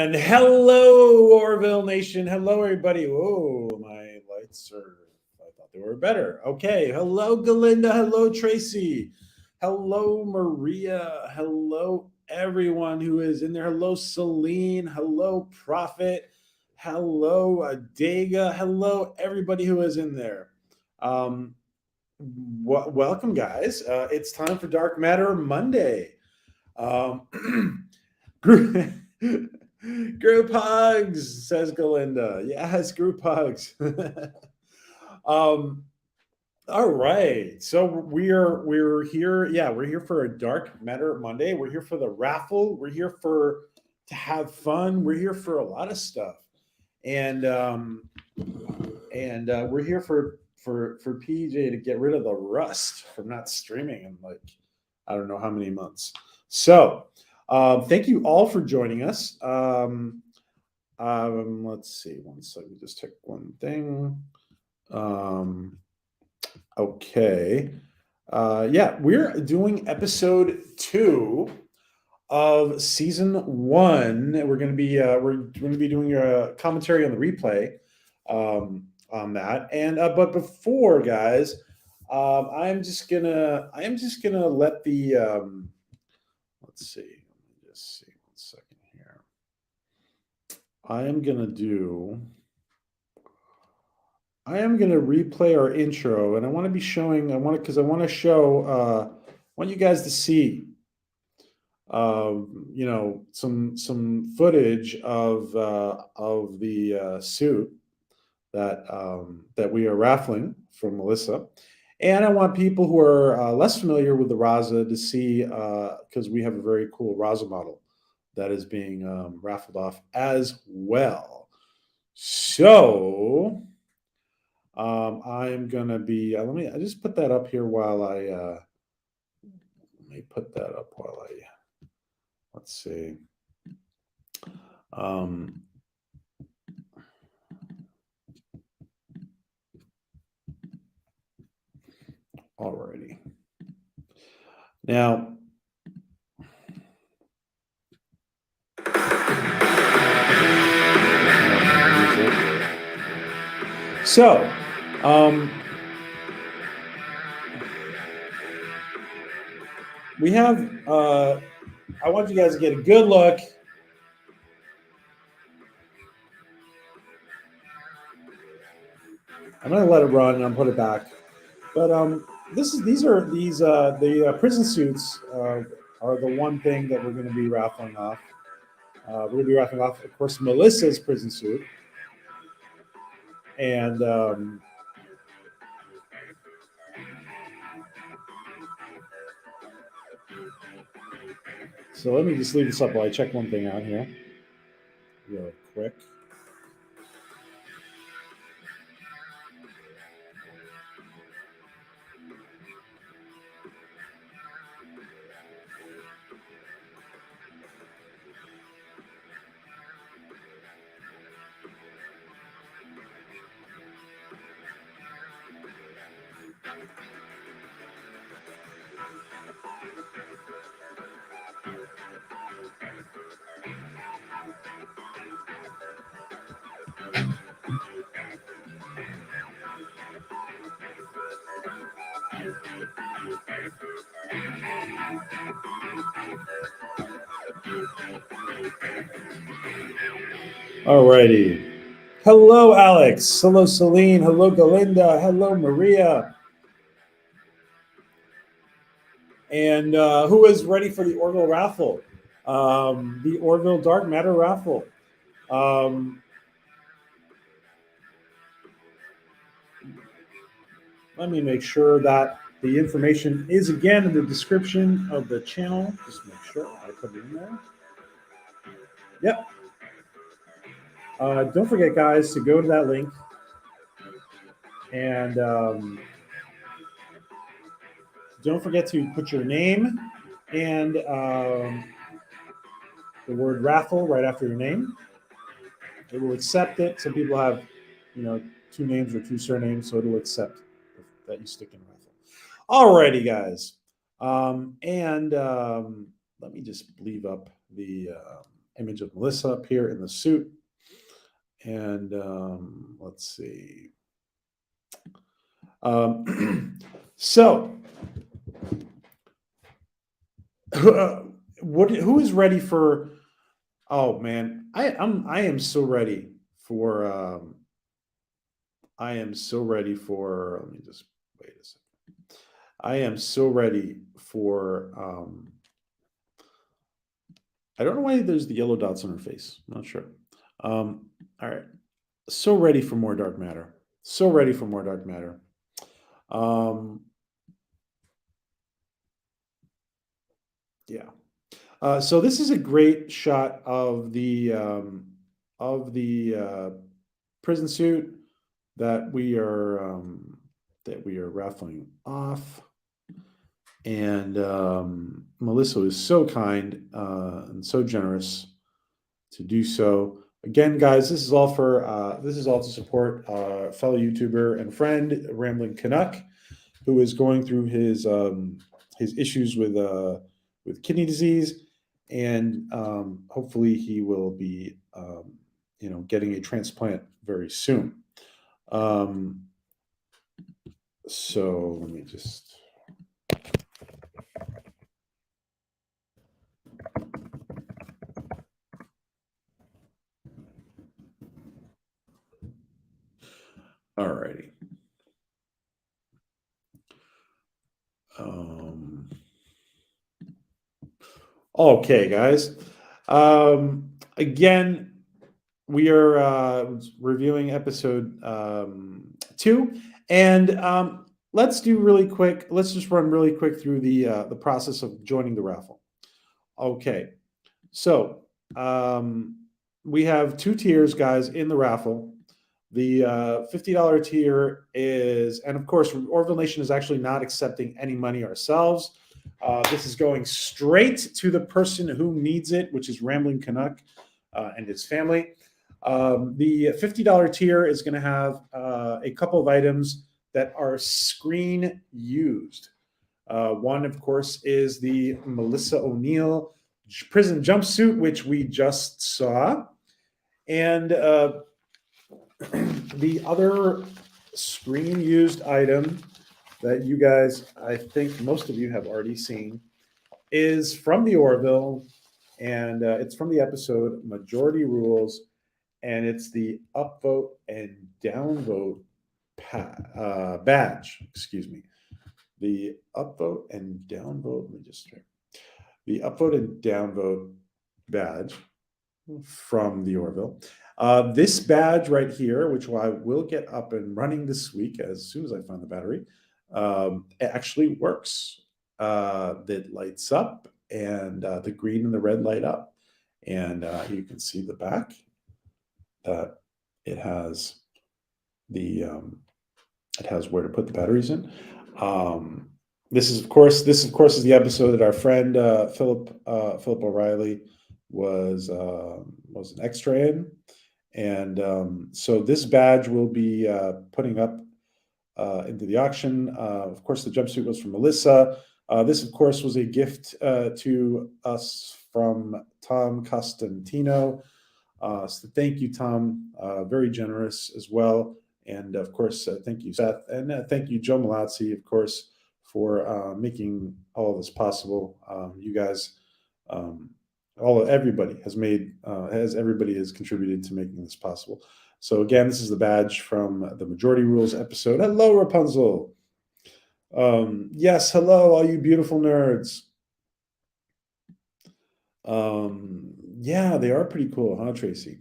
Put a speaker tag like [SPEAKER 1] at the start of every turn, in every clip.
[SPEAKER 1] And hello, Orville Nation. Hello, everybody. Whoa, my lights are, I thought they were better. Okay. Hello, Galinda. Hello, Tracy. Hello, Maria. Hello, everyone who is in there. Hello, Celine. Hello, Prophet. Hello, Adega. Hello, everybody who is in there. Welcome, guys. It's time for Dark Matter Monday. Group hugs, says Galinda. Yes, group hugs. All right. So we're here. Yeah, we're here for a Dark Matter Monday. We're here for the raffle. We're here to have fun. We're here for a lot of stuff. And we're here for PJ to get rid of the rust from not streaming in like I don't know how many months. So thank you all for joining us. Let's see. One second. Just check one thing. Okay. Yeah, we're doing episode 2 of season 1. We're going to be doing a commentary on the replay on that. And but before, guys, I'm just gonna let the let's see. Just see 1 second here. I am going to replay our intro, and I want to show, I want you guys to see, some footage of the suit that we are raffling from Melissa. And I want people who are less familiar with the Raza to see, because we have a very cool Raza model that is being raffled off as well. So I'm going to be, I just put that up here while let's see. Alrighty. Now, so, we have, I want you guys to get a good look. I'm going to let it run and I'll put it back. But the prison suits are the one thing that we're going to be raffling off. We're going to be raffling off, of course, Melissa's prison suit. And so let me just leave this up while I check one thing out here real quick. Alrighty. Hello, Alex. Hello, Celine. Hello, Galinda. Hello, Maria. And who is ready for the Orville raffle? The Orville Dark Matter raffle. Let me make sure that the information is again in the description of the channel. Just make sure I put it in there. Yep. Don't forget, guys, to go to that link and don't forget to put your name and the word raffle right after your name. It will accept it. Some people have, 2 names or 2 surnames, so it will accept that you stick in raffle. Alrighty, guys. Let me just leave up the image of Melissa up here in the suit. And let's see. So, who is ready for? Oh man, I am so ready for. I am so ready for. Let me just wait a second. I am so ready for. I don't know why there's the yellow dots on her face. I'm not sure. All right, so ready for more dark matter. So ready for more dark matter. Yeah. So this is a great shot of the prison suit that we are raffling off, and Melissa is so kind and so generous to do so. Again, guys, this is all to support fellow YouTuber and friend Rambling Canuck, who is going through his issues with kidney disease, and hopefully he will be getting a transplant very soon. So let me just. All righty. Okay, guys. Again, we are reviewing episode 2, and let's do really quick. Let's just run really quick through the process of joining the raffle. Okay, so we have 2 tiers, guys, in the raffle. The $50 tier is, and of course, Orville Nation is actually not accepting any money ourselves. This is going straight to the person who needs it, which is Rambling Canuck and his family. The $50 tier is going to have a couple of items that are screen used. One, of course, is the Melissa O'Neill prison jumpsuit, which we just saw. And the other screen used item that you guys, I think most of you have already seen, is from the Orville, and it's from the episode Majority Rules, and it's the upvote and downvote badge. Excuse me. The upvote and downvote. Let me just check. The upvote and downvote badge from the Orville. This badge right here, which I will get up and running this week as soon as I find the battery, it actually works. It lights up, and the green and the red light up, and you can see the back that it has it has where to put the batteries in. This is of course is the episode that our friend Philip O'Reilly was an extra in, and so this badge will be putting up into the auction. Of course, the jumpsuit was from Melissa. This, of course, was a gift to us from Tom Costantino. So thank you, Tom. Very generous as well. And of course, thank you, Seth. And thank you, Joe Malazzi, of course, for making all of this possible. You guys, everybody has contributed to making this possible. So again, this is the badge from the Majority Rules episode. Hello, Rapunzel. Yes, hello, all you beautiful nerds. Yeah, they are pretty cool, huh, Tracy?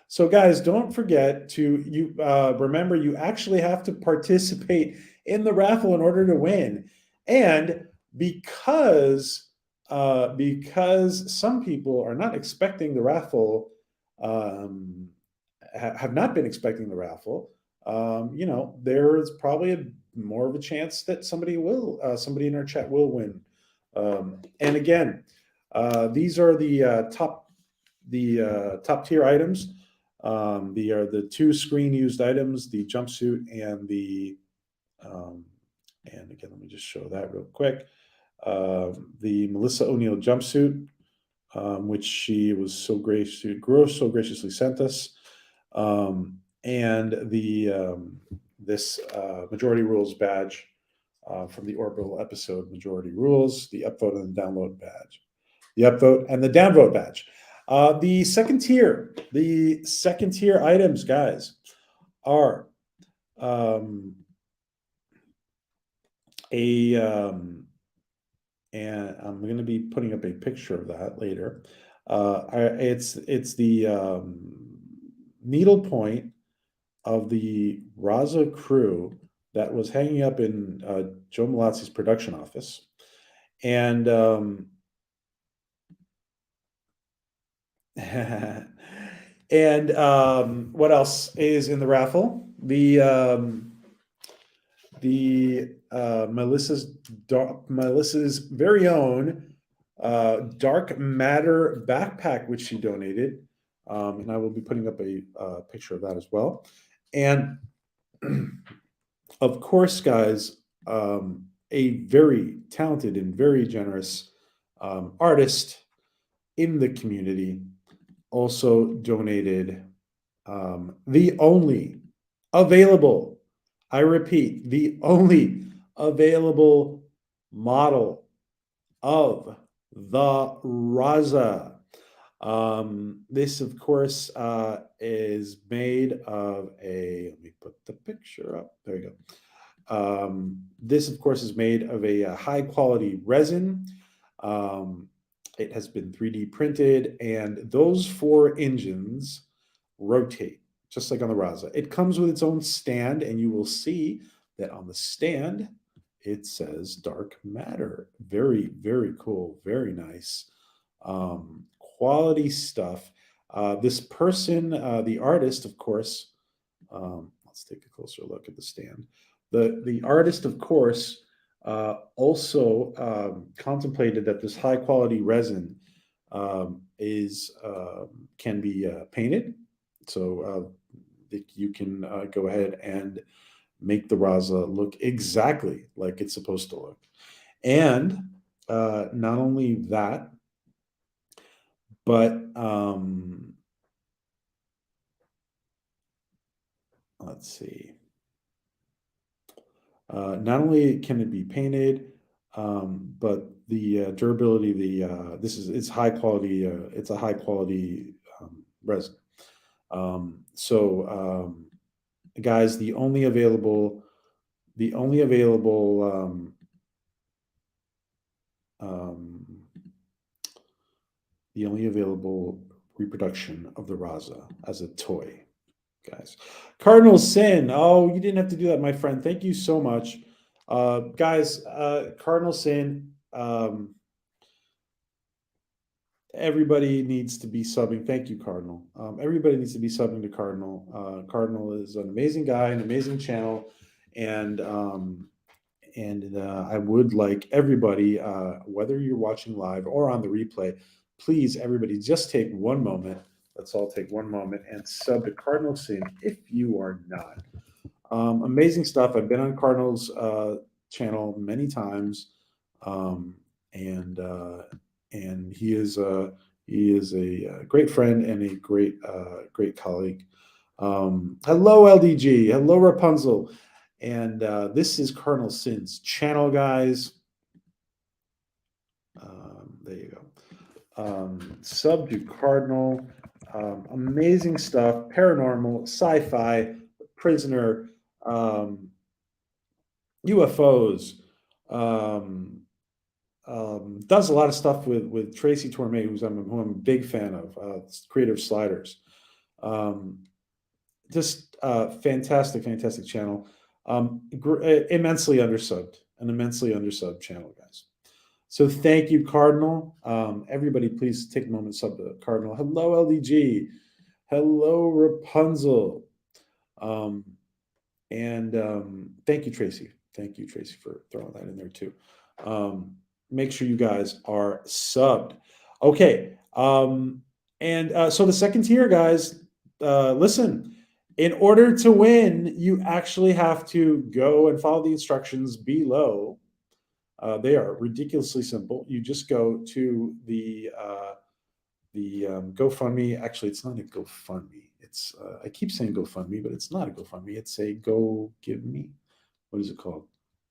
[SPEAKER 1] So guys, don't forget to remember you actually have to participate in the raffle in order to win. And because some people are not expecting the raffle, have not been expecting the raffle, there's probably more of a chance that somebody in our chat will win. And again, these are the top tier items. They are the 2 screen used items, the jumpsuit and the and again, let me just show that real quick. The Melissa O'Neill jumpsuit which she was so graciously sent us. And this Majority Rules badge from the Orbital episode Majority Rules, the upvote and the download badge, the upvote and the downvote badge. The second tier items, guys, are and I'm going to be putting up a picture of that later. It's the needle point of the Raza crew that was hanging up in Joe Malazzi's production office, and and what else is in the raffle? Melissa's very own dark matter backpack, which she donated, and I will be putting up a picture of that as well. And of course, guys, a very talented and very generous artist in the community also donated the only available, I repeat, the only available model of the Raza. This, of course, is made of a, let me put the picture up. There you go. This, of course, is made of a high quality resin. It has been 3D printed, and those 4 engines rotate just like on the Raza. It comes with its own stand, and you will see that on the stand it says dark matter. Very, very cool, very nice. Quality stuff. This person, the artist, of course, let's take a closer look at the stand. The artist, of course, also contemplated that this high quality resin can be painted, so that you can go ahead and make the Raza look exactly like it's supposed to look. And not only that, but let's see. Not only can it be painted, but the durability, it's high quality. It's a high quality resin. Guys, the only available reproduction of the Raza as a toy, guys. Cardinal Sin. Oh, you didn't have to do that, my friend. Thank you so much. Guys, Cardinal Sin, everybody needs to be subbing. Thank you, Cardinal. Everybody needs to be subbing to Cardinal. Cardinal is an amazing guy, an amazing channel, and I would like everybody, whether you're watching live or on the replay, please, everybody, just take one moment. Let's all take one moment and sub to Cardinal Sin if you are not. Amazing stuff. I've been on Cardinal's channel many times, and he is a great friend and a great colleague. Hello, LDG. Hello, Rapunzel. And this is Cardinal Sin's channel, guys. There you go. Sub to Cardinal. Amazing stuff. Paranormal, sci-fi, prisoner, UFOs. Does a lot of stuff with Tracy Torme, who I'm a big fan of. Creative Sliders. Just fantastic channel. Immensely undersubbed channel, guys. So thank you, Cardinal. Everybody, please take a moment to sub to Cardinal. Hello, LDG. Hello, Rapunzel. And thank you, Tracy. Thank you, Tracy, for throwing that in there too. Make sure you guys are subbed. Okay. So the second tier, guys, listen. In order to win, you actually have to go and follow the instructions below. They are ridiculously simple. You just go to the GoFundMe. Actually, it's not a GoFundMe. It's I keep saying GoFundMe, but it's not a GoFundMe. It's a Go Give Me. What is it called?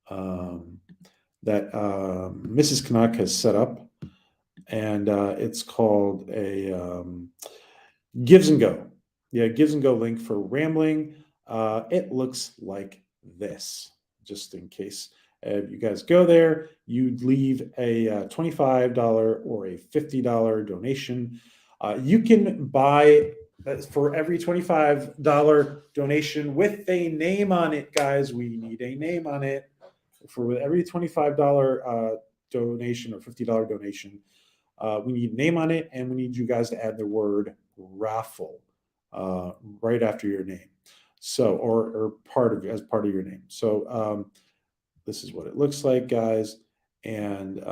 [SPEAKER 1] That Mrs. Canuck has set up, and it's called a Gives and Go. Yeah, Gives and Go link for Rambling. It looks like this, just in case. You guys go there, you leave a $25 or a $50 donation. You can buy for every $25 donation with a name on it, guys. We need a name on it. For every $25 donation or $50 donation, we need a name on it, and we need you guys to add the word raffle right after your name. So, or as part of your name. So, this is what it looks like, guys. And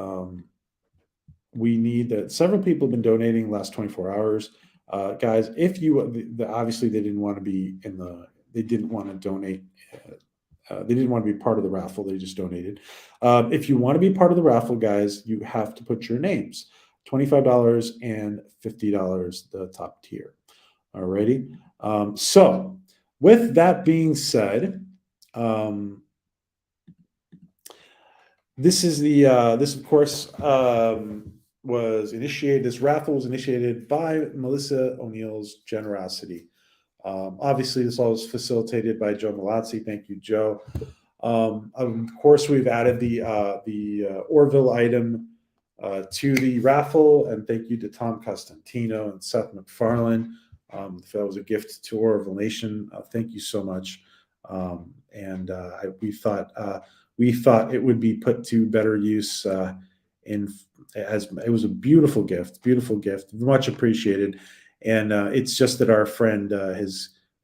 [SPEAKER 1] we need that. Several people have been donating the last 24 hours. Guys, if you, obviously they didn't want to be they didn't want to donate. They didn't want to be part of the raffle. They just donated. If you want to be part of the raffle, guys, you have to put your names. $25 and $50, the top tier. Alrighty. So with that being said, this of course was initiated. This raffle was initiated by Melissa O'Neill's generosity. Obviously, this all was facilitated by Joe Malazzi. Thank you, Joe. Of course, we've added the Orville item to the raffle, and thank you to Tom Costantino and Seth MacFarlane. That was a gift to Orville Nation. Thank you so much. We thought it would be put to better use as it was a beautiful gift, much appreciated. And it's just that our friend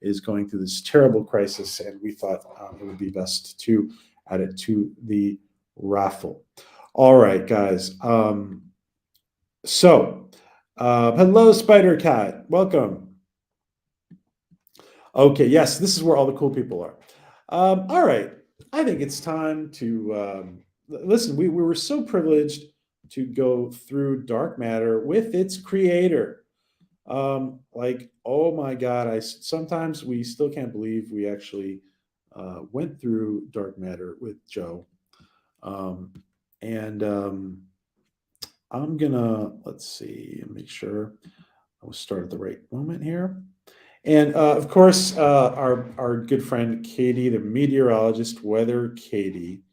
[SPEAKER 1] is going through this terrible crisis, and we thought it would be best to add it to the raffle. All right, guys. Hello, Spider Cat. Welcome. Okay, yes, this is where all the cool people are. All right. I think it's time to listen. We were so privileged to go through dark matter with its creator. Oh my God, sometimes we still can't believe we actually went through dark matter with Joe. I'm gonna, let's see, make sure I will start at the right moment here. And of course, our good friend Katie, the meteorologist, Weather Katie,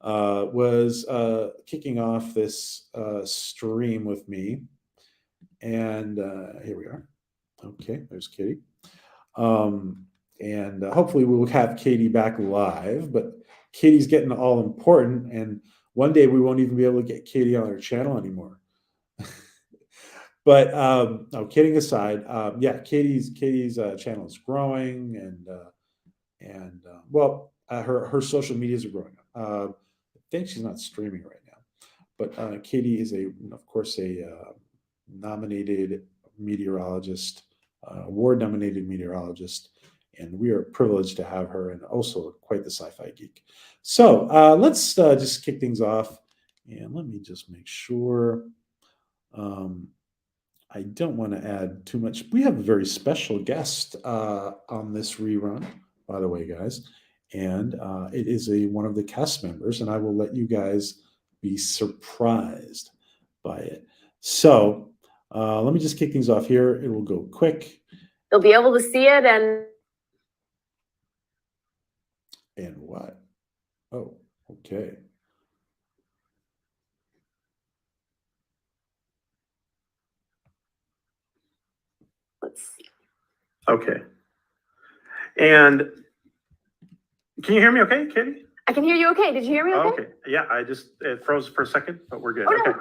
[SPEAKER 1] was kicking off this stream with me. And here we are. Okay, there's Katie. And hopefully we will have Katie back live, but Katie's getting all important, and one day we won't even be able to get Katie on our channel anymore. But no, kidding aside, yeah, Katie's channel is growing, and her social medias are growing. I think she's not streaming right now, but Katie is of course a nominated meteorologist, award-nominated meteorologist, and we are privileged to have her, and also quite the sci-fi geek. So let's just kick things off, and let me just make sure. I don't want to add too much. We have a very special guest on this rerun, by the way, guys, and it is one of the cast members, and I will let you guys be surprised by it. So let me just kick things off here. It will go quick.
[SPEAKER 2] They'll be able to see it
[SPEAKER 1] and what? Oh, okay.
[SPEAKER 2] Let's see.
[SPEAKER 3] Okay. And can you hear me okay, Katie?
[SPEAKER 2] I can hear you okay. Did you hear me okay?
[SPEAKER 3] Okay. Yeah, it froze for a second, but we're good.
[SPEAKER 2] Oh,
[SPEAKER 3] okay.
[SPEAKER 2] no.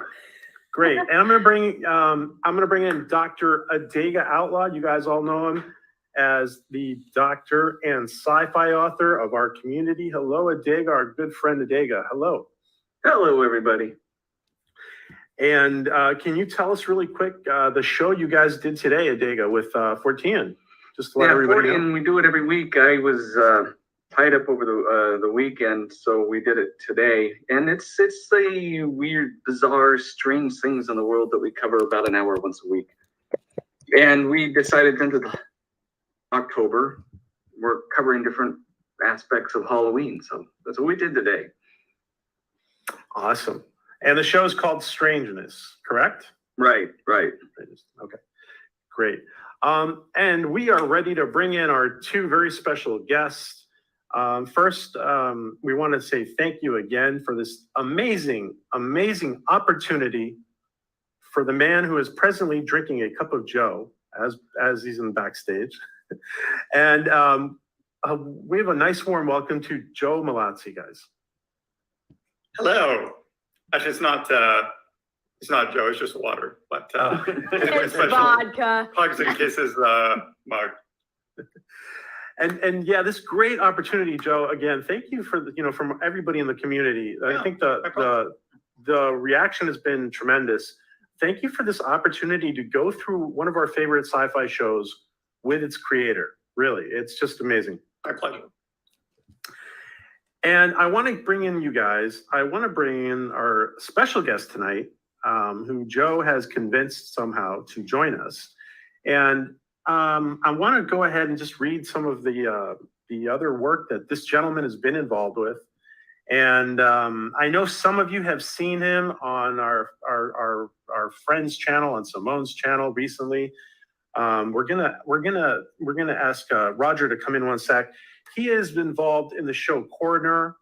[SPEAKER 3] Great. And I'm gonna bring in Dr. Adega Outlaw. You guys all know him as the doctor and sci-fi author of our community. Hello, Adega, our good friend Adega. Hello.
[SPEAKER 4] Hello, everybody.
[SPEAKER 3] And can you tell us really quick the show you guys did today, Adega, with Fortean? Just to let everybody know.
[SPEAKER 4] We do it every week. I was tied up over the weekend, so we did it today. And it's the weird, bizarre, strange things in the world that we cover about an hour once a week. And we decided into October, we're covering different aspects of Halloween. So that's what we did today.
[SPEAKER 3] Awesome. And the show is called Strangeness, correct?
[SPEAKER 4] Right.
[SPEAKER 3] Okay, great. And we are ready to bring in our two very special guests. First, we want to say thank you again for this amazing opportunity for the man who is presently drinking a cup of Joe as he's in the backstage. And we have a nice warm welcome to Joe Malazzi, guys.
[SPEAKER 5] Hello. Actually, it's not Joe, it's just water. But
[SPEAKER 2] It's vodka.
[SPEAKER 5] Hugs and kisses mug.
[SPEAKER 3] And yeah, this great opportunity, Joe. Again, thank you for from everybody in the community. I think the reaction has been tremendous. Thank you for this opportunity to go through one of our favorite sci-fi shows with its creator. Really, it's just amazing.
[SPEAKER 5] My pleasure.
[SPEAKER 3] And I want to bring in you guys. I want to bring in our special guest tonight, who Joe has convinced somehow to join us. And I want to go ahead and just read some of the other work that this gentleman has been involved with. And I know some of you have seen him on our friend's channel and Simone's channel recently. We're gonna ask Roger to come in one sec. He is involved in the show Coroner,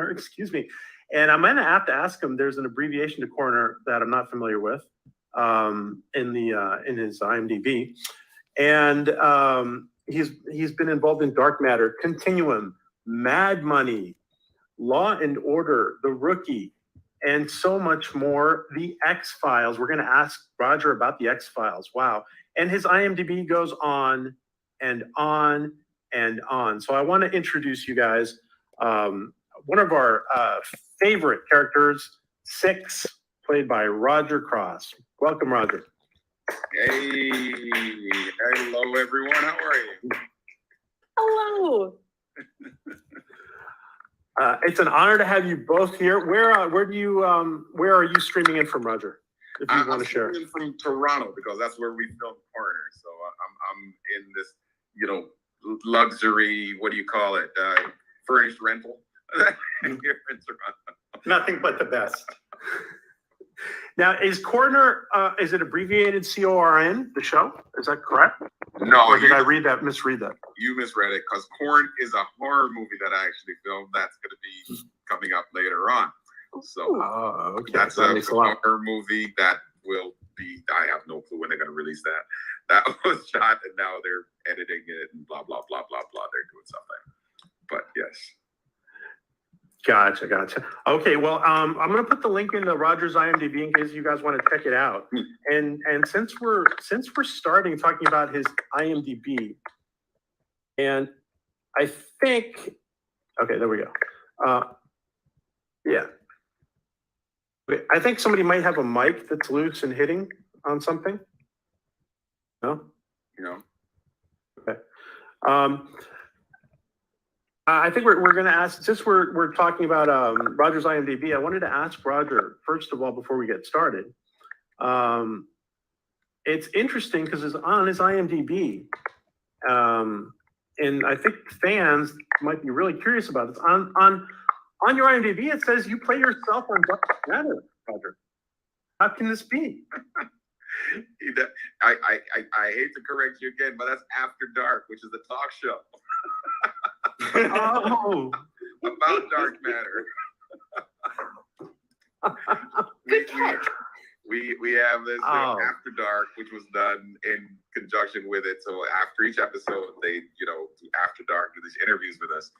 [SPEAKER 3] excuse me. And I'm gonna have to ask him. There's an abbreviation to Coroner that I'm not familiar with in his IMDb, and he's been involved in Dark Matter, Continuum, Mad Money, Law and Order, The Rookie, and so much more. The X-Files. We're going to ask Roger about the X-Files. Wow. And his IMDb goes on and on and on. So I want to introduce you guys one of our favorite characters, Six, played by Roger Cross. Welcome, Roger.
[SPEAKER 6] Hey, hello everyone. How are you?
[SPEAKER 2] Hello.
[SPEAKER 3] It's an honor to have you both here. Where are you streaming in from, Roger? If you want to share.
[SPEAKER 6] I'm from Toronto because that's where we filmed Coroner. So I'm in this, luxury. What do you call it? Furnished rental here in Toronto.
[SPEAKER 5] Nothing but the best.
[SPEAKER 3] Now, is Coroner, is it abbreviated CORN, the show? Is that correct?
[SPEAKER 6] No,
[SPEAKER 3] Or did I misread that?
[SPEAKER 6] you misread it because Corn is a horror movie that I actually filmed. That's going to be coming up later on. So
[SPEAKER 3] Oh, okay.
[SPEAKER 6] that's
[SPEAKER 3] That
[SPEAKER 6] a
[SPEAKER 3] makes a lot.
[SPEAKER 6] horror movie that will be. I have no clue when they're going to release that. That was shot and now they're editing it and blah blah blah blah blah. They're doing something. But yes.
[SPEAKER 3] Gotcha. Okay, well, I'm gonna put the link into Roger's IMDb in case you guys want to check it out. And since we're starting talking about his IMDb, and I think, okay, there we go. Yeah, wait, I think somebody might have a mic that's loose and hitting on something. No. Okay. I think we're going to ask, since we're talking about Roger's IMDb, I wanted to ask Roger, first of all, before we get started. It's interesting because on his IMDb, and I think fans might be really curious about this. On your IMDb, it says you play yourself on Dark Matter, Roger. How can this be?
[SPEAKER 6] I hate to correct you again, but that's After Dark, which is the talk show.
[SPEAKER 3] Oh,
[SPEAKER 6] About Dark Matter.
[SPEAKER 2] Good catch.
[SPEAKER 6] We have this After Dark, which was done in conjunction with it. So after each episode, they do After Dark, do these interviews with us,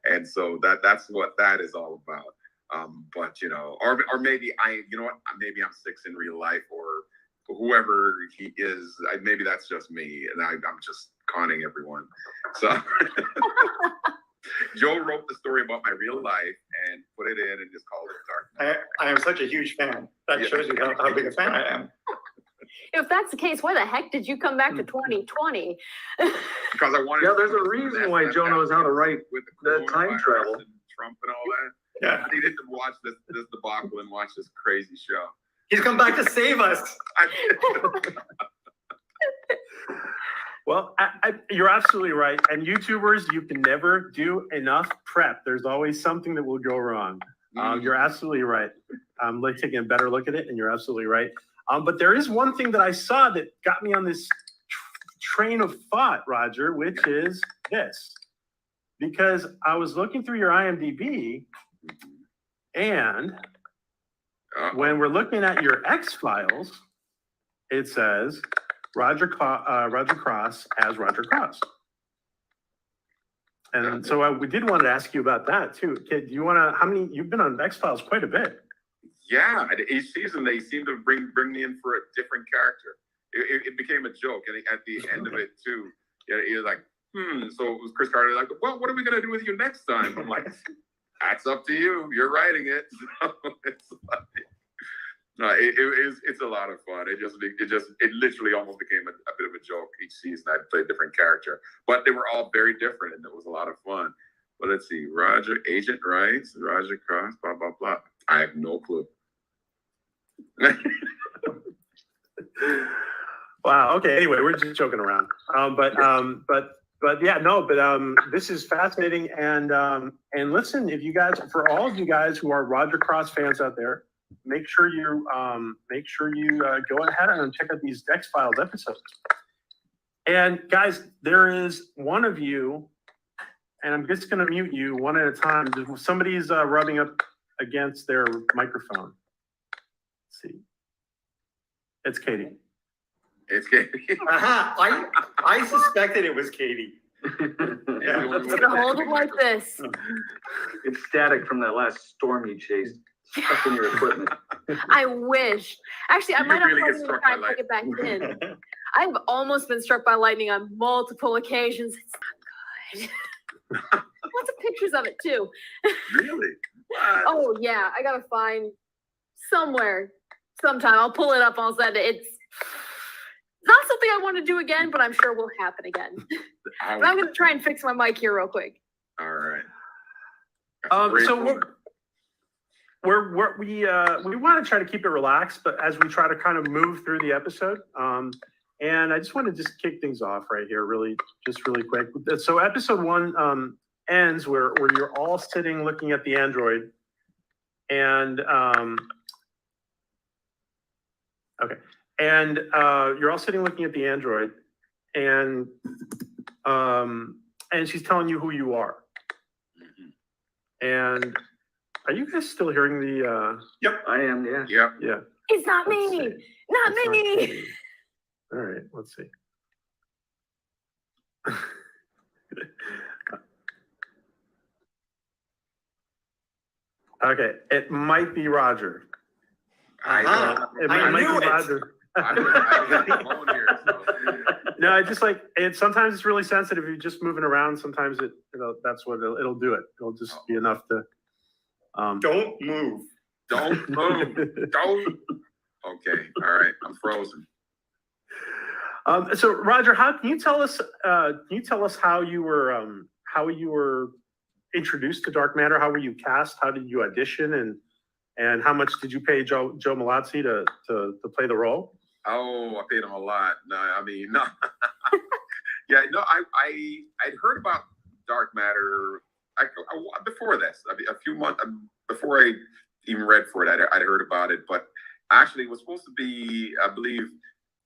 [SPEAKER 6] and so that's what that is all about. But or maybe maybe I'm Six in real life, or whoever he is. Maybe that's just me, and I'm just conning everyone. So Joe wrote the story about my real life and put it in and just called it Dark Matter.
[SPEAKER 5] I am such a huge fan. That shows you how big a fan I am.
[SPEAKER 2] If that's the case, why the heck did you come back to 2020?
[SPEAKER 6] Because I wanted.
[SPEAKER 4] Yeah, there's a reason why Joe knows how to write
[SPEAKER 6] with
[SPEAKER 4] the time travel.
[SPEAKER 6] and Trump and all that.
[SPEAKER 5] Yeah.
[SPEAKER 6] I needed to watch this debacle and watch this crazy show.
[SPEAKER 7] He's come back to save us.
[SPEAKER 3] Well, you're absolutely right. And YouTubers, you can never do enough prep. There's always something that will go wrong. You're absolutely right. I'm taking a better look at it, and you're absolutely right. But there is one thing that I saw that got me on this train of thought, Roger, which is this. Because I was looking through your IMDb, and when we're looking at your X files, it says Roger Cross as Roger Cross. And so we did want to ask you about that too. Kid, do you want to? How many? You've been on X Files quite a bit.
[SPEAKER 6] Yeah, each season they seem to bring me in for a different character. It became a joke, and at the end of it too, it was like, So it was Chris Carter like, well, what are we gonna do with you next time? I'm like, that's up to you. You're writing it. So it's like, no, it's a lot of fun. It literally almost became a bit of a joke each season. I'd play a different character, but they were all very different, and it was a lot of fun. But let's see, Roger, Agent Rice, Roger Cross, blah blah blah. I have no clue.
[SPEAKER 3] Wow. Okay. Anyway, we're just joking around. This is fascinating. And listen, if you guys, for all of you guys who are Roger Cross fans out there, make sure you go ahead and check out these X Files episodes. And guys, there is one of you, and I'm just going to mute you one at a time. Somebody's rubbing up against their microphone. Let's see. It's Katie.
[SPEAKER 6] It's Katie.
[SPEAKER 7] I suspected it was Katie.
[SPEAKER 2] I'm gonna hold it like this.
[SPEAKER 4] It's static from that last storm you chased. Stuck in your equipment.
[SPEAKER 2] I wish. Actually, I
[SPEAKER 6] You
[SPEAKER 2] might have
[SPEAKER 6] really get
[SPEAKER 2] to
[SPEAKER 6] struck
[SPEAKER 2] try
[SPEAKER 6] by
[SPEAKER 2] and plug it back in. I've almost been struck by lightning on multiple occasions. It's not good. Lots of pictures of it too.
[SPEAKER 6] Really? What?
[SPEAKER 2] Oh yeah, I gotta find somewhere, sometime. I'll pull it up. I'll send it. It's not something I want to do again, but I'm sure will happen again. But I'm gonna try and fix my mic here real quick.
[SPEAKER 6] All right.
[SPEAKER 3] So we want to try to keep it relaxed, but as we try to kind of move through the episode, and I just want to just kick things off right here, really quick. So episode 1 ends where you're all sitting looking at the android, and you're all sitting looking at the android, and she's telling you who you are. And are you guys still hearing the?
[SPEAKER 4] Yep, I am. Yeah.
[SPEAKER 6] Yep.
[SPEAKER 3] Yeah.
[SPEAKER 2] It's not me. Not me.
[SPEAKER 3] All right. Let's see. Okay, it might be Roger. It might be Roger. No, I just like it. Sometimes it's really sensitive. You're just moving around. Sometimes that's what it'll do. It'll just be enough to.
[SPEAKER 7] Don't move.
[SPEAKER 6] Don't move. Don't. Okay. All right. I'm frozen.
[SPEAKER 3] So Roger, can you tell us how you were introduced to Dark Matter? How were you cast? How did you audition? And how much did you pay Joe Malazzi to play the role?
[SPEAKER 6] Oh, I paid him a lot. No, I mean, no. Yeah, no, I'd heard about Dark Matter before this. A few months before I even read for it, I'd heard about it. But actually, it was supposed to be, I believe,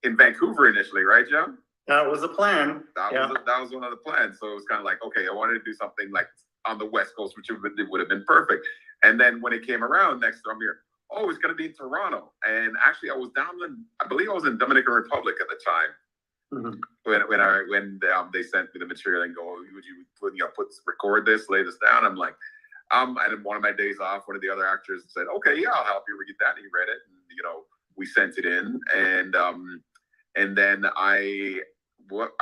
[SPEAKER 6] in Vancouver initially, right, Joe?
[SPEAKER 7] That was the plan.
[SPEAKER 6] That was one of the plans. So it was kind of like, okay, I wanted to do something like on the West Coast, which would have been perfect. And then when it came around next year, I'm here. Oh, it's going to be in Toronto. And actually, I believe I was in Dominican Republic at the time. Mm-hmm. When they sent me the material and go, would you record this, lay this down? I'm like, and one of my days off, one of the other actors said, okay, yeah, I'll help you read that. And he read it, and we sent it in, and then I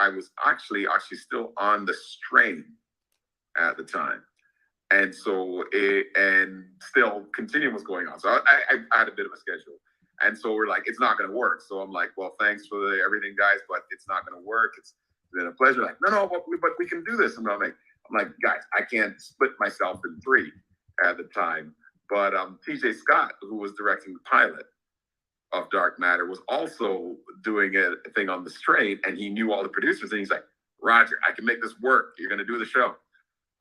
[SPEAKER 6] was actually still on the strain at the time. And so still Continuum was going on. So I had a bit of a schedule. And so we're like, it's not going to work. So I'm like, well, thanks for everything, guys, but it's not going to work. It's been a pleasure. Like, no, but we can do this. And I'm like, guys, I can't split myself in 3 at the time. But TJ Scott, who was directing the pilot, of Dark Matter was also doing a thing on the Strain, and he knew all the producers, and he's like, Roger, I can make this work. You're going to do the show.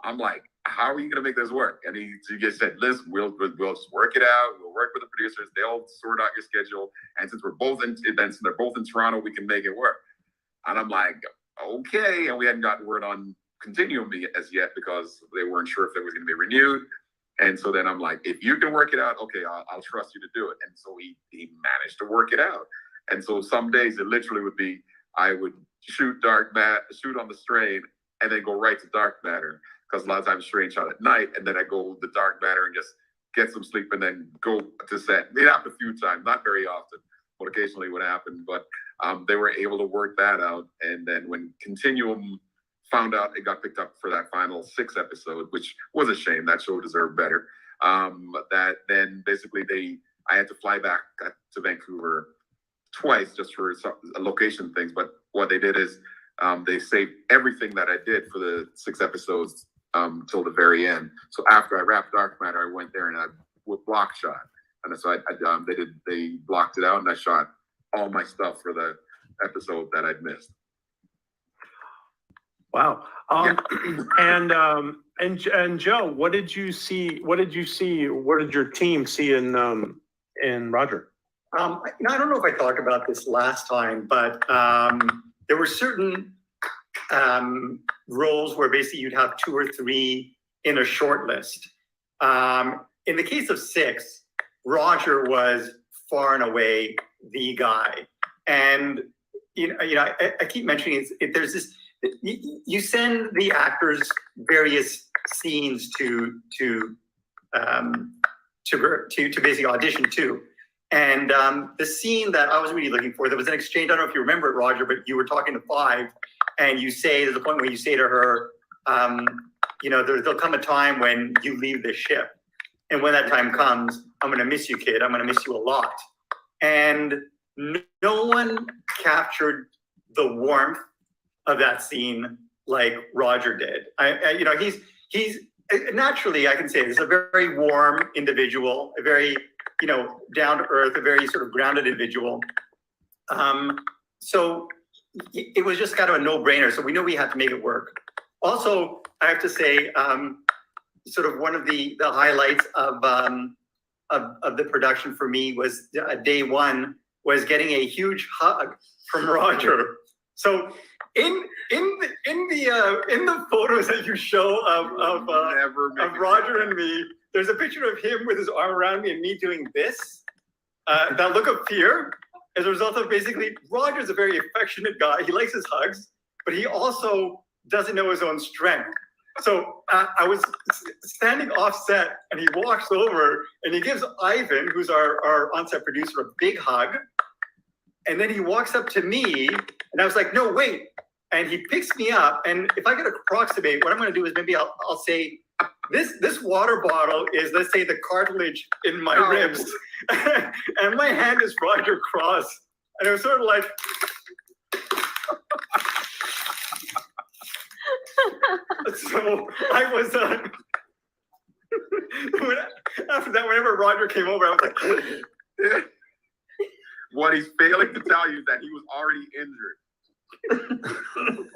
[SPEAKER 6] I'm like, how are you going to make this work? And he just said, listen, we'll just work it out. We'll work with the producers. They'll sort out your schedule. And since we're both in events and they're both in Toronto, we can make it work. And I'm like, okay. And we hadn't gotten word on Continuum as yet because they weren't sure if it was going to be renewed. And so then I'm like, if you can work it out, okay, I'll trust you to do it. And so he managed to work it out. And so some days it literally would be, I would shoot on the Strain and then go right to Dark Matter. Because a lot of times Strain shot at night, and then I go the Dark Matter and just get some sleep and then go to set. It happened a few times, not very often, but occasionally would happen. But they were able to work that out. And then when Continuum found out it got picked up for that final 6 episode, which was a shame, that show deserved better. That then basically I had to fly back to Vancouver twice just for location things. But what they did is they saved everything that I did for the 6 episodes till the very end. So after I wrapped Dark Matter, I went there and I would block shot. And so they blocked it out, and I shot all my stuff for the episode that I'd missed.
[SPEAKER 3] Wow. And Joe, what did you see? What did your team see in Roger?
[SPEAKER 7] I don't know if I talked about this last time, but there were certain roles where basically you'd have 2 or 3 in a short list. In the case of 6, Roger was far and away the guy. And I keep mentioning there's this. You send the actors various scenes to basically audition to. And the scene that I was really looking for, there was an exchange, I don't know if you remember it, Roger, but you were talking to Five, and you say, there's a point where you say to her, there'll come a time when you leave this ship. And when that time comes, I'm going to miss you, kid. I'm going to miss you a lot. And no one captured the warmth of that scene like Roger did. He's naturally, I can say, he's a very warm individual, a very, down to earth, a very sort of grounded individual. So it was just kind of a no-brainer. So we knew we had to make it work. Also, I have to say, sort of one of the highlights of the production for me was day one was getting a huge hug from Roger. So in the photos that you show of Roger and me, there's a picture of him with his arm around me and me doing this. That look of fear as a result of basically Roger's a very affectionate guy. He likes his hugs, but he also doesn't know his own strength. So I was standing off set and he walks over and he gives Ivan, who's our on-set producer, a big hug. And then he walks up to me and I was like, no, wait. And he picks me up. And if I could approximate, what I'm going to do is maybe I'll say, this water bottle is, let's say, the cartilage in my ribs. And my hand is Roger Cross. And it was sort of like, so I was, after that, whenever Roger came over, I was like,
[SPEAKER 6] what he's failing to tell you is that he was already injured.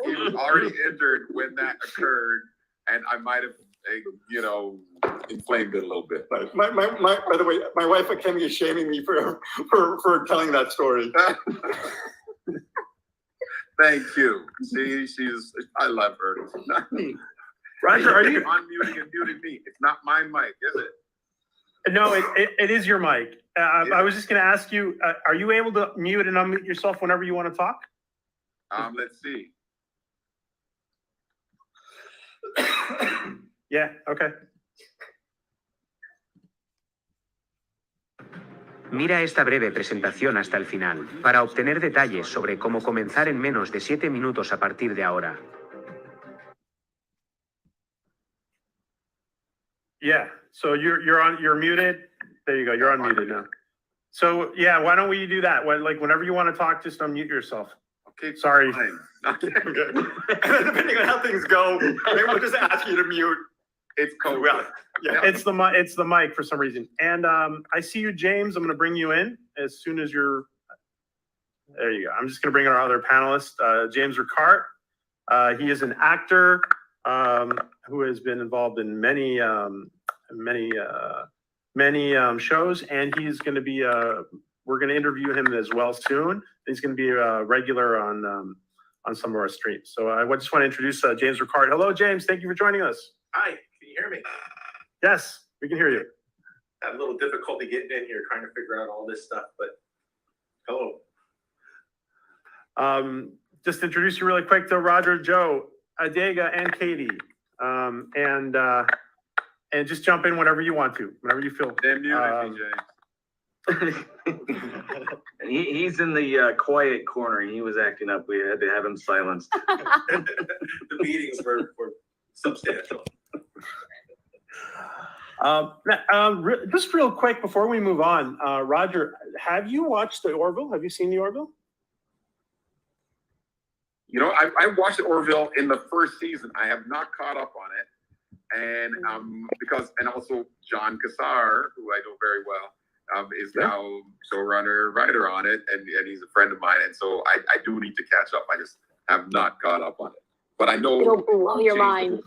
[SPEAKER 6] He was already injured when that occurred, and I might have, inflamed it a little bit.
[SPEAKER 7] By the way, my wife Kemi is shaming me for telling that story.
[SPEAKER 6] Thank you. I love her.
[SPEAKER 3] Roger, are you
[SPEAKER 6] unmuting and muting me? It's not my mic, is it?
[SPEAKER 3] No, it is your mic. I was just going to ask you, are you able to mute and unmute yourself whenever you want to talk?
[SPEAKER 6] Let's see.
[SPEAKER 3] Yeah, okay.
[SPEAKER 8] Mira esta breve presentación hasta el final, para obtener detalles sobre cómo comenzar en menos de 7 minutos a partir de ahora.
[SPEAKER 3] Yeah, so you're muted. There you go, you're unmuted now. So yeah, why don't we do that? Whenever you want to talk, just unmute yourself.
[SPEAKER 6] Okay,
[SPEAKER 3] sorry.
[SPEAKER 7] Okay. Depending on how things go, maybe we'll just ask you to mute.
[SPEAKER 6] It's cold.
[SPEAKER 7] Well, yeah.
[SPEAKER 3] It's the mic for some reason. And I see you, James. I'm going to bring you in as soon as you're. There you go. I'm just going to bring in our other panelist, James Ricard. He is an actor who has been involved in many shows, and he's going to be. We're going to interview him as well soon. He's going to be a regular on some of our streams. So I just want to introduce James Ricard. Hello, James. Thank you for joining us.
[SPEAKER 5] Hi, can you hear me?
[SPEAKER 3] Yes, we can hear you.
[SPEAKER 5] Had a little difficulty getting in here, trying to figure out all this stuff, but hello.
[SPEAKER 3] Just introduce you really quick to Roger, Joe, Adega, and Katie. And just jump in whenever you want to, whenever you feel.
[SPEAKER 6] They're muted, James.
[SPEAKER 4] He's in the quiet corner. He was acting up. We had to have him silenced.
[SPEAKER 5] The meetings were substantial.
[SPEAKER 3] Just real quick before we move on, Roger, have you watched the Orville? Have you seen the Orville?
[SPEAKER 6] You know, I watched the Orville in the first season. I have not caught up on it. And and also John Cassar, who I know very well, is now showrunner, writer on it, and he's a friend of mine. And so I do need to catch up. I just have not caught up on it. But I know
[SPEAKER 2] It'll blow your mind.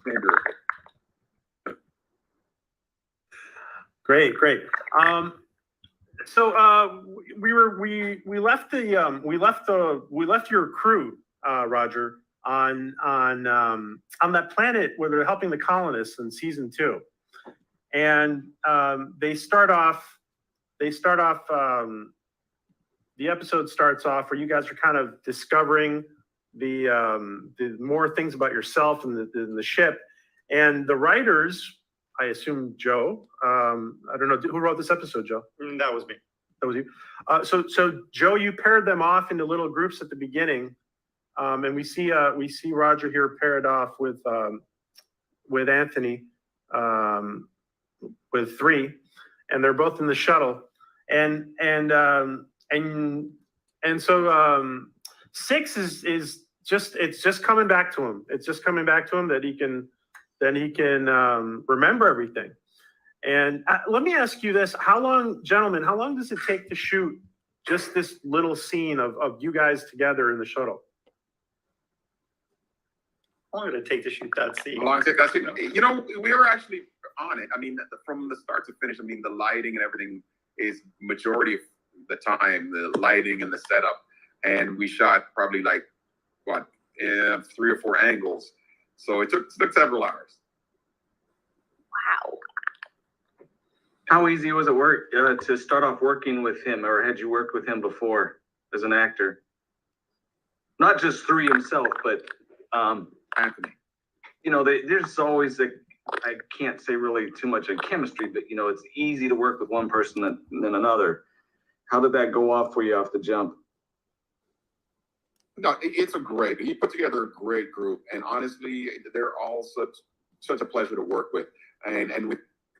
[SPEAKER 3] Great. So we left your crew, Roger, on that planet where they're helping the colonists in season 2, and the episode starts off where you guys are kind of discovering the more things about yourself and the ship, and the writers, I assume Joe, I don't know who wrote this episode, Joe.
[SPEAKER 7] That was me.
[SPEAKER 3] That was you. So Joe, you paired them off into little groups at the beginning, and we see Roger here paired off with Anthony, with 3, and they're both in the shuttle, and so 6 is just coming back to him. It's just coming back to him that he can remember everything. And let me ask you this: gentlemen, how long does it take to shoot just this little scene of you guys together in the shuttle?
[SPEAKER 7] How long did it take to shoot that scene?
[SPEAKER 6] You know, we were actually on it. I mean, from the start to finish, I mean, the lighting and everything is majority of the time, the lighting and the setup. And we shot probably 3 or 4 angles. So it took several hours.
[SPEAKER 2] Wow.
[SPEAKER 4] How easy was it to start off working with him, or had you worked with him before as an actor? Not just through himself, but
[SPEAKER 6] Anthony.
[SPEAKER 4] You know, there's always I can't say really too much of chemistry, but you know, it's easy to work with one person than another. How did that go off for you off the jump?
[SPEAKER 6] No, he put together a great group, and honestly, they're all such a pleasure to work with, and with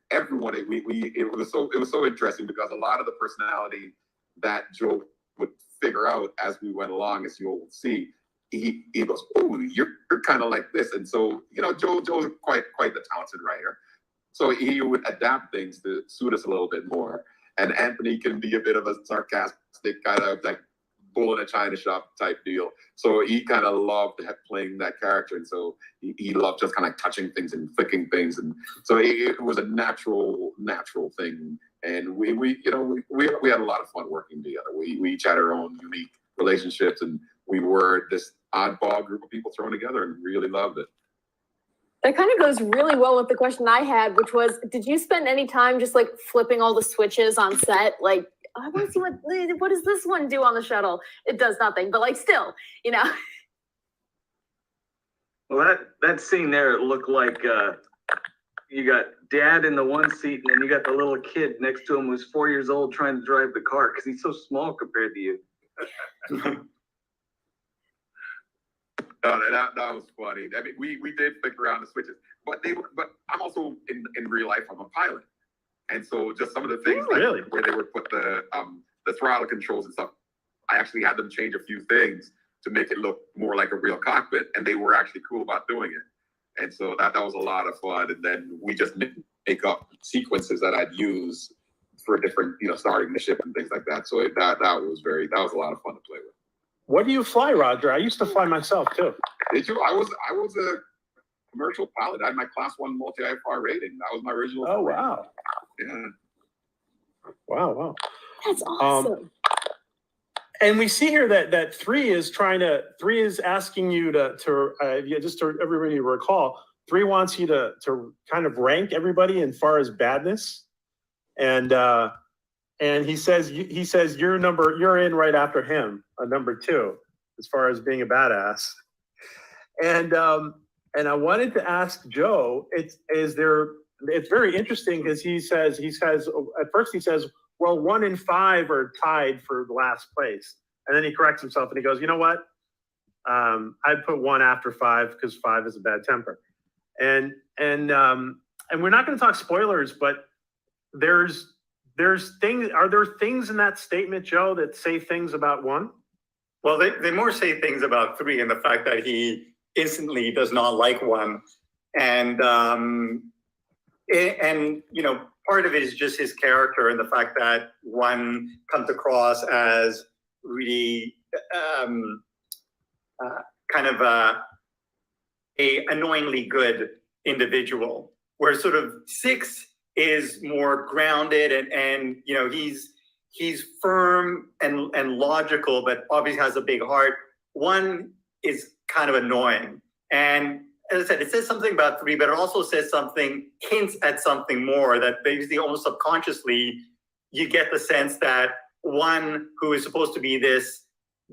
[SPEAKER 6] everyone. It was so interesting because a lot of the personality that Joe would figure out as we went along, as you'll see, he goes, "Oh, you're kind of like this," and so you know, Joe's quite the talented writer, so he would adapt things to suit us a little bit more. And Anthony can be a bit of a sarcastic kind of bull in a china shop type deal. So he kind of loved playing that character, and so he loved just kind of touching things and flicking things, and so it was a natural thing. And we had a lot of fun working together. We each had our own unique relationships, and we were this oddball group of people thrown together, and really loved it.
[SPEAKER 2] That kind of goes really well with the question I had, which was, did you spend any time just flipping all the switches on set? I want to see what does this one do on the shuttle? It does nothing, but still, you know.
[SPEAKER 4] Well, that scene there, it looked like you got dad in the one seat, and then you got the little kid next to him who's 4 years old trying to drive the car because he's so small compared to you.
[SPEAKER 6] No, that was funny. I mean, we did flick around the switches, but I'm also in real life, I'm a pilot, and so just some of the things where they would put the throttle controls and stuff, I actually had them change a few things to make it look more like a real cockpit, and they were actually cool about doing it. And so that was a lot of fun. And then we just make up sequences that I'd use for different, starting the ship and things like that. So that was a lot of fun to play with.
[SPEAKER 3] What do you fly, Roger? I used to fly myself too.
[SPEAKER 6] Did you? I was a commercial pilot. I had my class 1 multi-IFR rating. That was my original.
[SPEAKER 3] Oh,
[SPEAKER 6] career.
[SPEAKER 3] wow.
[SPEAKER 6] Yeah.
[SPEAKER 3] Wow.
[SPEAKER 2] That's awesome.
[SPEAKER 3] And we see here that 3 is asking you just to everybody recall, 3 wants you to kind of rank everybody in far as badness. And he says you're in right after him, number 2, as far as being a badass. And I wanted to ask Joe, it's very interesting because he says at first he says, well, 1 and 5 are tied for the last place. And then he corrects himself and he goes, you know what? I'd put 1 after 5 because 5 is a bad temper. And we're not going to talk spoilers, but there's things. Are there things in that statement, Joe, that say things about 1?
[SPEAKER 7] Well, they more say things about 3 and the fact that he instantly does not like 1. And part of it is just his character and the fact that 1 comes across as really kind of a annoyingly good individual, where sort of 6 is more grounded and he's firm and logical, but obviously has a big heart. 1 is kind of annoying. And as I said, it says something about 3, but it also says hints at something more, that basically almost subconsciously you get the sense that 1 who is supposed to be this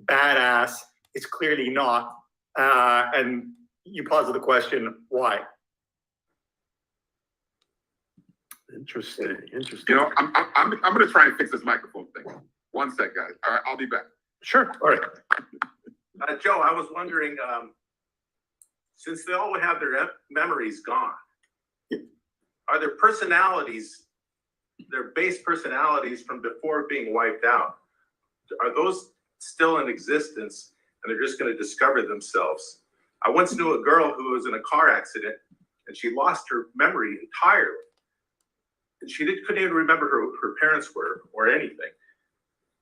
[SPEAKER 7] badass is clearly not. And you pose the question, why?
[SPEAKER 3] Interesting.
[SPEAKER 6] I'm going to try and fix this microphone thing. 1 sec, guys. All right, I'll be back.
[SPEAKER 3] Sure. All right.
[SPEAKER 5] Joe, I was wondering, since they all would have their memories gone, are there personalities, their base personalities from before being wiped out? Are those still in existence and they're just going to discover themselves? I once knew a girl who was in a car accident and she lost her memory entirely. And she couldn't even remember who her parents were or anything.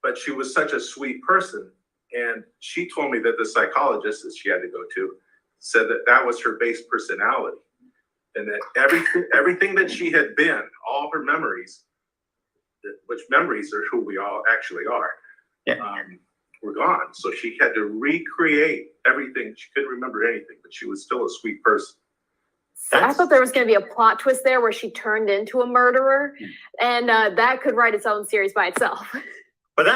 [SPEAKER 5] But she was such a sweet person. And she told me that the psychologist that she had to go to said that was her base personality. And that everything that she had been, all her memories, which memories are who we all actually are, were gone. So she had to recreate everything. She couldn't remember anything, but she was still a sweet person.
[SPEAKER 2] I thought there was going to be a plot twist there where she turned into a murderer, and that could write its own series by itself.
[SPEAKER 7] But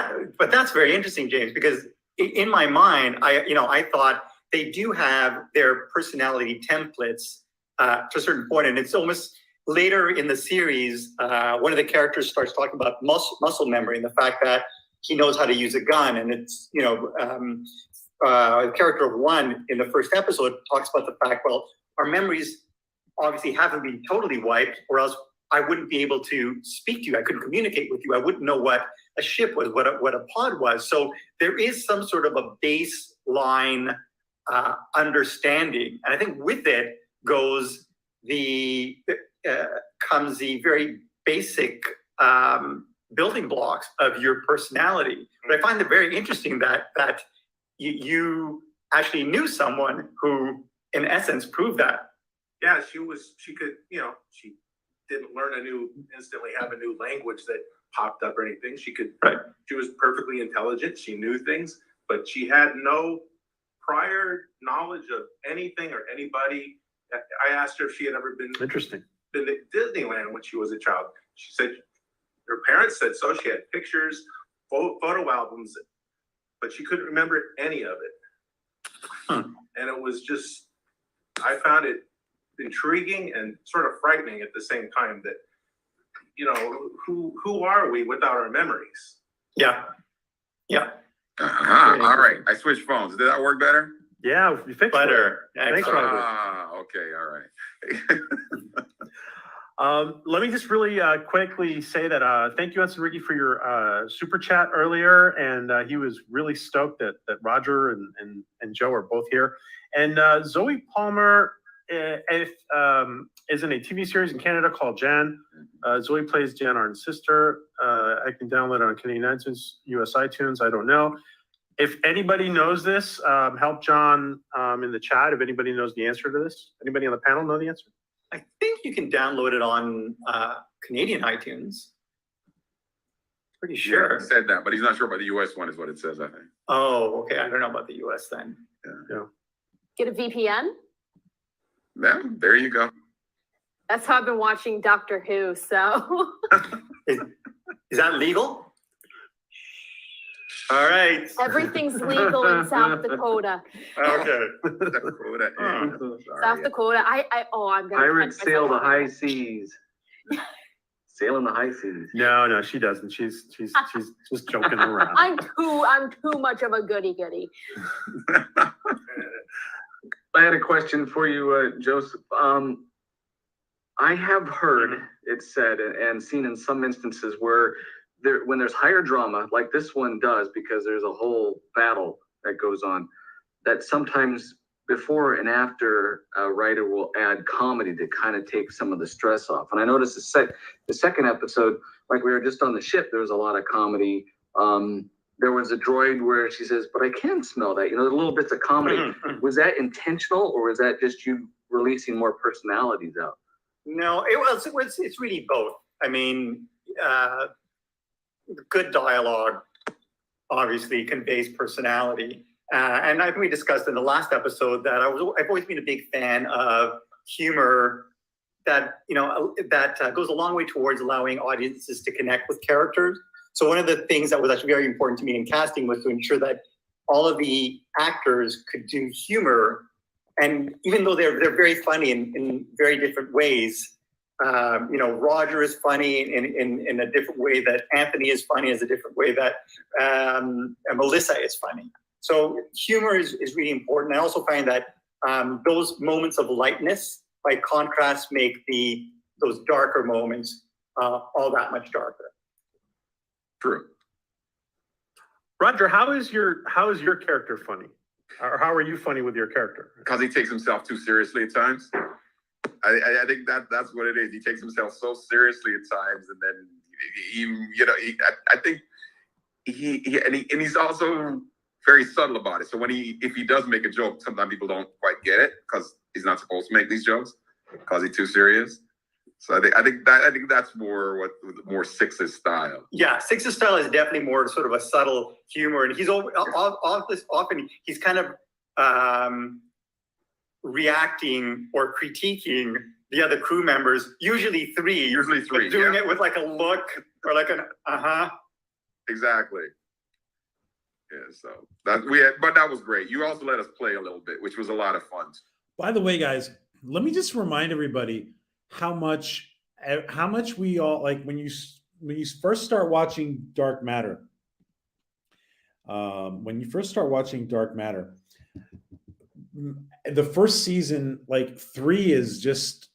[SPEAKER 7] that's very interesting, James, because in my mind, I thought they do have their personality templates to a certain point, and it's almost later in the series, one of the characters starts talking about muscle memory and the fact that he knows how to use a gun, and it's the character of 1 in the first episode talks about the fact, well, our memories obviously haven't been totally wiped, or else I wouldn't be able to speak to you. I couldn't communicate with you. I wouldn't know what a ship was, what a pod was. So there is some sort of a baseline understanding, and I think with it comes the very basic building blocks of your personality. But I find it very interesting that you actually knew someone who, in essence, proved that.
[SPEAKER 5] Yeah, she could, she didn't instantly have a new language that popped up or anything. She was perfectly intelligent. She knew things, but she had no prior knowledge of anything or anybody. I asked her if she had ever been to Disneyland when she was a child. She said her parents said so. She had pictures, photo albums, but she couldn't remember any of it. And it was just, I found it intriguing and sort of frightening at the same time that, who are we without our memories?
[SPEAKER 7] Yeah.
[SPEAKER 6] All right. I switched phones. Did that work better?
[SPEAKER 3] Yeah, you fixed
[SPEAKER 7] better.
[SPEAKER 3] It. Thanks, Roger.
[SPEAKER 6] Okay. All right.
[SPEAKER 3] Let me just really quickly say that thank you, Ensign Ricky, for your super chat earlier, and he was really stoked that Roger and Joe are both here. And Zoe Palmer is in a TV series in Canada called Jan. Zoe plays Jan Arden's sister. I can download it on Canadian iTunes, US iTunes. I don't know. If anybody knows this, help John in the chat. If anybody knows the answer to this, anybody on the panel know the answer?
[SPEAKER 7] I think you can download it on Canadian iTunes. Pretty sure.
[SPEAKER 6] Yeah, he said that, but he's not sure about the US one, is what it says, I think.
[SPEAKER 7] Oh, okay. I don't know about the US then.
[SPEAKER 3] Yeah.
[SPEAKER 2] Get a VPN.
[SPEAKER 6] Yeah, there you go.
[SPEAKER 2] That's how I've been watching Doctor Who. So
[SPEAKER 7] Is that legal? All right.
[SPEAKER 2] everything's legal in South Dakota.
[SPEAKER 7] Okay.
[SPEAKER 2] South Dakota. I'm gonna
[SPEAKER 4] Pirates
[SPEAKER 2] punch
[SPEAKER 4] sail the
[SPEAKER 2] myself.
[SPEAKER 4] high seas. Sailing the high seas.
[SPEAKER 3] No, she doesn't. She's just joking around.
[SPEAKER 2] I'm too much of a goody goody.
[SPEAKER 4] I had a question for you, Joseph. I have heard it said and seen in some instances where when there's higher drama, like this one does, because there's a whole battle that goes on, that sometimes before and after a writer will add comedy to kind of take some of the stress off. And I noticed the second episode, like we were just on the ship, there was a lot of comedy. There was a droid where she says, "But I can smell that." You know, the little bits of comedy. Was that intentional, or was that just you releasing more personalities out?
[SPEAKER 7] No, it's really both. I mean, good dialogue obviously conveys personality. And I think we discussed in the last episode that I've always been a big fan of humor that, that goes a long way towards allowing audiences to connect with characters. So one of the things that was actually very important to me in casting was to ensure that all of the actors could do humor. And even though they're very funny in very different ways, Roger is funny in a different way that Anthony is funny, is a different way that Melissa is funny. So humor is really important. I also find that those moments of lightness, by contrast, make those darker moments all that much darker.
[SPEAKER 6] True.
[SPEAKER 3] Roger, how is your character funny? Or how are you funny with your character?
[SPEAKER 6] Because he takes himself too seriously at times. I think that's what it is. He takes himself so seriously at times, and then I think he's also very subtle about it. So if he does make a joke, sometimes people don't quite get it because he's not supposed to make these jokes because he's too serious. So I think that's more Six's style.
[SPEAKER 7] Yeah, Six's style is definitely more sort of a subtle humor, and he's often he's kind of reacting or critiquing the other crew members, usually three, but doing it with like a look or like an
[SPEAKER 6] Exactly. Yeah, so but that was great. You also let us play a little bit, which was a lot of fun.
[SPEAKER 1] By the way, guys, let me just remind everybody how much we all like when you first start watching Dark Matter. When you first start watching Dark Matter, the first season, like 3, is just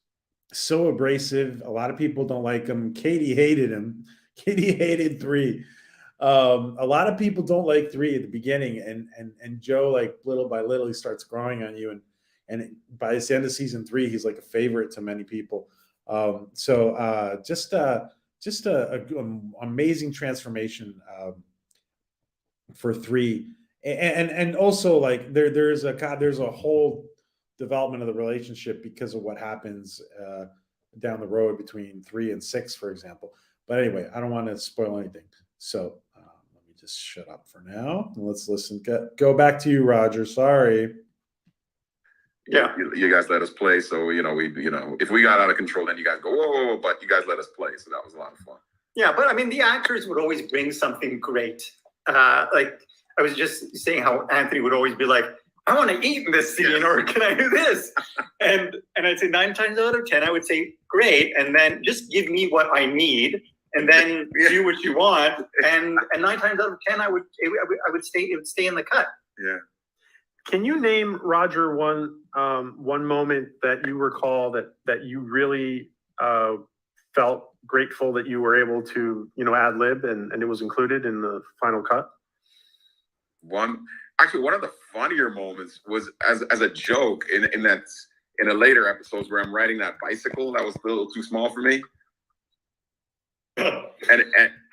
[SPEAKER 1] so abrasive. A lot of people don't like him. Katie hated him. Katie hated 3. A lot of people don't like 3 at the beginning, and Joe, like little by little, he starts growing on you, and by the end of season 3, he's like a favorite to many people. Just a amazing transformation for 3, and also like there's a whole development of the relationship because of what happens down the road between 3 and 6, for example. But anyway, I don't want to spoil anything, so let me just shut up for now. Let's listen. Go back to you, Roger. Sorry.
[SPEAKER 7] Yeah,
[SPEAKER 6] you guys let us play, so if we got out of control, then you guys go whoa, but you guys let us play, so that was a lot of fun.
[SPEAKER 7] Yeah, but I mean, the actors would always bring something great. Like I was just saying, how Anthony would always be like, "I want to eat in this scene," or "Can I do this?" and I'd say 9 times out of 10, I would say, "Great," and then just give me what I need, and then do what you want. And 9 times out of 10, it would stay in the cut.
[SPEAKER 6] Yeah.
[SPEAKER 3] Can you name, Roger, one moment that you recall that you really felt grateful that you were able to ad lib and it was included in the final cut?
[SPEAKER 6] One of the funnier moments was as a joke in that in the later episodes where I'm riding that bicycle that was a little too small for me. And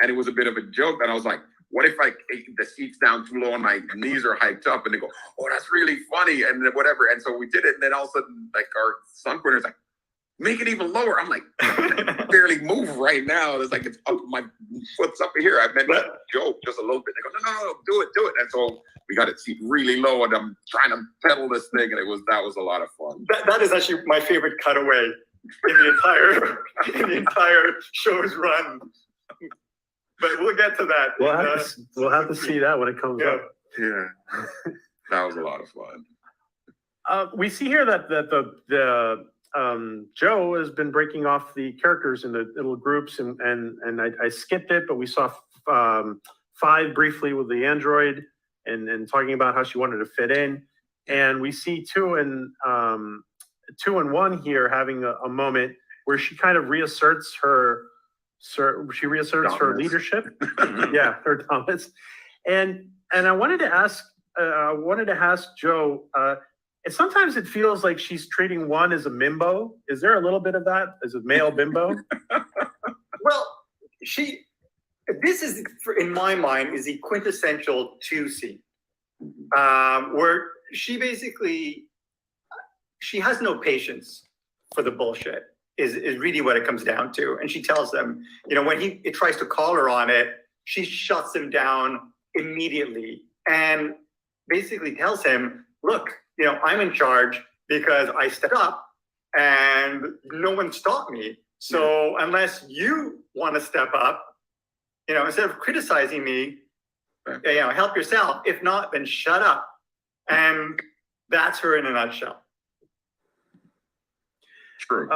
[SPEAKER 6] it was a bit of a joke. And I was like, what if the seat's down too low and my knees are hiked up? And they go, oh, that's really funny. And then whatever. And so we did it. And then all of a sudden, like, our stunt coordinator's like, make it even lower. I'm like, I barely move right now. It's like, it's up, my foot's up here. I meant that joke just a little bit. They go, no, do it. And so we got it seat really low, and I'm trying to pedal this thing, and that was a lot of fun.
[SPEAKER 7] That is actually my favorite cutaway in the entire show's run. But we'll get to that.
[SPEAKER 3] We'll have to see that when it comes up.
[SPEAKER 6] Yeah, that was a lot of fun.
[SPEAKER 3] We see here that the Joe has been breaking off the characters into little groups, and I skipped it, but we saw 5 briefly with the android and talking about how she wanted to fit in, and we see 2 and 1 here having a moment where she kind of reasserts her leadership. Yeah, her dominance. And I wanted to ask Joe. Sometimes it feels like she's treating 1 as a bimbo. Is there a little bit of that as a male bimbo?
[SPEAKER 7] Well, this is, in my mind, is the quintessential 2 scene, where she has no patience for the bullshit. Is really what it comes down to. And she tells them, when he tries to call her on it, she shuts him down immediately and basically tells him, look, I'm in charge because I stepped up and no one stopped me. So unless you want to step up, instead of criticizing me, help yourself. If not, then shut up. And that's her in a nutshell.
[SPEAKER 6] True.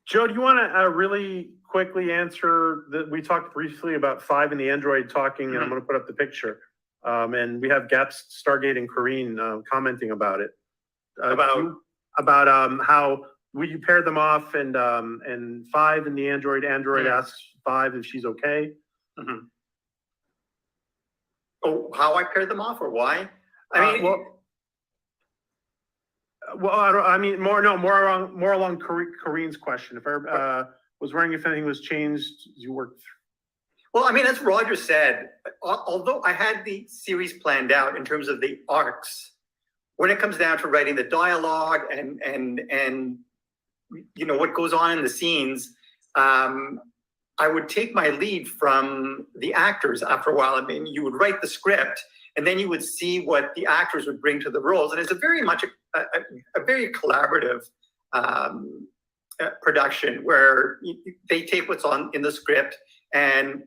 [SPEAKER 3] Joe, do you want to really quickly answer that? We talked briefly about 5 and the android talking, and I'm going to put up the picture. And we have Gaps, Stargate, and Corrine commenting about it. About how you paired them off, and 5 and the android asks 5 if she's okay.
[SPEAKER 7] Mm-hmm. Oh, how I paired them off, or why?
[SPEAKER 3] More along Corrine's question. If I was wondering if anything was changed as you worked through.
[SPEAKER 7] Well, as Roger said, although I had the series planned out in terms of the arcs, when it comes down to writing the dialogue and what goes on in the scenes, I would take my lead from the actors after a while. You would write the script, and then you would see what the actors would bring to the roles. And it's a very much a very collaborative production where they take what's in the script and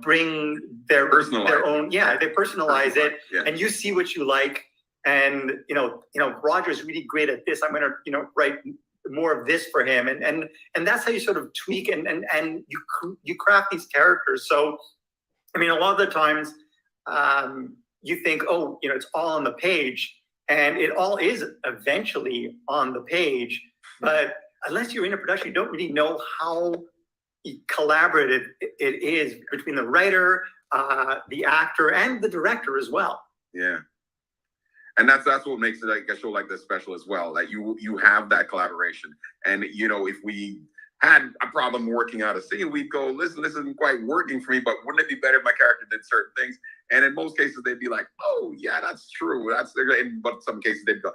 [SPEAKER 7] bring their own. Yeah, they personalize it, and you see what you like. And Roger's really great at this. I'm going to write more of this for him, and that's how you sort of tweak and you craft these characters. So a lot of the times you think, it's all on the page, and it all is eventually on the page, but unless you're in a production, you don't really know how collaborative it is between the writer, the actor, and the director as well.
[SPEAKER 6] Yeah. And that's what makes it like a show like this special as well. That you have that collaboration. And if we had a problem working out a scene, we'd go, listen, this isn't quite working for me, but wouldn't it be better if my character did certain things? And in most cases, they'd be like, oh yeah, that's true. But some cases they'd go,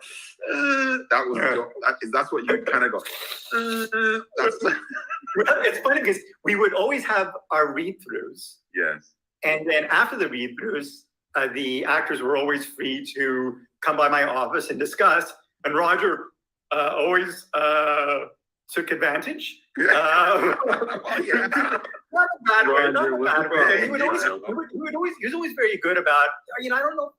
[SPEAKER 6] that's what you kind of go.
[SPEAKER 7] It's funny because we would always have our read-throughs.
[SPEAKER 6] Yes.
[SPEAKER 7] And then after the read-throughs, the actors were always free to come by my office and discuss. And Roger always took advantage. Not a bad way. He was always very good about, I don't know,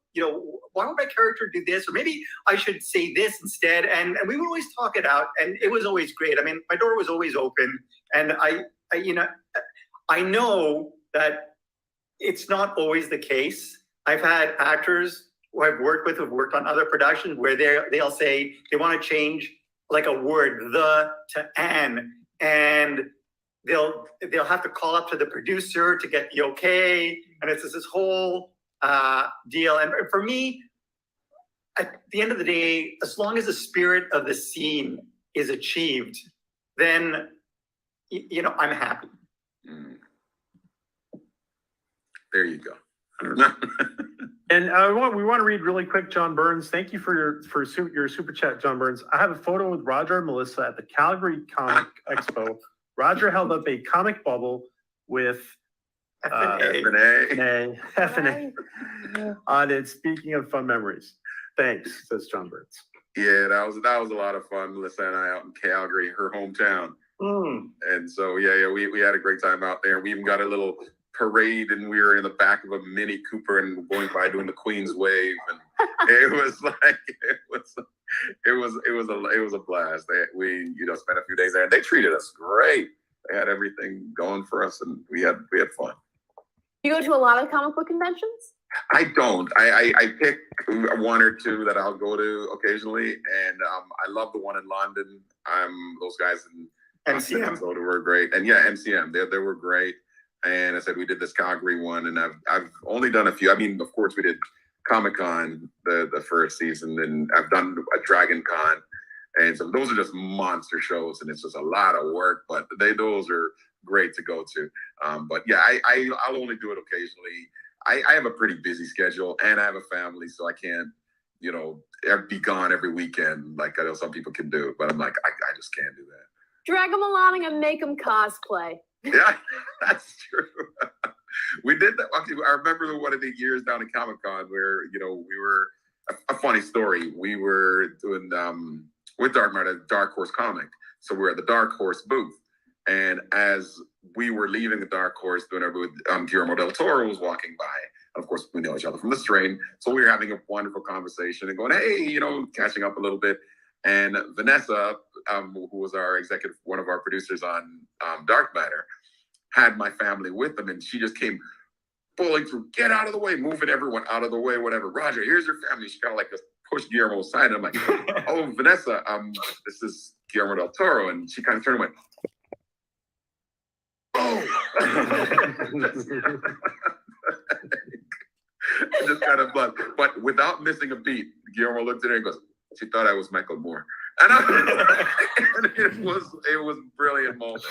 [SPEAKER 7] why would my character do this? Or maybe I should say this instead. And we would always talk it out. And it was always great. My door was always open. And I know that it's not always the case. I've had actors who I've worked with who've worked on other productions where they'll say they want to change like a word, the to an, and they'll have to call up to the producer to get the okay, and it's this whole deal. And for me, at the end of the day, as long as the spirit of the scene is achieved, then, you know, I'm happy.
[SPEAKER 6] There you go.
[SPEAKER 3] And we want to read really quick, John Burns. Thank you for your super chat, John Burns. I have a photo with Roger and Melissa at the Calgary Comic Expo. Roger held up a comic bubble with
[SPEAKER 6] F&A.
[SPEAKER 3] F&A on it. Speaking of fun memories, thanks, says John Burns.
[SPEAKER 6] Yeah, that was a lot of fun. Melissa and I out in Calgary, her hometown. And so we had a great time out there. We even got a little parade, and we were in the back of a Mini Cooper and going by doing the Queen's Wave, and it was a blast. We spent a few days there, and they treated us great. They had everything going for us, and we had fun.
[SPEAKER 2] You go to a lot of comic book conventions?
[SPEAKER 6] I don't. I pick one or two that I'll go to occasionally, and I love the one in London. Those guys in
[SPEAKER 7] MCM
[SPEAKER 6] were great, and yeah, MCM they were great. And I said we did this Calgary one, and I've only done a few. I mean, of course, we did Comic-Con the first season, and I've done a Dragon Con, and so those are just monster shows, and it's just a lot of work. But those are great to go to. But yeah, I'll only do it occasionally. I have a pretty busy schedule, and I have a family, so I can't, be gone every weekend like I know some people can do. But I'm like, I just can't do that.
[SPEAKER 2] Drag them along and make them cosplay.
[SPEAKER 6] Yeah, that's true. We did that. I remember one of the years down at Comic-Con where, we were, a funny story. We were doing, with Dark Matter, Dark Horse comic. So we were at the Dark Horse booth. And as we were leaving the Dark Horse, doing it with Guillermo del Toro was walking by. Of course, we know each other from the Strain. So we were having a wonderful conversation and going, hey, catching up a little bit. And Vanessa, who was one of our producers on Dark Matter, had my family with them, and she just came pulling through, get out of the way, moving everyone out of the way, whatever. Roger, here's your family. She kind of like just pushed Guillermo aside. And I'm like, oh, Vanessa, this is Guillermo del Toro. And she kind of turned and went, oh. Just kind of but without missing a beat, Guillermo looked at her and goes, she thought I was Michael Moore. And it was a brilliant moment.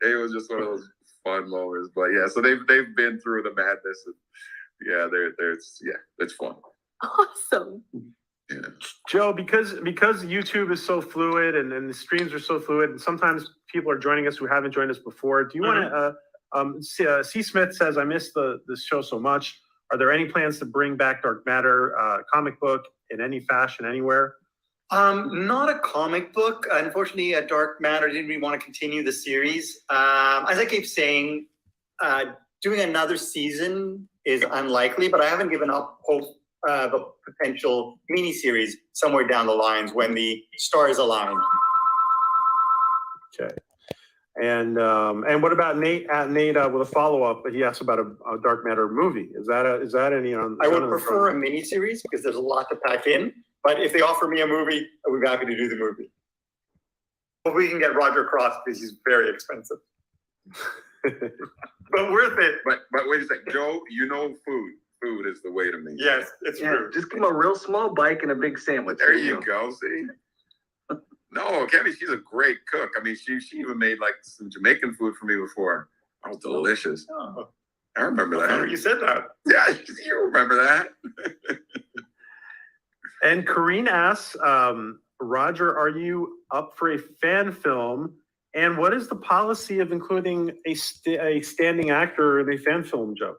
[SPEAKER 6] It was just one of those fun moments. But yeah, so they've been through the madness, and it's fun.
[SPEAKER 2] Awesome.
[SPEAKER 6] Yeah.
[SPEAKER 3] Joe, because YouTube is so fluid and the streams are so fluid, and sometimes people are joining us who haven't joined us before. Do you want to? C. Smith says, "I missed this show so much. Are there any plans to bring back Dark Matter comic book in any fashion anywhere?"
[SPEAKER 7] Not a comic book. Unfortunately, Dark Matter didn't really want to continue the series. As I keep saying, doing another season is unlikely, but I haven't given up hope of a potential miniseries somewhere down the lines when the stars align.
[SPEAKER 3] Okay. And what about Nate? Nate with a follow-up, he asked about a Dark Matter movie. Is that any?
[SPEAKER 7] I would prefer a miniseries because there's a lot to pack in. But if they offer me a movie, I'll be happy to do the movie. But we can get Roger Cross because he's very expensive. But worth it.
[SPEAKER 6] But wait a second, Joe, food. Food is the way to me.
[SPEAKER 7] Yes, it's true.
[SPEAKER 4] Just give him a real small bike and a big sandwich.
[SPEAKER 6] There you go, see? No, Kenny, she's a great cook. I mean, she even made like some Jamaican food for me before. That was delicious.
[SPEAKER 7] Oh.
[SPEAKER 6] I remember that.
[SPEAKER 7] You said that.
[SPEAKER 6] Yeah, you remember that.
[SPEAKER 3] And Corrine asks, Roger, are you up for a fan film? And what is the policy of including a standing actor in a fan film, Joe?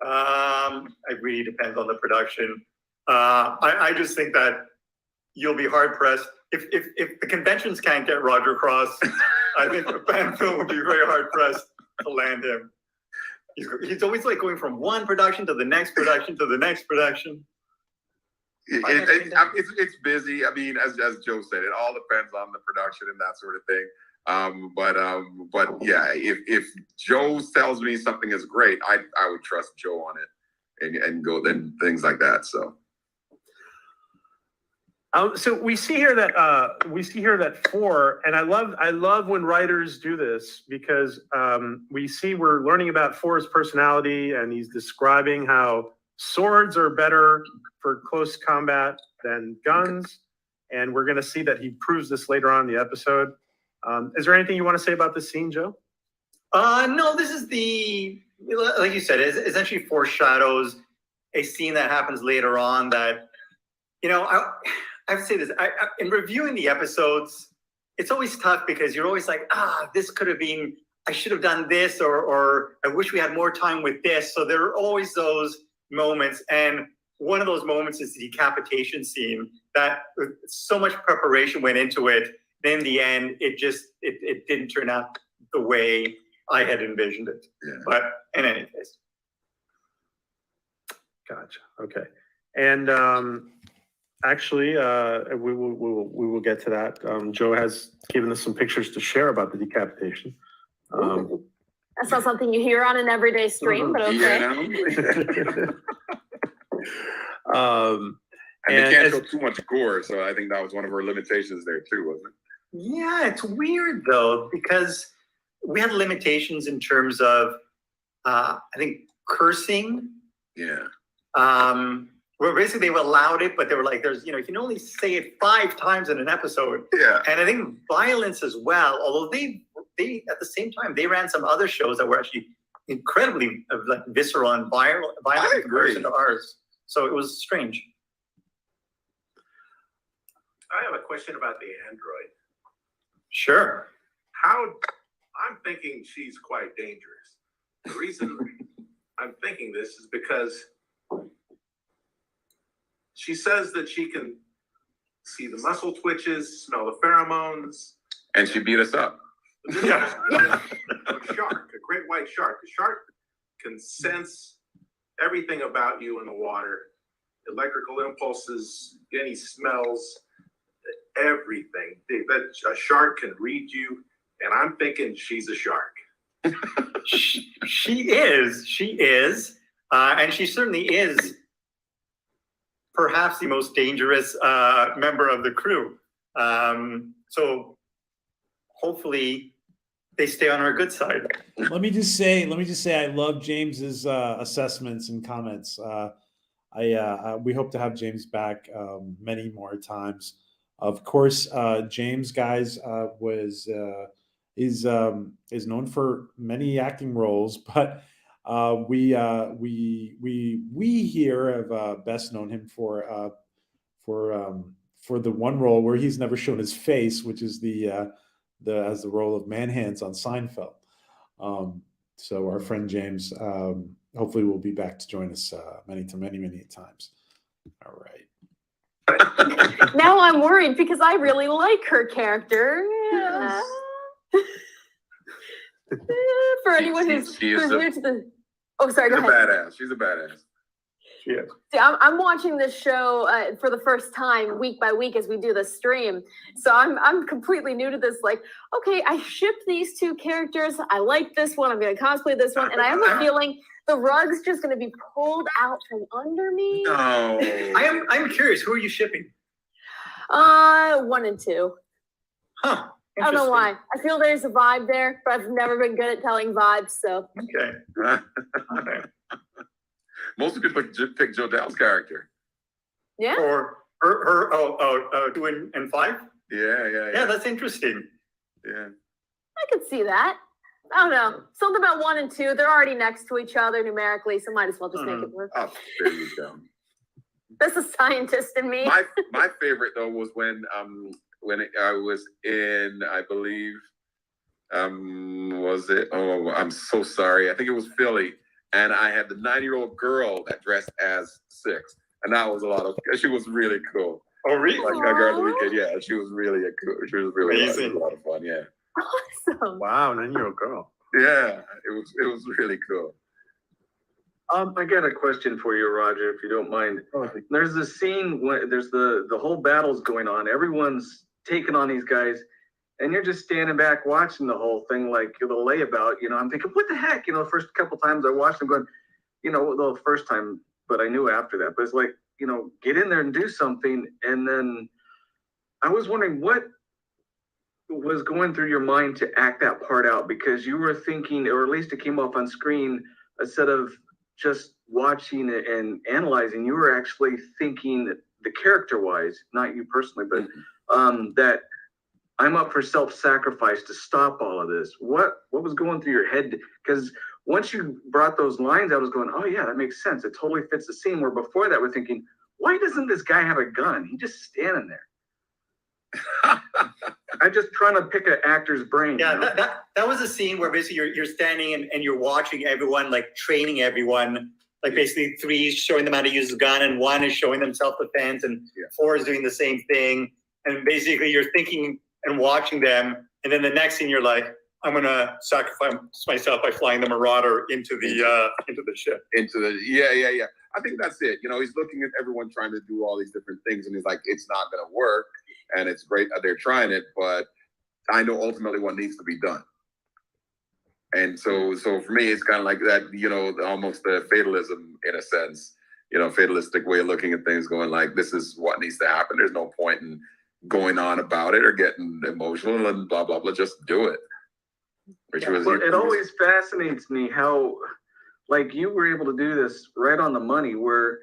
[SPEAKER 7] It really depends on the production. I just think that you'll be hard pressed. If the conventions can't get Roger Cross, I think the fan film would be very hard pressed to land him. He's always like going from one production to the next production to the next production.
[SPEAKER 6] It's busy. I mean, as Joe said, it all depends on the production and that sort of thing. But yeah, if Joe tells me something is great, I would trust Joe on it and go then things like that.
[SPEAKER 3] So we see here that 4, and I love when writers do this because we're learning about 4's personality, and he's describing how swords are better for close combat than guns. And we're going to see that he proves this later on in the episode. Is there anything you want to say about this scene, Joe?
[SPEAKER 7] No, this is like you said, it essentially foreshadows a scene that happens later on that, I have to say this, in reviewing the episodes, it's always tough because you're always like, this could have been, I should have done this, or I wish we had more time with this. So there are always those moments. And one of those moments is the decapitation scene that so much preparation went into it. In the end, it didn't turn out the way I had envisioned it. Yeah. But in any case.
[SPEAKER 3] Gotcha. Okay. And actually, we will get to that. Joe has given us some pictures to share about the decapitation.
[SPEAKER 2] That's not something you hear on an everyday stream, but okay.
[SPEAKER 6] And they can't show too much gore, so I think that was one of our limitations there too, wasn't it?
[SPEAKER 7] Yeah, it's weird though, because we had limitations in terms of, I think, cursing.
[SPEAKER 6] Yeah.
[SPEAKER 7] Where basically they allowed it, but they were like, you can only say it 5 times in an episode.
[SPEAKER 6] Yeah.
[SPEAKER 7] And I think violence as well, although they at the same time, they ran some other shows that were actually incredibly visceral and violent in comparison to ours. So it was strange.
[SPEAKER 5] I have a question about the android.
[SPEAKER 7] Sure.
[SPEAKER 5] I'm thinking she's quite dangerous. The reason I'm thinking this is because she says that she can see the muscle twitches, smell the pheromones.
[SPEAKER 6] And she beat us up.
[SPEAKER 5] Yeah. A shark, a great white shark. A shark can sense everything about you in the water. Electrical impulses, any smells, everything. A shark can read you, and I'm thinking she's a shark.
[SPEAKER 7] She is, and she certainly is perhaps the most dangerous member of the crew. So hopefully they stay on our good side.
[SPEAKER 1] Let me just say, I love James's assessments and comments. We hope to have James back many more times. Of course, James, guys, is known for many acting roles, but we here have best known him for the one role where he's never shown his face, which is the role of Manhands on Seinfeld. So our friend James hopefully will be back to join us many times. All right.
[SPEAKER 2] Now I'm worried because I really like her character. Yeah. For anyone who's new to the... Oh, sorry, go ahead.
[SPEAKER 6] She's a badass.
[SPEAKER 3] Yeah.
[SPEAKER 2] See, I'm watching this show for the first time week by week as we do the stream. So I'm completely new to this. Like, okay, I ship these 2 characters. I like this one. I'm going to cosplay this one. And I have a feeling the rug's just going to be pulled out from under me.
[SPEAKER 6] No.
[SPEAKER 7] I'm curious. Who are you shipping?
[SPEAKER 2] 1 and 2.
[SPEAKER 7] Huh.
[SPEAKER 2] I don't know why. I feel there's a vibe there, but I've never been good at telling vibes. So.
[SPEAKER 7] Okay.
[SPEAKER 6] Most people pick Joe Dow's character.
[SPEAKER 2] Yeah.
[SPEAKER 7] Or her 2 and 5?
[SPEAKER 6] Yeah,
[SPEAKER 7] that's interesting.
[SPEAKER 6] Yeah.
[SPEAKER 2] I could see that. I don't know. Something about 1 and 2. They're already next to each other numerically, so might as well just make it work.
[SPEAKER 6] Oh, there you go.
[SPEAKER 2] That's a scientist in me.
[SPEAKER 6] My favorite though was when I was in, I believe, was it? Oh, I'm so sorry. I think it was Philly. And I had the 9-year-old girl that dressed as 6, and that was she was really cool.
[SPEAKER 7] Oh, really?
[SPEAKER 6] Like a girl of the weekend, yeah. She was really
[SPEAKER 7] amazing.
[SPEAKER 6] a lot of fun, yeah.
[SPEAKER 2] Awesome.
[SPEAKER 3] Wow, 9-year-old girl.
[SPEAKER 6] Yeah, it was really cool.
[SPEAKER 9] I got a question for you, Roger, if you don't mind. There's this scene when there's the whole battle's going on. Everyone's taking on these guys, and you're just standing back watching the whole thing like the layabout. I'm thinking, what the heck? The first couple times I watched them going, the first time, but I knew after that. But it's like, get in there and do something. And then I was wondering what was going through your mind to act that part out, because you were thinking, or at least it came off on screen, instead of just watching it and analyzing, you were actually thinking the character-wise, not you personally, but that I'm up for self-sacrifice to stop all of this. What was going through your head? Because once you brought those lines, I was going, oh yeah, that makes sense. It totally fits the scene. Where before that, we're thinking, why doesn't this guy have a gun? He's just standing there. I'm just trying to pick an actor's brain.
[SPEAKER 7] Yeah,
[SPEAKER 9] you know?
[SPEAKER 7] that was a scene where basically you're standing and you're watching everyone, like training everyone, like basically 3 is showing them how to use a gun and 1 is showing them self-defense and 4 is doing the same thing. And basically you're thinking and watching them. And then the next scene you're like, I'm going to sacrifice myself by flying the Marauder into the ship.
[SPEAKER 6] Yeah. I think that's it. You know, he's looking at everyone trying to do all these different things, and he's like, it's not going to work. And it's great that they're trying it, but I know ultimately what needs to be done. And so for me, it's kind of like that, you know, almost the fatalism in a sense, you know, fatalistic way of looking at things, going like, this is what needs to happen. There's no point in going on about it or getting emotional and blah, blah, blah. Just do it.
[SPEAKER 9] It always fascinates me how, like, you were able to do this right on the money, where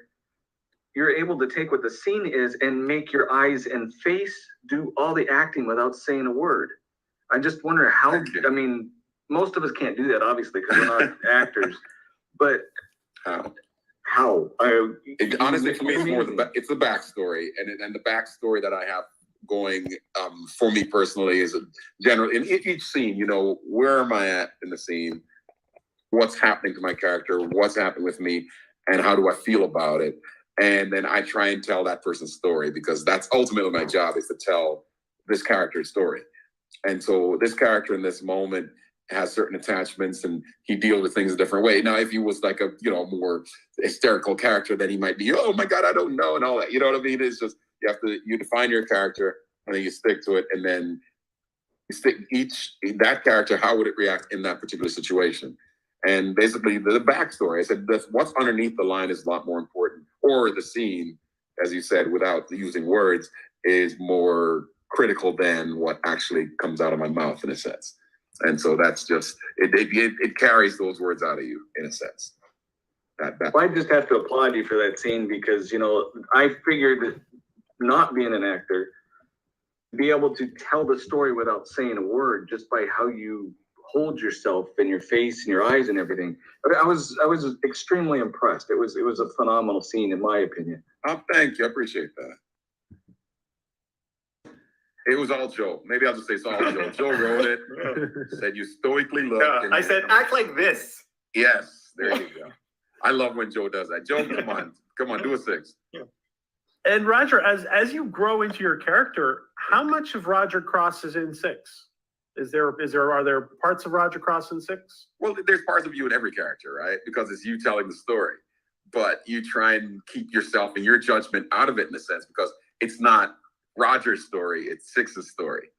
[SPEAKER 9] you're able to take what the scene is and make your eyes and face do all the acting without saying a word. I just wonder how, I mean, most of us can't do that, obviously, because we're not actors, but how?
[SPEAKER 6] Honestly, for me, it's more it's the backstory, and the backstory that I have going for me personally is generally in each scene, you know, where am I at in the scene? What's happening to my character? What's happening with me? And how do I feel about it? And then I try and tell that person's story, because that's ultimately my job, is to tell this character's story. And so this character in this moment has certain attachments, and he deals with things a different way. Now, if he was like a, you know, more hysterical character, then he might be, oh my God, I don't know, and all that. You know what I mean? It's just, you define your character, and then you stick to it, and then you stick that character, how would it react in that particular situation? And basically the backstory, I said, what's underneath the line is a lot more important, or the scene, as you said, without using words, is more critical than what actually comes out of my mouth, in a sense. And so that's just, it carries those words out of you, in a sense.
[SPEAKER 9] I just have to applaud you for that scene, because, you know, I figured, not being an actor, be able to tell the story without saying a word, just by how you hold yourself and your face and your eyes and everything. I was extremely impressed. It was a phenomenal scene, in my opinion.
[SPEAKER 6] Oh, thank you. I appreciate that. It was all Joe. Maybe I'll just say it's all Joe. Joe wrote it. Said you stoically look.
[SPEAKER 7] I said, act like this.
[SPEAKER 6] Yes, there you go. I love when Joe does that. Joe, come on, do a 6.
[SPEAKER 3] Yeah. And Roger, as you grow into your character, how much of Roger Cross is in 6? Are there parts of Roger Cross in 6?
[SPEAKER 6] Well, there's parts of you in every character, right? Because it's you telling the story, but you try and keep yourself and your judgment out of it, in a sense, because it's not Roger's story, it's 6's story.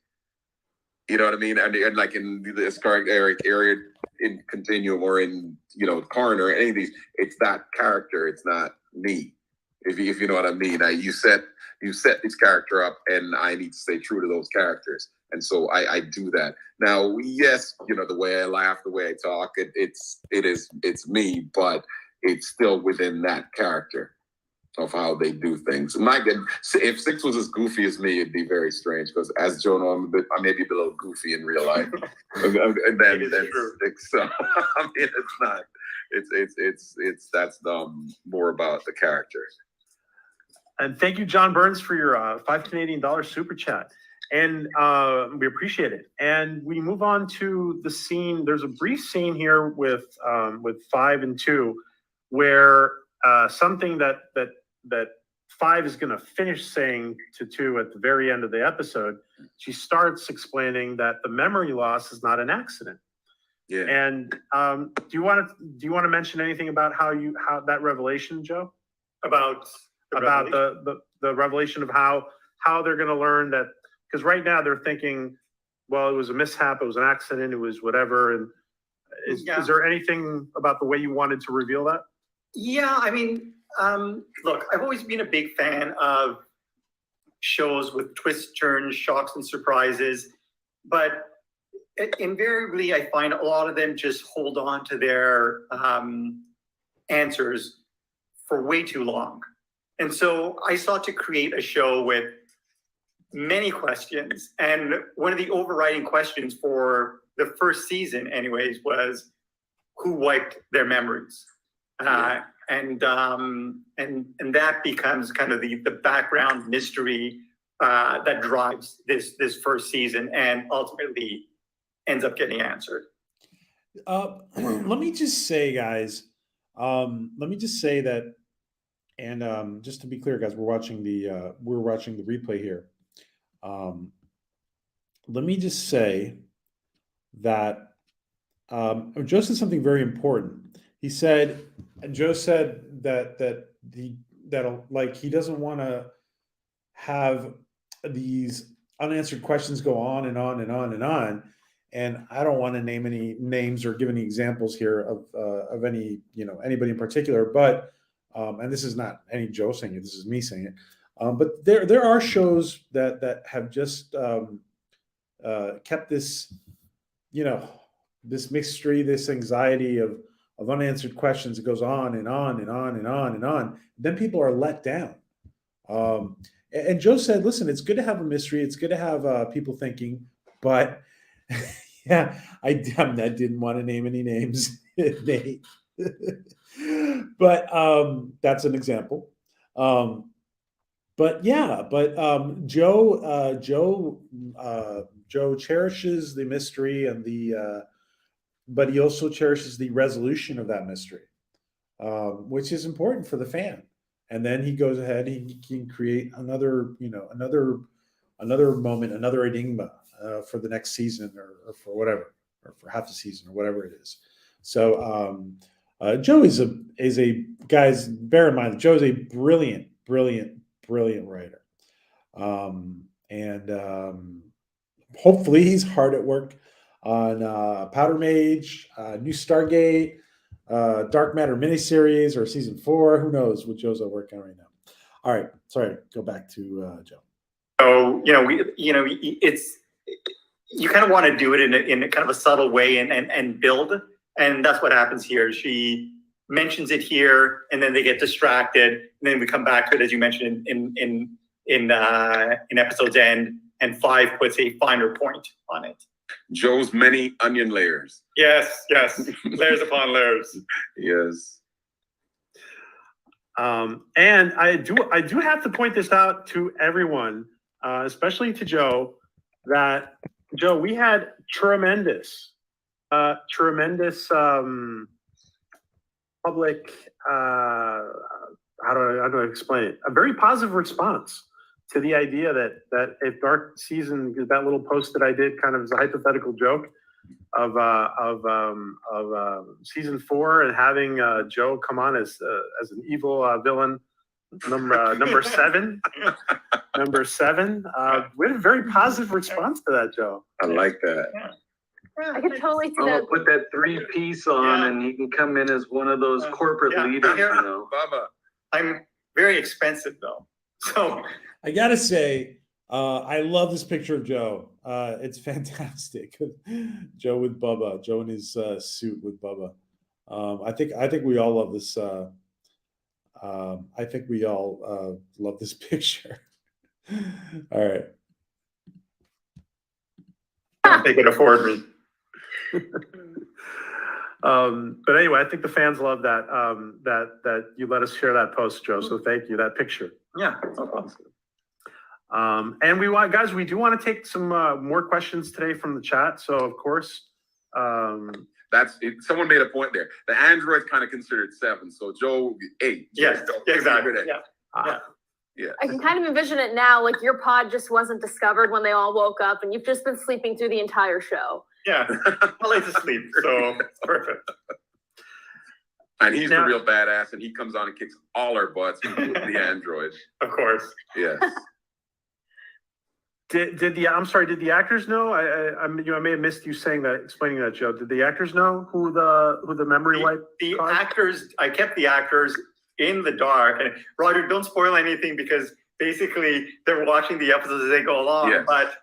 [SPEAKER 6] You know what I mean? And like in this area in Continuum, or in, you know, Coroner, any of these, it's that character, it's not me. If you know what I mean. You set this character up, and I need to stay true to those characters. And so I do that. Now, yes, you know, the way I laugh, the way I talk, it's me, but it's still within that character of how they do things. If 6 was as goofy as me, it'd be very strange, because as Joe know, I may be a little goofy in real life. And then that's so I mean, it's not. It's that's more about the character.
[SPEAKER 3] And thank you, John Burns, for your $5 Canadian super chat. And we appreciate it. And we move on to the scene. There's a brief scene here with 5 and 2, where something that 5 is going to finish saying to 2 at the very end of the episode. She starts explaining that the memory loss is not an accident.
[SPEAKER 6] Yeah.
[SPEAKER 3] And do you want to mention anything about how that revelation, Joe? About the revelation of how they're going to learn that, because right now they're thinking, well, it was a mishap, it was an accident, it was whatever. And is there anything about the way you wanted to reveal that?
[SPEAKER 7] Yeah, I mean, look, I've always been a big fan of shows with twists, turns, shocks, and surprises, but invariably I find a lot of them just hold on to their answers for way too long. And so I sought to create a show with many questions. And one of the overriding questions for the first season anyways was who wiped their memories. And that becomes kind of the background mystery that drives this first season and ultimately ends up getting answered.
[SPEAKER 1] Let me just say, guys, that, and just to be clear, guys, we're watching the replay here. Let me just say that Joe said something very important. Joe said that he doesn't want to have these unanswered questions go on and on and on and on. And I don't want to name any names or give any examples here of any, anybody in particular, but and this is not any Joe saying it, this is me saying it. But there are shows that have just kept this, this mystery, this anxiety of unanswered questions. It goes on and on and on and on and on. Then people are let down. And Joe said, listen, it's good to have a mystery. It's good to have people thinking, but yeah, I didn't want to name any names, Nate. But that's an example. But Joe cherishes the mystery and but he also cherishes the resolution of that mystery, which is important for the fan. And then he goes ahead, he can create another moment, another enigma for the next season or for whatever, or for half the season or whatever it is. So Joe is a guys, bear in mind, Joe is a brilliant writer. And hopefully he's hard at work on Powder Mage, New Stargate, Dark Matter miniseries, or season 4. Who knows what Joe's working on right now? All right, sorry. Go back to Joe.
[SPEAKER 7] So it's you kind of want to do it in a kind of a subtle way and build, and that's what happens here. She mentions it here, and then they get distracted, and then we come back to it, as you mentioned in episode's end, and 5 puts a finer point on it.
[SPEAKER 6] Joe's many onion layers.
[SPEAKER 7] Yes, layers upon layers.
[SPEAKER 6] Yes.
[SPEAKER 3] And I do have to point this out to everyone, especially to Joe, that Joe, we had tremendous public, how do I explain it? A very positive response to the idea that if Dark Season, that little post that I did kind of as a hypothetical joke of season 4 and having Joe come on as an evil villain, number 7. Number 7. We had a very positive response to that, Joe.
[SPEAKER 6] I like that.
[SPEAKER 2] I could totally see
[SPEAKER 9] I'm
[SPEAKER 2] that.
[SPEAKER 9] gonna put that 3-piece on, and he can come in as one of those corporate leaders,
[SPEAKER 6] Bubba.
[SPEAKER 7] I'm very expensive though, so
[SPEAKER 1] I gotta say, I love this picture of Joe. It's fantastic. Joe with Bubba. Joe in his suit with Bubba. I think we all love this. I think we all love this picture. All right.
[SPEAKER 7] they could afford me.
[SPEAKER 3] But anyway, I think the fans love that that you let us share that post, Joe. So thank you. That picture.
[SPEAKER 7] Yeah, no problem.
[SPEAKER 3] And we do want to take some more questions today from the chat. So of course,
[SPEAKER 6] That's it. Someone made a point there. The android's kind of considered 7, so Joe 8.
[SPEAKER 7] Yes, exactly.
[SPEAKER 6] Yeah.
[SPEAKER 2] I can kind of envision it now, like your pod just wasn't discovered when they all woke up and you've just been sleeping through the entire show.
[SPEAKER 7] Yeah, I like to sleep, so it's perfect.
[SPEAKER 6] And he's the real badass, and he comes on and kicks all our butts, the android.
[SPEAKER 7] Of course.
[SPEAKER 6] Yes.
[SPEAKER 3] Did the actors know? I may have missed you saying that, explaining that, Joe. Did the actors know who the memory wipe?
[SPEAKER 7] The actors, I kept the actors in the dark. And Roger, don't spoil anything because basically they're watching the episodes as they go along.
[SPEAKER 6] Yes.
[SPEAKER 7] But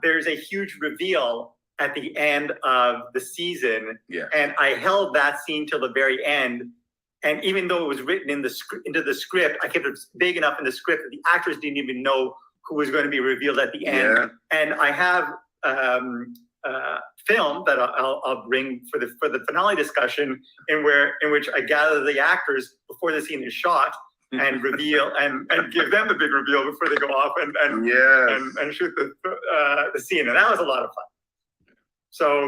[SPEAKER 7] there's a huge reveal at the end of the season.
[SPEAKER 6] Yeah.
[SPEAKER 7] And I held that scene till the very end And even though it was written in into the script, I kept it big enough in the script that the actors didn't even know who was going to be revealed at the end.
[SPEAKER 6] Yeah.
[SPEAKER 7] And I have film that I'll bring for the finale discussion, in which I gather the actors before the scene is shot and reveal and give them the big reveal before they go off and shoot the scene, and that was a lot of fun.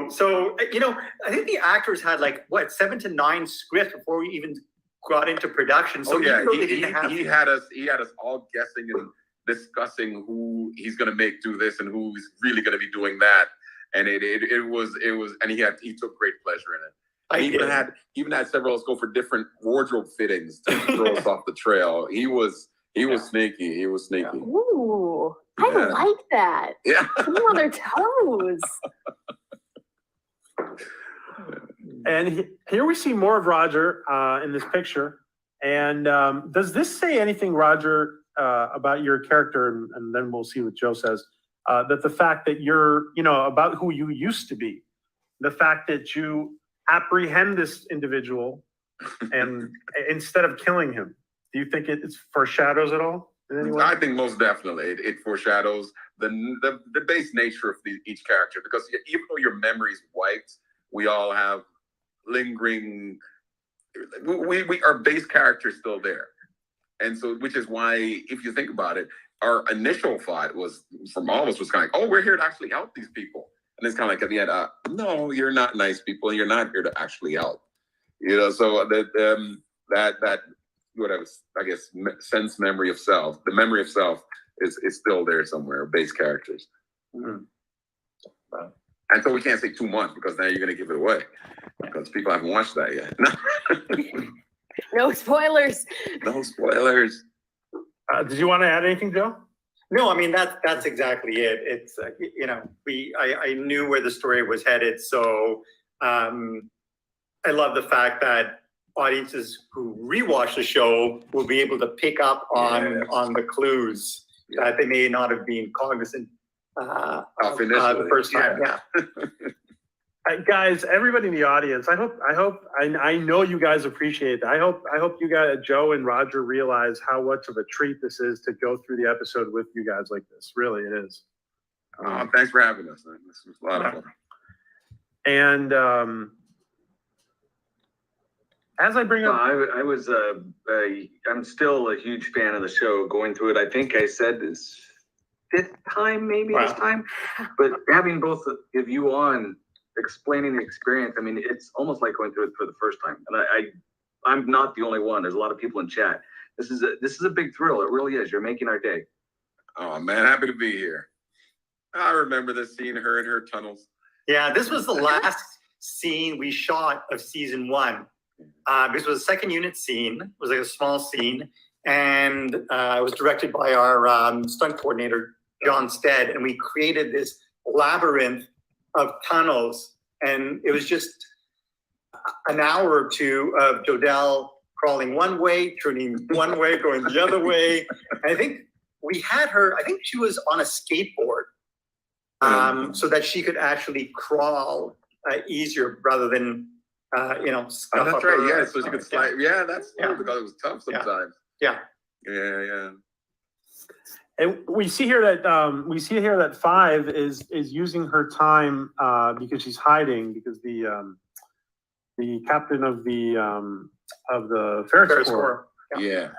[SPEAKER 7] So you know, I think the actors had like 7 to 9 scripts before we even got into production. So
[SPEAKER 6] he had us all guessing and discussing who he's gonna make do this and who's really gonna be doing that, and it was, and he took great pleasure in it. He even had several of us go for different wardrobe fittings to throw us off the trail. He was sneaky. He was sneaky.
[SPEAKER 2] Ooh, I like that.
[SPEAKER 6] Yeah.
[SPEAKER 2] Put them on their toes.
[SPEAKER 3] And here we see more of Roger in this picture. And does this say anything, Roger, about your character? And then we'll see what Joe says. That the fact that you're, about who you used to be, the fact that you apprehend this individual and instead of killing him, do you think it foreshadows at all in any way?
[SPEAKER 6] I think most definitely it foreshadows the base nature of each character, because even though your memory's wiped, we all have lingering. Our base character is still there, and so which is why, if you think about it, our initial thought was from all of us was kind of like, oh, we're here to actually help these people. And it's kind of like at the end, no, you're not nice people. You're not here to actually help. So that whatever, I guess, sense memory of self, the memory of self is still there somewhere, base characters. Mm-hmm. And so we can't say too much, because now you're going to give it away, because people haven't watched that yet.
[SPEAKER 2] No spoilers.
[SPEAKER 6] No spoilers.
[SPEAKER 3] Did you want to add anything, Joe?
[SPEAKER 7] No, I mean, that's exactly it. It's, I knew where the story was headed. So I love the fact that audiences who rewatch the show will be able to pick up on the clues that they may not have been cognizant the first time. Yeah.
[SPEAKER 3] Guys, everybody in the audience, I know you guys appreciate that. I hope you guys, Joe and Roger, realize how much of a treat this is to go through the episode with you guys like this. Really, it is.
[SPEAKER 6] Thanks for having us. This was a lot of fun.
[SPEAKER 3] And as I bring up,
[SPEAKER 9] I'm still a huge fan of the show. Going through it, I think I said this 5th time, maybe this time, but having both of you on, explaining the experience, I mean, it's almost like going through it for the first time. And I'm not the only one. There's a lot of people in chat. This is a big thrill. It really is. You're making our day.
[SPEAKER 6] Oh man, happy to be here. I remember this scene, her in her tunnels.
[SPEAKER 7] Yeah, this was the last scene we shot of season 1. This was a second unit scene. It was like a small scene, and it was directed by our stunt coordinator, John Stead, and we created this labyrinth of tunnels, and it was just an hour or two of Jodelle crawling one way, turning one way, going the other way. And I think we had her, I think she was on a skateboard, so that she could actually crawl easier rather than,
[SPEAKER 6] that's right. Yeah, so she could slide. Yeah, that's because it was tough sometimes.
[SPEAKER 7] Yeah.
[SPEAKER 3] and we see here that 5 is using her time because she's hiding, because the captain of the Ferris Corps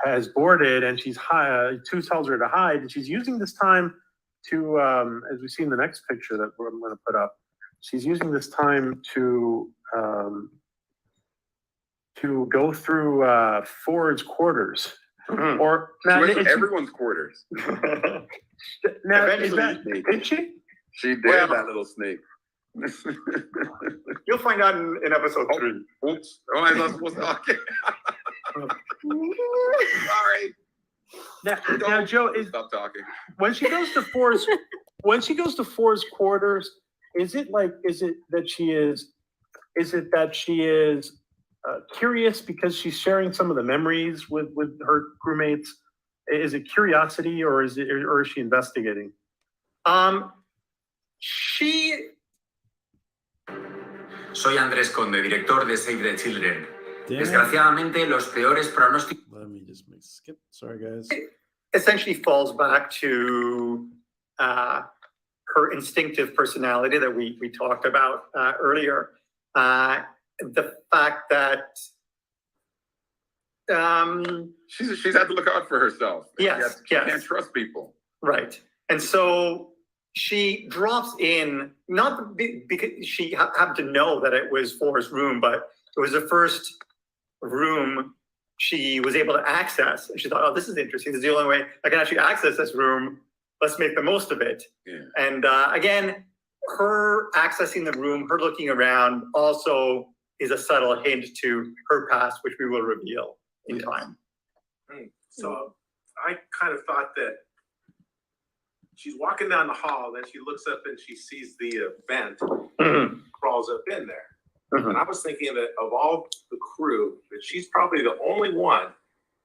[SPEAKER 3] has boarded, and she's 2 tells her to hide, and she's using this time to, as we see in the next picture that I'm going to put up, she's using this time to go through Ford's quarters.
[SPEAKER 6] Mm-hmm.
[SPEAKER 3] Or
[SPEAKER 6] now, everyone's quarters.
[SPEAKER 3] Now, did she?
[SPEAKER 6] She did, that little snake.
[SPEAKER 7] You'll find out in episode 3.
[SPEAKER 6] Oops. Oh, I'm not supposed to. Okay. Sorry.
[SPEAKER 3] Now, Joe,
[SPEAKER 6] stop talking.
[SPEAKER 3] When she goes to Ford's quarters, is it that she is curious because she's sharing some of the memories with her crewmates? Is it curiosity, or is she investigating?
[SPEAKER 8] Soy Andrés Conde, director de Save the Children.
[SPEAKER 1] Damn it.
[SPEAKER 10] Desgraciadamente, los peores pronósticos.
[SPEAKER 1] Let me just make skip. Sorry, guys.
[SPEAKER 7] Essentially falls back to her instinctive personality that we talked about earlier. The fact that
[SPEAKER 6] She's had to look out for herself.
[SPEAKER 7] Yes,
[SPEAKER 6] She
[SPEAKER 7] yes.
[SPEAKER 6] can't trust people.
[SPEAKER 7] right, and so she drops in not because she happened to know that it was Forrest's room, but it was the first room she was able to access, and she thought, "Oh, this is interesting. This is the only way I can actually access this room. Let's make the most of it."
[SPEAKER 6] Yeah.
[SPEAKER 7] And again, her accessing the room, her looking around, also is a subtle hint to her past, which we will reveal in time.
[SPEAKER 5] So I kind of thought that she's walking down the hall, then she looks up and she sees the vent, crawls up in there. And I was thinking that of all the crew, that she's probably the only one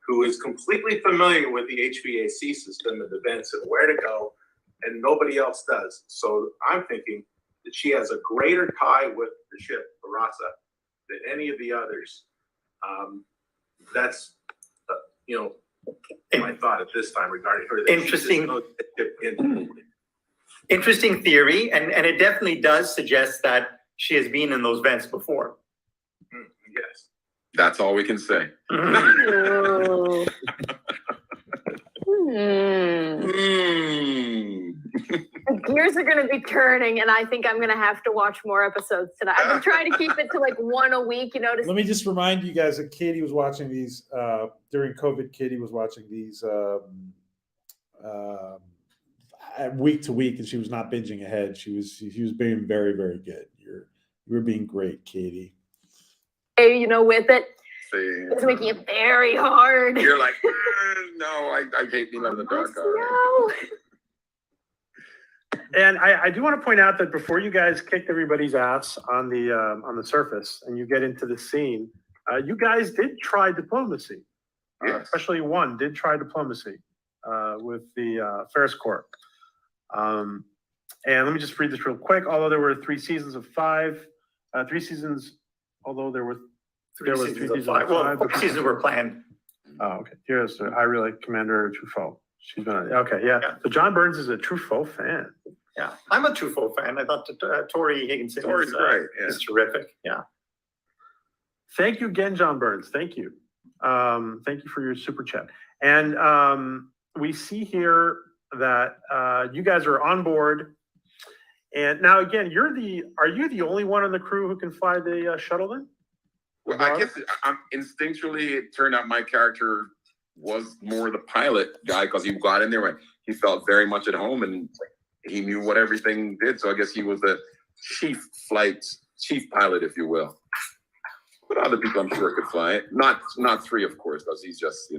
[SPEAKER 5] who is completely familiar with the HVAC system and the vents and where to go, and nobody else does. So I'm thinking that she has a greater tie with the ship, Barassa, than any of the others. That's, my thought at this time regarding her. That
[SPEAKER 7] Interesting.
[SPEAKER 5] She just knows the ship
[SPEAKER 7] Interesting theory, and it definitely does suggest that she has been in those vents before.
[SPEAKER 5] Yes.
[SPEAKER 6] That's all we can say.
[SPEAKER 2] Oh. The gears are going to be turning, and I think I'm going to have to watch more episodes tonight. I've been trying to keep it to like one a week, to
[SPEAKER 1] Let me just remind you guys that Katie was watching these during COVID. Katie was watching these week to week, and she was not binging ahead. She was being very, very good. You were being great, Katie.
[SPEAKER 2] with it.
[SPEAKER 6] See,
[SPEAKER 2] It's making it very hard.
[SPEAKER 6] you're like, no, I hate being in the dark.
[SPEAKER 2] No.
[SPEAKER 3] And I do want to point out that before you guys kicked everybody's ass on the surface and you get into the scene, you guys did try diplomacy.
[SPEAKER 6] Yes.
[SPEAKER 3] Especially one did try diplomacy with the Ferris Corp. And let me just read this real quick. Although there were 3 seasons of 5, 3 seasons, although there were three seasons of 5.
[SPEAKER 7] Well, 4 seasons were planned.
[SPEAKER 3] Oh, okay. Here's I really Commander Truffaut. She's been okay, yeah. So John Burns is a Truffaut fan.
[SPEAKER 7] Yeah, I'm a Truffaut fan. I thought that Tori Higginson
[SPEAKER 6] Tori's great. Yeah.
[SPEAKER 7] is terrific. Yeah.
[SPEAKER 3] Thank you again, John Burns. Thank you. Thank you for your super chat. And we see here that you guys are on board. And now again, are you the only one on the crew who can fly the shuttle then?
[SPEAKER 6] Well, I guess instinctually it turned out my character was more the pilot guy because he got in there and he felt very much at home and he knew what everything did. So I guess he was the chief pilot, if you will. But other people I'm sure could fly it. Not 3, of course, because he's just,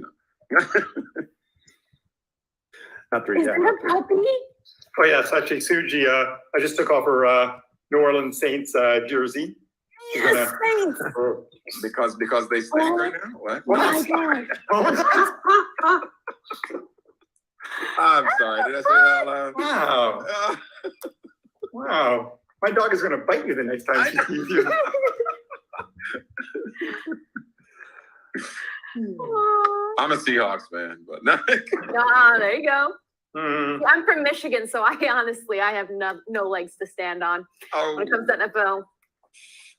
[SPEAKER 3] Not 3,
[SPEAKER 2] Is
[SPEAKER 3] yeah.
[SPEAKER 2] that a puppy?
[SPEAKER 7] Oh yes, actually, Suji. I just took off her New Orleans Saints jersey. She's
[SPEAKER 2] Yes,
[SPEAKER 7] gonna-
[SPEAKER 2] thanks.
[SPEAKER 6] because they stink right now. What?
[SPEAKER 2] Oh my God.
[SPEAKER 6] I'm sorry. Did I say that out loud?
[SPEAKER 7] Wow. Wow. My dog is gonna bite you the next time she sees you.
[SPEAKER 2] Aw.
[SPEAKER 6] I'm a Seahawks fan, but no.
[SPEAKER 2] There you go.
[SPEAKER 7] Mhm.
[SPEAKER 2] I'm from Michigan, so I have no legs to stand on
[SPEAKER 6] Oh,
[SPEAKER 2] when it comes to NFL.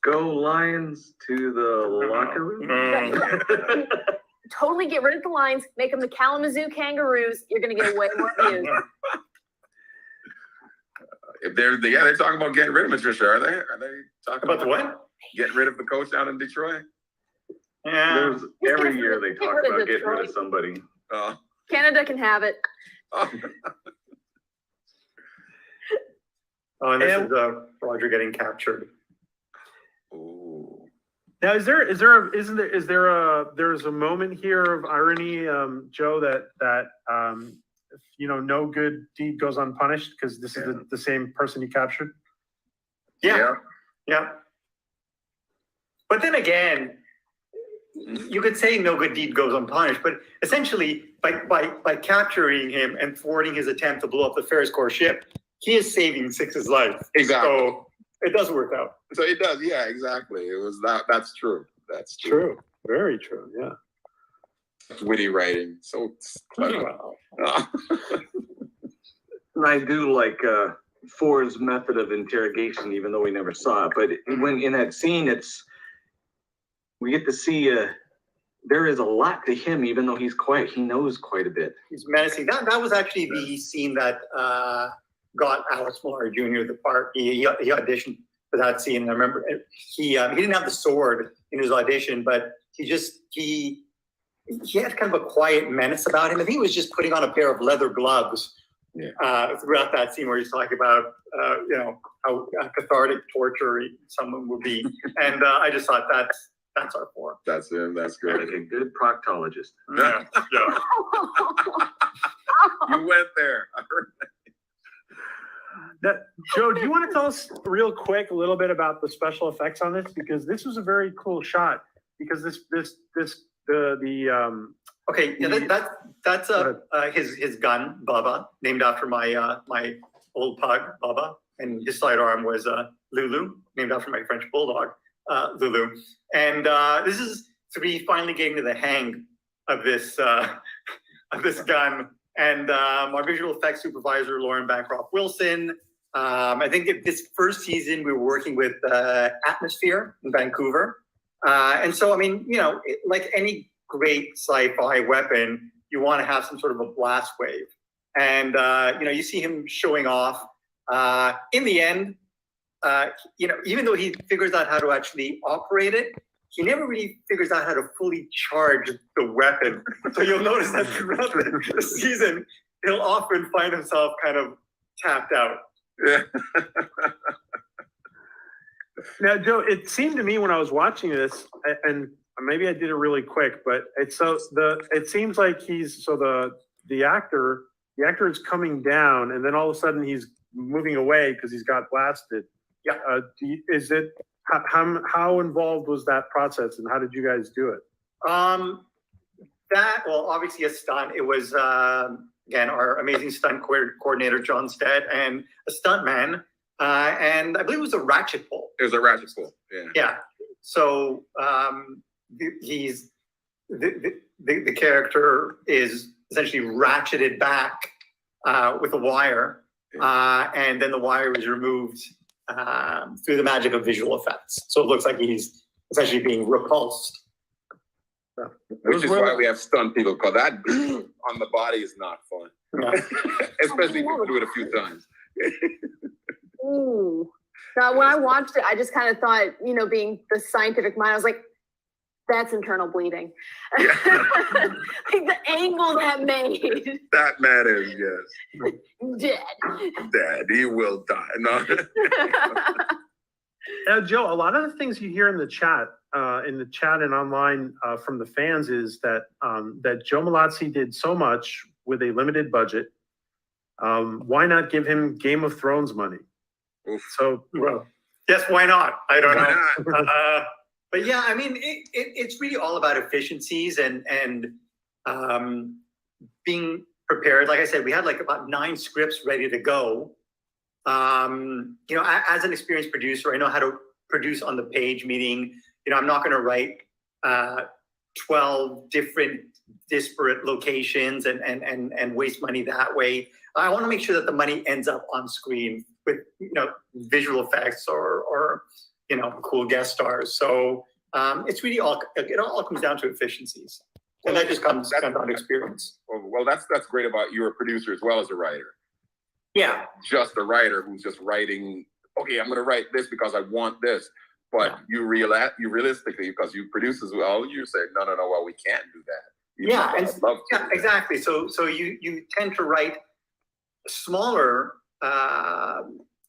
[SPEAKER 9] Go Lions to the locker room.
[SPEAKER 2] Totally get rid of the Lions, make them the Kalamazoo Kangaroos. You're going to get way more views.
[SPEAKER 6] if they're talking about getting rid of Patricia, are they? Are they talking
[SPEAKER 7] About the what?
[SPEAKER 6] Getting rid of the coach down in Detroit?
[SPEAKER 7] Yeah.
[SPEAKER 9] Every year they
[SPEAKER 2] Get
[SPEAKER 9] talk
[SPEAKER 2] rid of
[SPEAKER 9] about getting rid of
[SPEAKER 2] Detroit.
[SPEAKER 9] somebody.
[SPEAKER 2] Canada can have it.
[SPEAKER 6] Oh,
[SPEAKER 7] Oh, and this is Roger getting captured.
[SPEAKER 6] Ooh.
[SPEAKER 3] Now, there's a moment here of irony, Joe, that no good deed goes unpunished because this is the same person you captured.
[SPEAKER 7] Yeah. But then again, you could say no good deed goes unpunished, but essentially by capturing him and thwarting his attempt to blow up the Ferris Corps ship, he is saving Six's life.
[SPEAKER 6] Exactly.
[SPEAKER 7] So it does work out.
[SPEAKER 6] So it does, yeah, exactly. It was that's true. That's true.
[SPEAKER 3] True. Very true. Yeah.
[SPEAKER 6] Witty writing, so clever.
[SPEAKER 9] And I do like Ford's method of interrogation, even though we never saw it. But when in that scene, we get to see there is a lot to him, even though he's quiet. He knows quite a bit.
[SPEAKER 7] He's menacing. That was actually the scene that got Alex Miller Jr. the part. He auditioned for that scene. And I remember he didn't have the sword in his audition, but he had kind of a quiet menace about him. I think he was just putting on a pair of leather gloves throughout that scene where he's talking about how cathartic torture someone would be. And I just thought that's our form.
[SPEAKER 6] That's him. That's good.
[SPEAKER 9] Like a good proctologist.
[SPEAKER 3] Yeah.
[SPEAKER 6] You went there.
[SPEAKER 3] Joe, do you want to tell us real quick a little bit about the special effects on this? Because this was a very cool shot. Because
[SPEAKER 7] Okay, yeah, that's his gun, Bubba, named after my my old pug, Bubba, and his sidearm was Lulu, named after my French bulldog, Lulu. And this is to be finally getting to the hang of this gun. And our visual effects supervisor, Lauren Bancroft Wilson. I think this first season we were working with Atmosphere in Vancouver. And so, I mean, like any great sci-fi weapon, you want to have some sort of a blast wave. And, you see him showing off. In the end, even though he figures out how to actually operate it, he never really figures out how to fully charge the weapon. So you'll notice that throughout the season, he'll often find himself kind of tapped out.
[SPEAKER 6] Yeah.
[SPEAKER 3] Now, Joe, it seemed to me when I was watching this, and maybe I did it really quick, but it seems like the actor is coming down, and then all of a sudden he's moving away because he's got blasted.
[SPEAKER 7] Yeah.
[SPEAKER 3] How involved was that process, and how did you guys do it?
[SPEAKER 7] Obviously a stunt. It was again our amazing stunt coordinator John Stead and a stuntman, and I believe it was a ratchet pull.
[SPEAKER 6] It was a ratchet pull. Yeah.
[SPEAKER 7] Yeah. So he's the character is essentially ratcheted back with a wire, and then the wire is removed through the magic of visual effects. So it looks like he's essentially being repulsed.
[SPEAKER 6] Which is why we have stunt people, because that on the body is not fun.
[SPEAKER 7] Yeah.
[SPEAKER 6] Especially if you do it a few times.
[SPEAKER 2] Ooh. Now, when I watched it, I just kind of thought, being the scientific mind, I was like, that's internal bleeding.
[SPEAKER 6] Yeah.
[SPEAKER 2] Like the angle that made.
[SPEAKER 6] That matters, yes.
[SPEAKER 2] Dead.
[SPEAKER 6] He will die. No.
[SPEAKER 3] Now, Joe, a lot of the things you hear in the chat and online from the fans is that Joe Malazzi did so much with a limited budget. Why not give him Game of Thrones money?
[SPEAKER 6] Oof.
[SPEAKER 3] So,
[SPEAKER 7] Well, yes, why not? I don't
[SPEAKER 6] Why
[SPEAKER 7] know. But yeah, I mean, it's really all about efficiencies and being prepared. Like I said, we had like about 9 scripts ready to go. As an experienced producer, I know how to produce on the page, meaning, I'm not going to write 12 different disparate locations and waste money that way. I want to make sure that the money ends up on screen with, visual effects or cool guest stars. So it's really it all comes down to efficiencies. And that just comes down to experience.
[SPEAKER 6] Well, that's great about you're a producer as well as a writer.
[SPEAKER 7] Yeah.
[SPEAKER 6] Just a writer who's just writing, okay, I'm going to write this because I want this. But you realistically, because you produce as well, you say, no, well, we can't do that.
[SPEAKER 7] Exactly. So you tend to write smaller,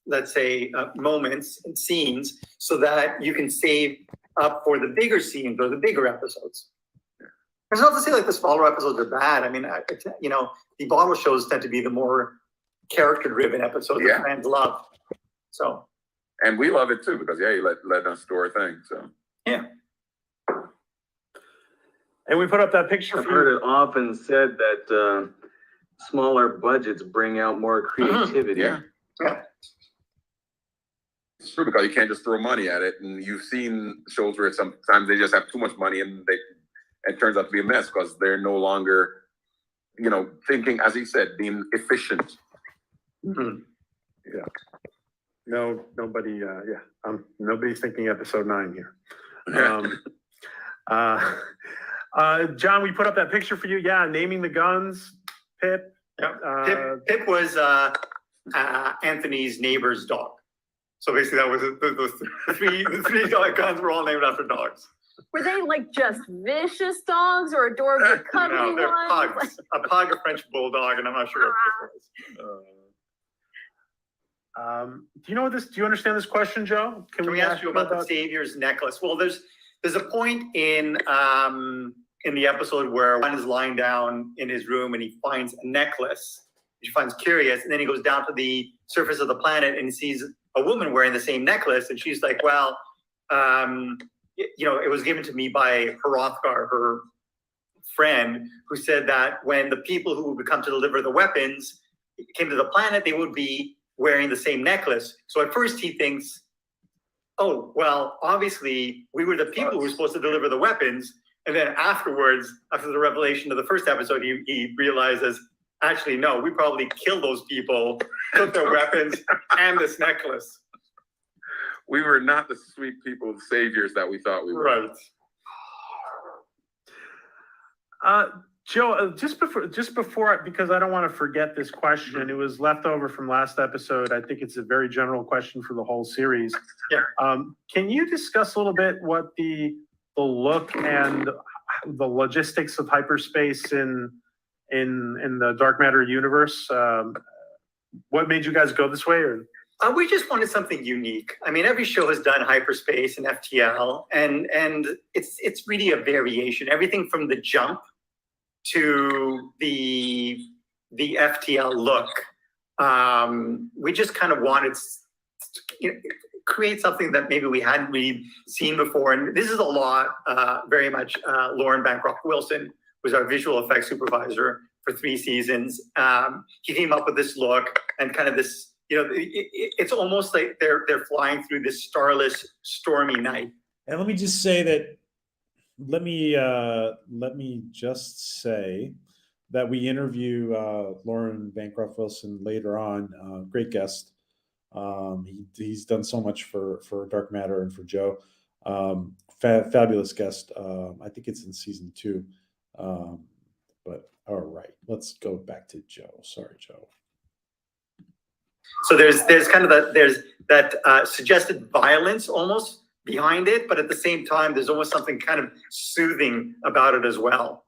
[SPEAKER 7] let's say, moments and scenes so that you can save up for the bigger scenes or the bigger episodes. It's not to say like the smaller episodes are bad. I mean, the bottle shows tend to be the more character-driven episodes that fans love. So.
[SPEAKER 6] And we love it too, because you let us do our thing. So.
[SPEAKER 7] Yeah.
[SPEAKER 3] And we put up that picture.
[SPEAKER 9] I've heard it often said that smaller budgets bring out more creativity.
[SPEAKER 6] Yeah. It's true, because you can't just throw money at it. And you've seen shows where sometimes they just have too much money and it turns out to be a mess because they're no longer, thinking, as he said, being efficient.
[SPEAKER 3] Mhm. Yeah. No, nobody, nobody's thinking episode 9 here. John, we put up that picture for you. Yeah, naming the guns, Pip.
[SPEAKER 7] Yep. Pip was Anthony's neighbor's dog. So basically, that was the three dog guns were all named after dogs.
[SPEAKER 2] Were they like just vicious dogs or adorable cuddly
[SPEAKER 7] No, they're
[SPEAKER 2] ones?
[SPEAKER 7] pugs. A pug, a French bulldog, and I'm not sure what Pip was.
[SPEAKER 3] Do you know what this? Do you understand this question, Joe?
[SPEAKER 7] Can we ask you about the Savior's necklace? Well, there's a point in the episode where one is lying down in his room and he finds a necklace, which he finds curious, and then he goes down to the surface of the planet and he sees a woman wearing the same necklace, and she's like, well, it was given to me by Hrothgar, her friend, who said that when the people who would come to deliver the weapons came to the planet, they would be wearing the same necklace. So at first he thinks, oh, well, obviously we were the people who were supposed to deliver the weapons. And then afterwards, after the revelation of the first episode, he realizes, actually, no, we probably killed those people, took their weapons and this necklace.
[SPEAKER 6] We were not the sweet people, the saviors that we thought we were.
[SPEAKER 3] Right. Joe, just before, because I don't want to forget this question, it was left over from last episode. I think it's a very general question for the whole series.
[SPEAKER 7] Yeah.
[SPEAKER 3] Can you discuss a little bit what the look and the logistics of hyperspace in the dark matter universe? What made you guys go this way? Or
[SPEAKER 7] we just wanted something unique. I mean, every show has done hyperspace and FTL, and it's really a variation. Everything from the jump to the FTL look. We just kind of wanted to create something that maybe we hadn't really seen before. And this is a lot, very much Lauren Bancroft Wilson was our visual effects supervisor for 3 seasons. He came up with this look and kind of this, it's almost like they're flying through this starless, stormy night.
[SPEAKER 1] And let me just say that, let me just say that we interview Lauren Bancroft Wilson later on. Great guest. He's done so much for Dark Matter and for Joe. Fabulous guest. I think it's in season 2. But all right, let's go back to Joe. Sorry, Joe.
[SPEAKER 7] So there's kind of that suggested violence almost behind it, but at the same time, there's almost something kind of soothing about it as well.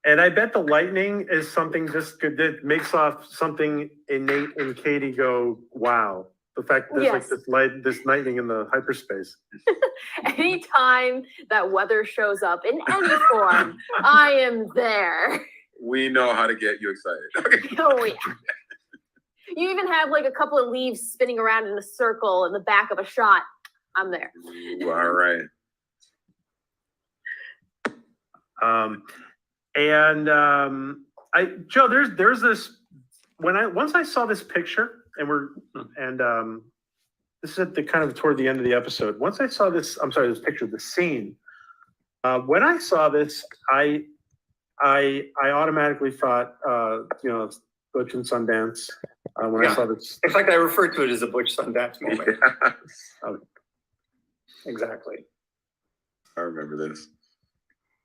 [SPEAKER 3] And I bet the lightning is something just good that makes off something innate in Katie go, wow. The fact that there's like this lightning in the hyperspace.
[SPEAKER 2] Anytime that weather shows up in any form, I am there.
[SPEAKER 6] We know how to get you excited.
[SPEAKER 2] Oh yeah. You even have like a couple of leaves spinning around in a circle in the back of a shot. I'm there.
[SPEAKER 6] Ooh, all right.
[SPEAKER 3] Joe, there's this once I saw this picture and this is at the kind of toward the end of the episode. Once I saw this, this picture, the scene. When I saw this, I automatically thought, Butch and Sundance. When I saw this,
[SPEAKER 7] in fact, I referred to it as a Butch Sundance moment.
[SPEAKER 3] Oh,
[SPEAKER 7] exactly.
[SPEAKER 6] I remember this.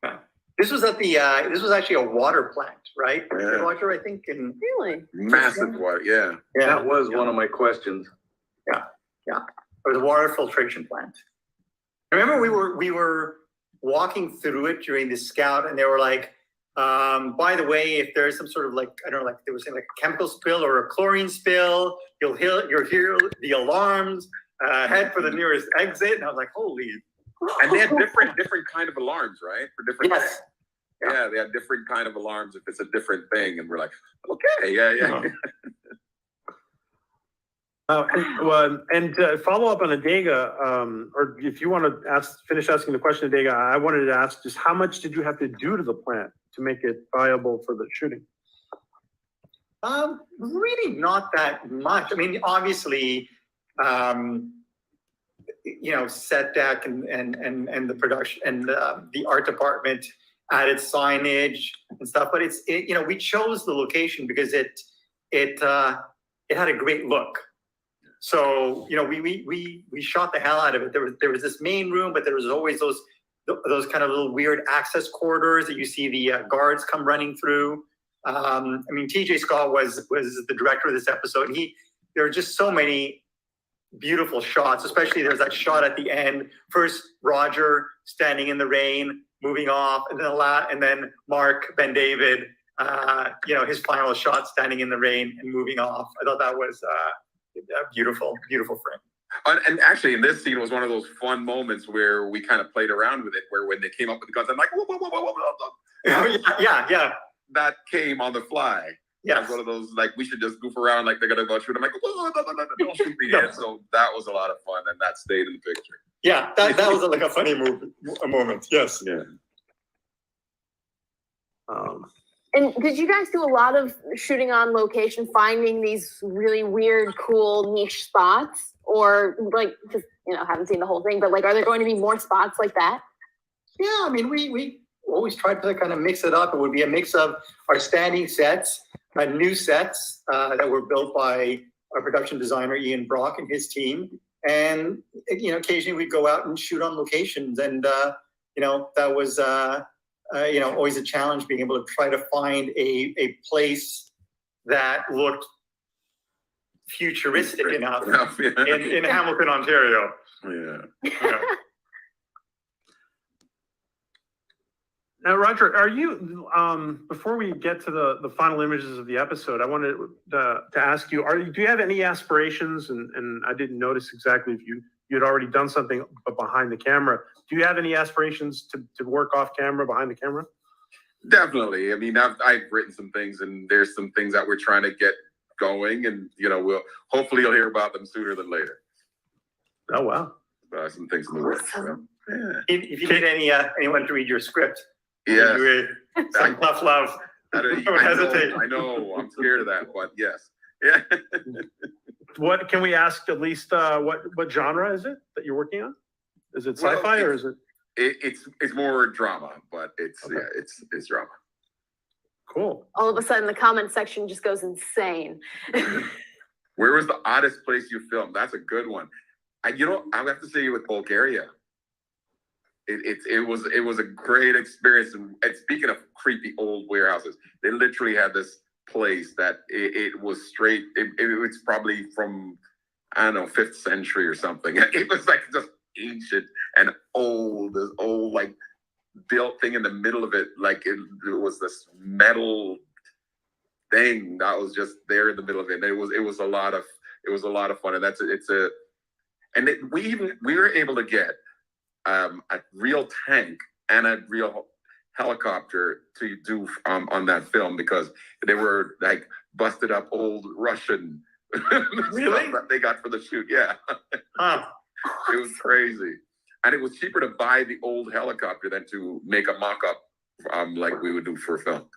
[SPEAKER 7] Yeah. This was at the. This was actually a water plant, right?
[SPEAKER 6] Yeah.
[SPEAKER 7] Water, I think.
[SPEAKER 2] Really?
[SPEAKER 6] Massive water. Yeah.
[SPEAKER 9] That was one of my questions.
[SPEAKER 7] Yeah. It was a water filtration plant. I remember we were walking through it during the scout, and they were like, by the way, if there's some sort of like, I don't know, like they were saying like a chemical spill or a chlorine spill, you'll hear the alarms, head for the nearest exit. And I was like, holy.
[SPEAKER 6] And they had different kind of alarms, right? For different
[SPEAKER 7] Yes.
[SPEAKER 6] things. Yeah, they had different kind of alarms if it's a different thing. And we're like, okay, yeah.
[SPEAKER 3] And to follow up on Adega, or if you want to finish asking the question, Adega, I wanted to ask just how much did you have to do to the plant to make it viable for the shooting?
[SPEAKER 7] Really not that much. I mean, obviously, set deck and the production and the art department added signage and stuff. But we chose the location because it had a great look. So we shot the hell out of it. There was this main room, but there was always those kind of little weird access corridors that you see the guards come running through. TJ Scott was the director of this episode. And there were just so many beautiful shots, especially there's that shot at the end. First, Roger standing in the rain, moving off, and then Mark Ben David, his final shot standing in the rain and moving off. I thought that was a beautiful, beautiful frame.
[SPEAKER 6] And actually, in this scene was one of those fun moments where we kind of played around with it, where when they came up with the guns, I'm like, whoa, whoa, whoa, whoa, whoa.
[SPEAKER 7] Yeah.
[SPEAKER 6] That came on the fly.
[SPEAKER 7] Yeah,
[SPEAKER 6] one of those like we should just goof around like they're gonna go shoot. I'm like, whoa, no, don't shoot me yet. So that was a lot of fun, and that stayed in the picture.
[SPEAKER 7] Yeah, that was like a funny moment. Yes.
[SPEAKER 6] Yeah.
[SPEAKER 2] And did you guys do a lot of shooting on location, finding these really weird, cool niche spots, or like just haven't seen the whole thing, but like, are there going to be more spots like that?
[SPEAKER 7] Yeah, we always tried to kind of mix it up. It would be a mix of our standing sets, new sets that were built by our production designer Ian Brock and his team, and occasionally we'd go out and shoot on locations, and that was always a challenge, being able to try to find a place that looked futuristic enough in Hamilton, Ontario.
[SPEAKER 6] Yeah.
[SPEAKER 3] Now, Roger, are you, before we get to the final images of the episode, I wanted to ask you, do you have any aspirations, and I didn't notice exactly if you'd already done something behind the camera. Do you have any aspirations to work off camera, behind the camera?
[SPEAKER 6] Definitely. I've written some things, and there's some things that we're trying to get going, and hopefully you'll hear about them sooner than later.
[SPEAKER 3] Oh, wow.
[SPEAKER 6] Some things in the works. So, yeah.
[SPEAKER 7] If you need anyone to read your script,
[SPEAKER 6] yes.
[SPEAKER 7] Some tough love. Don't hesitate.
[SPEAKER 6] I know. I'm scared of that, but yes. Yeah.
[SPEAKER 3] What can we ask at least? What genre is it that you're working on? Is it sci-fi or is it?
[SPEAKER 6] It's more drama, but it's it's drama.
[SPEAKER 3] Cool.
[SPEAKER 2] All of a sudden, the comment section just goes insane.
[SPEAKER 6] Where was the oddest place you filmed? That's a good one. I have to say with Bulgaria. It was a great experience. And speaking of creepy old warehouses, they literally had this place that it was straight. It was probably from, I don't know, 5th century or something. It was like just ancient and old, this old like built thing in the middle of it. Like it was this metal thing that was just there in the middle of it. And it was a lot of fun. And we were able to get a real tank and a real helicopter to do on that film, because they were like busted up old Russian
[SPEAKER 7] really?
[SPEAKER 6] That they got for the shoot. Yeah.
[SPEAKER 7] Huh.
[SPEAKER 6] It was crazy. And it was cheaper to buy the old helicopter than to make a mock-up like we would do for a film.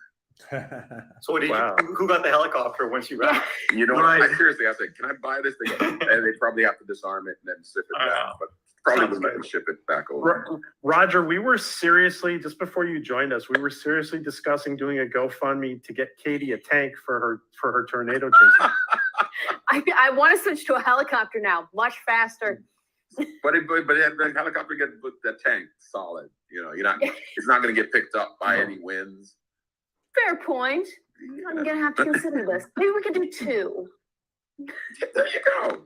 [SPEAKER 7] So who got the helicopter once you wrapped?
[SPEAKER 6] I seriously, I said, can I buy this thing? And they probably have to disarm it and then ship it back. But probably wouldn't let them ship it back over.
[SPEAKER 3] Roger, we were seriously, just before you joined us, we were seriously discussing doing a GoFundMe to get Katie a tank for her tornado chase.
[SPEAKER 2] I want to switch to a helicopter now, much faster.
[SPEAKER 6] But the helicopter get the tank solid. It's not going to get picked up by any winds.
[SPEAKER 2] Fair point. I'm gonna have to consider this. Maybe we could do 2.
[SPEAKER 6] There you go.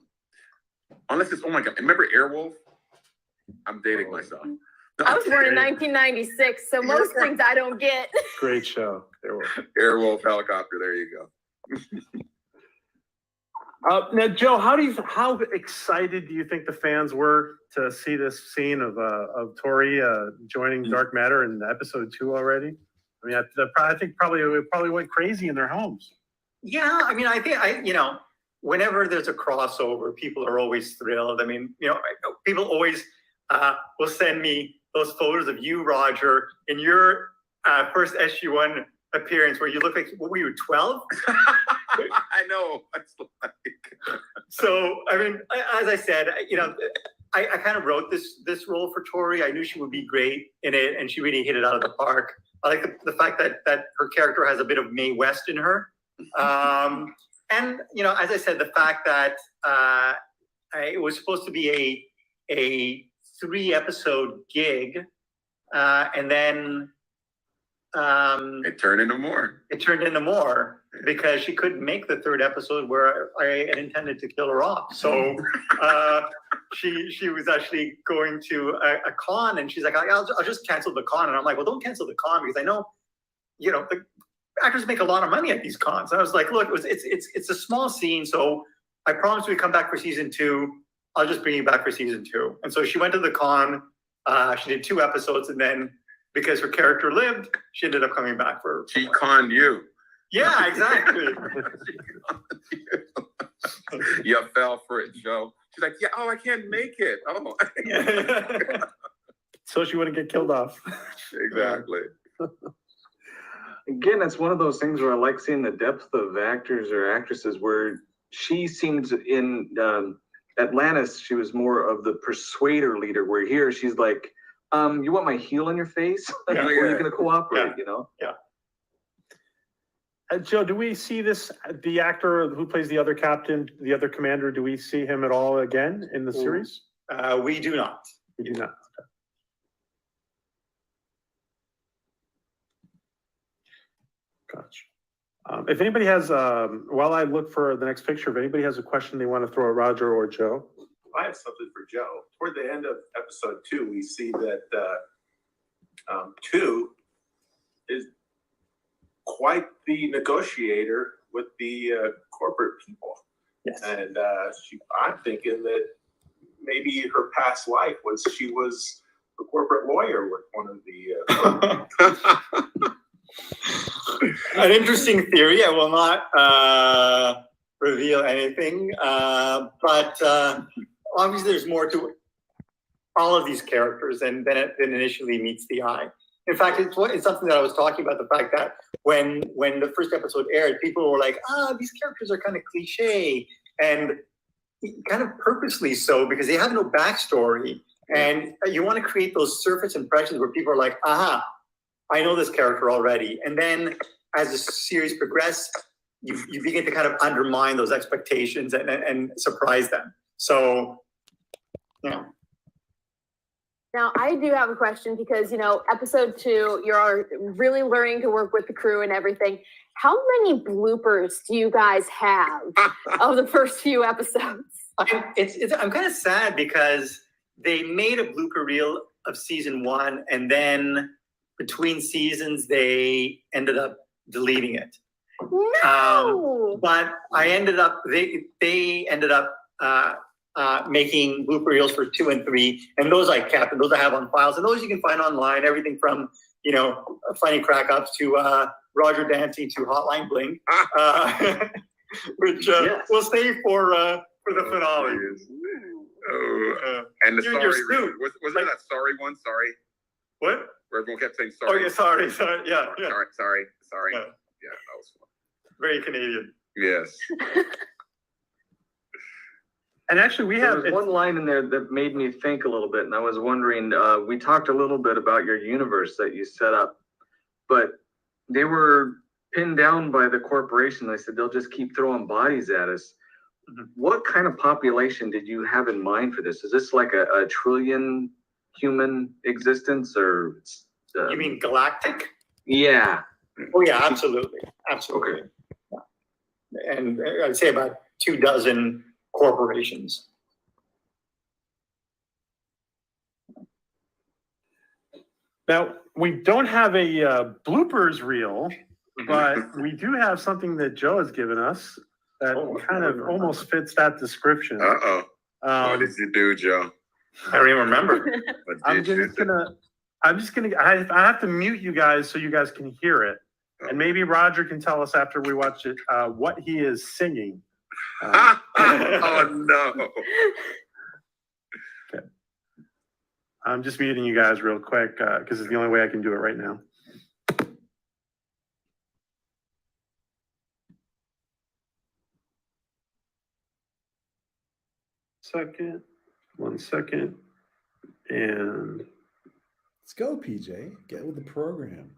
[SPEAKER 6] Unless it's, oh my God, remember Airwolf? I'm dating myself.
[SPEAKER 2] I was born in 1996, so most things I don't get.
[SPEAKER 3] Great show.
[SPEAKER 6] Airwolf helicopter. There you go.
[SPEAKER 3] Now, Joe, how excited do you think the fans were to see this scene of Tori joining Dark Matter in episode 2 already? I think probably went crazy in their homes.
[SPEAKER 7] Yeah, I think whenever there's a crossover, people are always thrilled. People always will send me those photos of you, Roger, in your first SU1 appearance, where you look like, what were you, 12?
[SPEAKER 6] I know. It's like...
[SPEAKER 7] So, I mean, as I said, you know, I kind of wrote this role for Tori. I knew she would be great in it, and she really hit it out of the park. I like the fact that her character has a bit of Mae West in her. And, you know, as I said, the fact that it was supposed to be a 3-episode gig, and then
[SPEAKER 6] it turned into more.
[SPEAKER 7] It turned into more because she couldn't make the 3rd episode where I had intended to kill her off. So she was actually going to a con, and she's like, I'll just cancel the con. And I'm like, well, don't cancel the con, because I know, you know, the actors make a lot of money at these cons. And I was like, look, it's a small scene, so I promised we'd come back for season 2. I'll just bring you back for season 2. And so she went to the con. She did 2 episodes, and then because her character lived, she ended up coming back for.
[SPEAKER 6] She conned you.
[SPEAKER 7] Yeah, exactly.
[SPEAKER 6] You fell for it, Joe. She's like, yeah, oh, I can't make it. Oh.
[SPEAKER 3] So she wouldn't get killed off.
[SPEAKER 6] Exactly.
[SPEAKER 9] Again, it's one of those things where I like seeing the depth of actors or actresses, where she seems in Atlantis, she was more of the persuader leader, where here she's like, you want my heel in your face? Or are you going to cooperate, you know?
[SPEAKER 3] Yeah. Joe, do we see the actor who plays the other captain, the other commander, do we see him at all again in the series?
[SPEAKER 7] We do not.
[SPEAKER 3] We do not. Okay. Gotcha. If anybody has, while I look for the next picture, if anybody has a question they want to throw at Roger or Joe.
[SPEAKER 5] I have something for Joe. Toward the end of episode 2, we see that 2 is quite the negotiator with the corporate people.
[SPEAKER 3] Yes.
[SPEAKER 5] And I'm thinking that maybe her past life was she was a corporate lawyer with one of the.
[SPEAKER 7] An interesting theory. I will not reveal anything, but obviously there's more to all of these characters than initially meets the eye. In fact, it's something that I was talking about, the fact that when the first episode aired, people were like, these characters are kind of cliche, and kind of purposely so, because they have no backstory. And you want to create those surface impressions where people are like, aha, I know this character already. And then as the series progresses, you begin to kind of undermine those expectations and surprise them. So, yeah.
[SPEAKER 2] Now, I do have a question because, you know, episode 2, you're really learning to work with the crew and everything. How many bloopers do you guys have of the first few episodes?
[SPEAKER 7] I'm kind of sad because they made a blooper reel of season 1, and then between seasons, they ended up deleting it.
[SPEAKER 2] No!
[SPEAKER 7] But I ended up, they ended up making blooper reels for 2 and 3, and those I kept, and those I have on files, and those you can find online, everything from, you know, funny crack ups to Roger dancing to Hotline Bling, which we'll save for the finale.
[SPEAKER 6] And the
[SPEAKER 7] You're
[SPEAKER 6] sorry reel. Was there that sorry one? Sorry.
[SPEAKER 7] What?
[SPEAKER 6] Where everyone kept saying sorry.
[SPEAKER 7] Oh yeah, sorry, yeah.
[SPEAKER 6] Sorry.
[SPEAKER 7] Yeah.
[SPEAKER 6] Yeah, that was fun.
[SPEAKER 7] Very Canadian.
[SPEAKER 6] Yes.
[SPEAKER 3] And actually, we have
[SPEAKER 9] one line in there that made me think a little bit, and I was wondering, we talked a little bit about your universe that you set up, but they were pinned down by the corporation. They said they'll just keep throwing bodies at us. Mm-hmm. What kind of population did you have in mind for this? Is this like a trillion human existence, or?
[SPEAKER 7] You mean galactic?
[SPEAKER 9] Yeah.
[SPEAKER 7] Oh yeah, absolutely. Okay. Yeah. And I'd say about 24 corporations.
[SPEAKER 3] Now, we don't have a bloopers reel, but we do have something that Joe has given us that kind of almost fits that description.
[SPEAKER 6] Uh-oh. What did you do, Joe?
[SPEAKER 7] I don't even remember.
[SPEAKER 3] I have to mute you guys so you guys can hear it. And maybe Roger can tell us after we watch it what he is singing.
[SPEAKER 6] Oh no.
[SPEAKER 3] Okay. I'm just muting you guys real quick because it's the only way I can do it right now. One second. And
[SPEAKER 1] Let's go, PJ. Get with the program.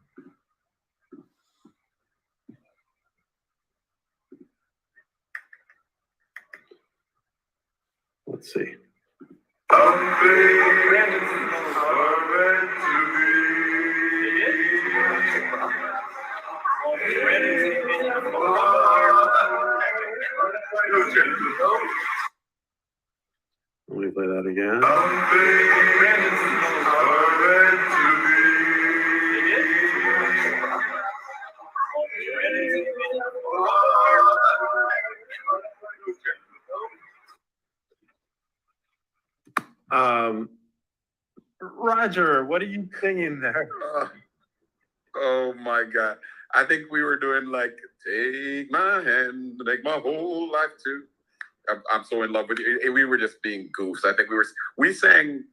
[SPEAKER 3] let's see. Let me play that again. Roger, what are you singing there?
[SPEAKER 6] Oh my God. I think we were doing like, take my hand, make my whole life too. I'm so in love with you. We were just being goofs. I think we sang,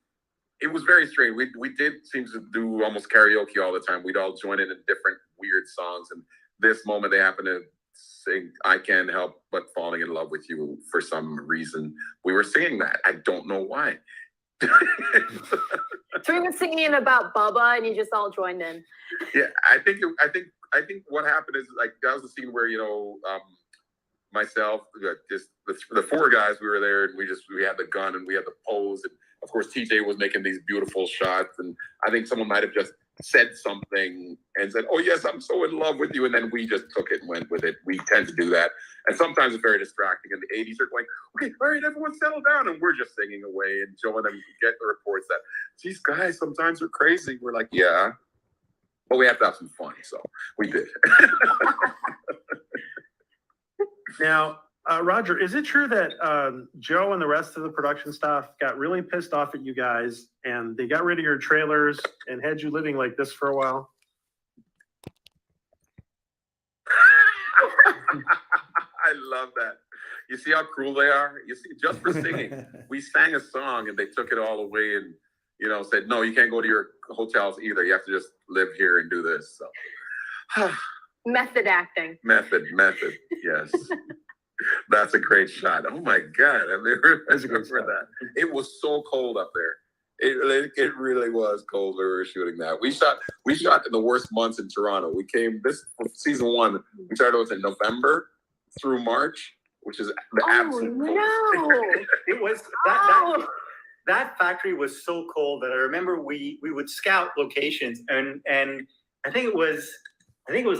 [SPEAKER 6] it was very strange. We did seem to do almost karaoke all the time. We'd all join in different weird songs. And this moment they happened to sing I Can't Help But Falling in Love with You for some reason. We were singing that. I don't know why.
[SPEAKER 2] So we were singing about Bubba and you just all joined in.
[SPEAKER 6] Yeah, I think what happened is like that was the scene where myself, just the four guys, we were there and we had the gun and we had the pose, and of course TJ was making these beautiful shots, and I think someone might have just said something and said, "Oh yes, I'm so in love with you," and then we just took it and went with it. We tend to do that, and sometimes it's very distracting. And the 80s are going, "Okay, all right, everyone settle down," and we're just singing away and showing them get the reports that these guys sometimes are crazy. We're like, yeah, but we have to have some fun, so we did.
[SPEAKER 3] Now, Roger, is it true that Joe and the rest of the production staff got really pissed off at you guys and they got rid of your trailers and had you living like this for a while?
[SPEAKER 6] I love that. You see how cruel they are? You see, just for singing, we sang a song and they took it all away and, said, no, you can't go to your hotels either. You have to just live here and do this. So.
[SPEAKER 2] Method acting.
[SPEAKER 6] Method, yes. That's a great shot. Oh my God, I've never remember that. It was so cold up there. It really was cold when we were shooting that. We shot in the worst months in Toronto. We came this season 1. We started in November through March, which is the absolute cold.
[SPEAKER 2] No.
[SPEAKER 7] It was that factory was so cold that I remember we would scout locations and I think it was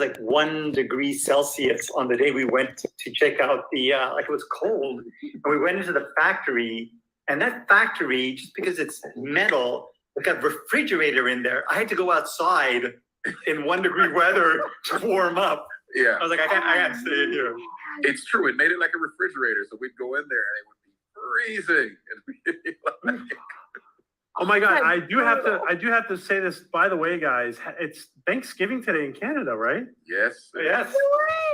[SPEAKER 7] like 1 degree Celsius on the day we went to check out the like it was cold, and we went into the factory, and that factory, just because it's metal, it got a refrigerator in there. I had to go outside in 1 degree weather to warm up.
[SPEAKER 6] Yeah,
[SPEAKER 7] I was like, I can't stay in here.
[SPEAKER 6] It's true. It made it like a refrigerator, so we'd go in there and it would be freezing. And
[SPEAKER 3] Oh my God, I do have to say this, by the way, guys. It's Thanksgiving today in Canada, right?
[SPEAKER 6] Yes.
[SPEAKER 7] Yes.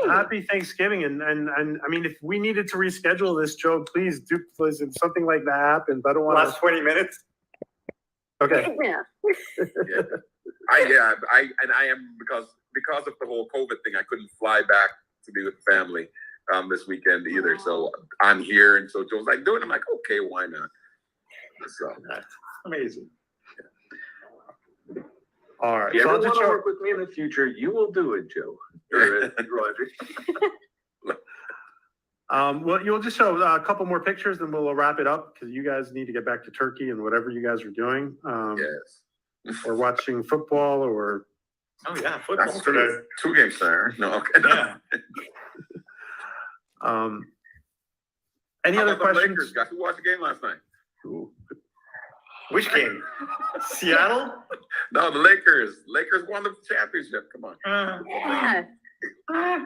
[SPEAKER 3] Happy Thanksgiving. And I mean, if we needed to reschedule this, Joe, please do, please, if something like that happens. I don't want
[SPEAKER 7] Last 20 minutes.
[SPEAKER 3] Okay.
[SPEAKER 2] Yeah.
[SPEAKER 6] I am because of the whole COVID thing, I couldn't fly back to be with the family this weekend either. So I'm here, and so Joe's like, do it. I'm like, okay, why not? So
[SPEAKER 7] That's amazing.
[SPEAKER 3] All right.
[SPEAKER 9] If you
[SPEAKER 3] So
[SPEAKER 9] ever
[SPEAKER 3] I'll just
[SPEAKER 9] want to
[SPEAKER 3] show,
[SPEAKER 9] work with me in the future, you will do it, Joe. Or, Roger.
[SPEAKER 3] well, you'll just show a couple more pictures, then we'll wrap it up because you guys need to get back to Turkey and whatever you guys are doing.
[SPEAKER 6] yes.
[SPEAKER 3] Or watching football or.
[SPEAKER 7] Oh yeah, football.
[SPEAKER 6] That's true. 2 games, sir. No, okay.
[SPEAKER 7] Yeah.
[SPEAKER 3] Any
[SPEAKER 6] How
[SPEAKER 3] other
[SPEAKER 6] about the
[SPEAKER 3] questions?
[SPEAKER 6] Lakers? Guys, who watched the game last night?
[SPEAKER 3] Ooh.
[SPEAKER 7] Which game? Seattle?
[SPEAKER 6] No, the Lakers. Lakers won the championship. Come on.
[SPEAKER 2] Yeah.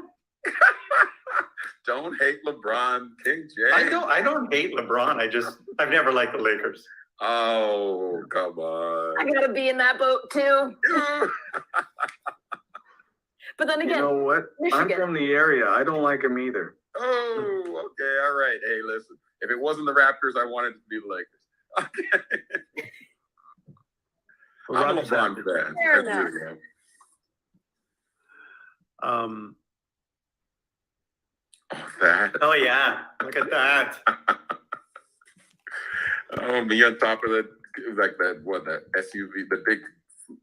[SPEAKER 6] Don't hate LeBron, King James.
[SPEAKER 7] I don't hate LeBron. I've never liked the Lakers.
[SPEAKER 6] Oh, come on.
[SPEAKER 2] I gotta be in that boat too. But then
[SPEAKER 9] You
[SPEAKER 2] again,
[SPEAKER 9] know what? I'm
[SPEAKER 2] Michigan.
[SPEAKER 9] from the area. I don't like him either.
[SPEAKER 6] Oh, okay, all right. Hey, listen. If it wasn't the Raptors, I wanted it to be the Lakers. Okay. I'm a LeBron fan.
[SPEAKER 2] Fair
[SPEAKER 6] That's
[SPEAKER 2] enough.
[SPEAKER 6] it,
[SPEAKER 7] Oh yeah, look at that.
[SPEAKER 6] Oh, me on top of the, like that SUV, the big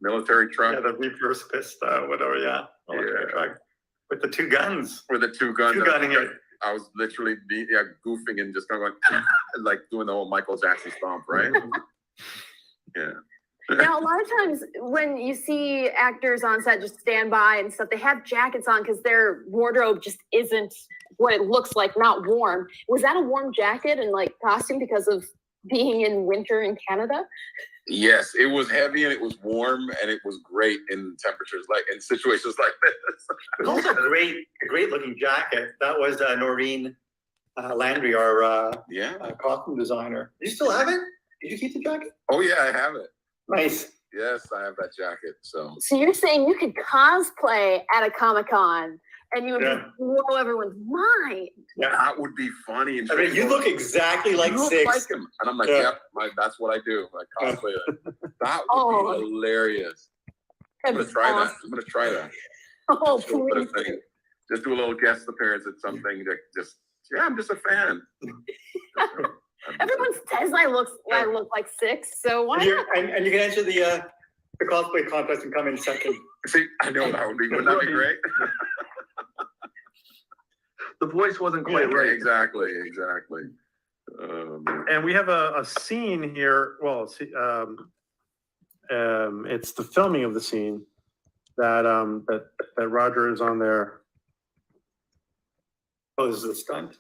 [SPEAKER 6] military truck.
[SPEAKER 7] Yeah, the reverse pist, whatever, yeah.
[SPEAKER 6] Yeah.
[SPEAKER 7] Truck. With the two guns.
[SPEAKER 6] With the two guns.
[SPEAKER 7] Two-gunning it.
[SPEAKER 6] I was literally goofing and just kind of going, like doing the whole Michael Jackson stomp, right? Yeah.
[SPEAKER 2] Now, a lot of times when you see actors on set just stand by and stuff, they have jackets on because their wardrobe just isn't what it looks like, not warm. Was that a warm jacket and like costume because of being in winter in Canada?
[SPEAKER 6] Yes, it was heavy and it was warm and it was great in temperatures like in situations like this.
[SPEAKER 7] It's also a great looking jacket. That was Noreen Landry, our costume designer. Do you still have it? Did you keep the jacket?
[SPEAKER 6] Oh yeah, I have it.
[SPEAKER 7] Nice.
[SPEAKER 6] Yes, I have that jacket. So
[SPEAKER 2] you're saying you could cosplay at a Comic-Con and you would just blow everyone's mind.
[SPEAKER 6] yeah, that would be funny. And
[SPEAKER 7] I mean, you look exactly like
[SPEAKER 6] you look
[SPEAKER 7] Six.
[SPEAKER 6] like him. And I'm like, yep, that's what I do. I cosplay it. That would be hilarious. I'm gonna try that. I'm gonna try that.
[SPEAKER 2] Oh,
[SPEAKER 6] Just do a
[SPEAKER 2] please.
[SPEAKER 6] thing. Just do a little guest appearance at something that I'm just a fan.
[SPEAKER 2] Everyone says I look like Six, so why not?
[SPEAKER 7] And you can enter the cosplay contest and come in second.
[SPEAKER 6] See, I know that would be. Wouldn't that be great?
[SPEAKER 3] The voice wasn't quite right.
[SPEAKER 6] Exactly.
[SPEAKER 3] And we have a scene here. Well, it's the filming of the scene that Roger is on there.
[SPEAKER 7] Oh, this is a stunt.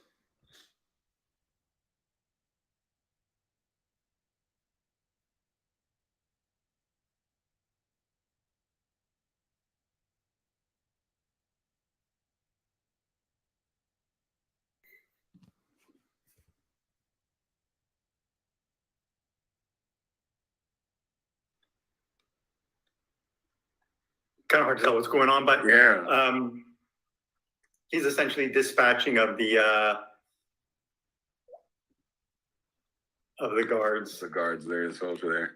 [SPEAKER 7] Kind of hard to tell what's going on, but he's essentially dispatching of the guards.
[SPEAKER 6] The guards there, the soldier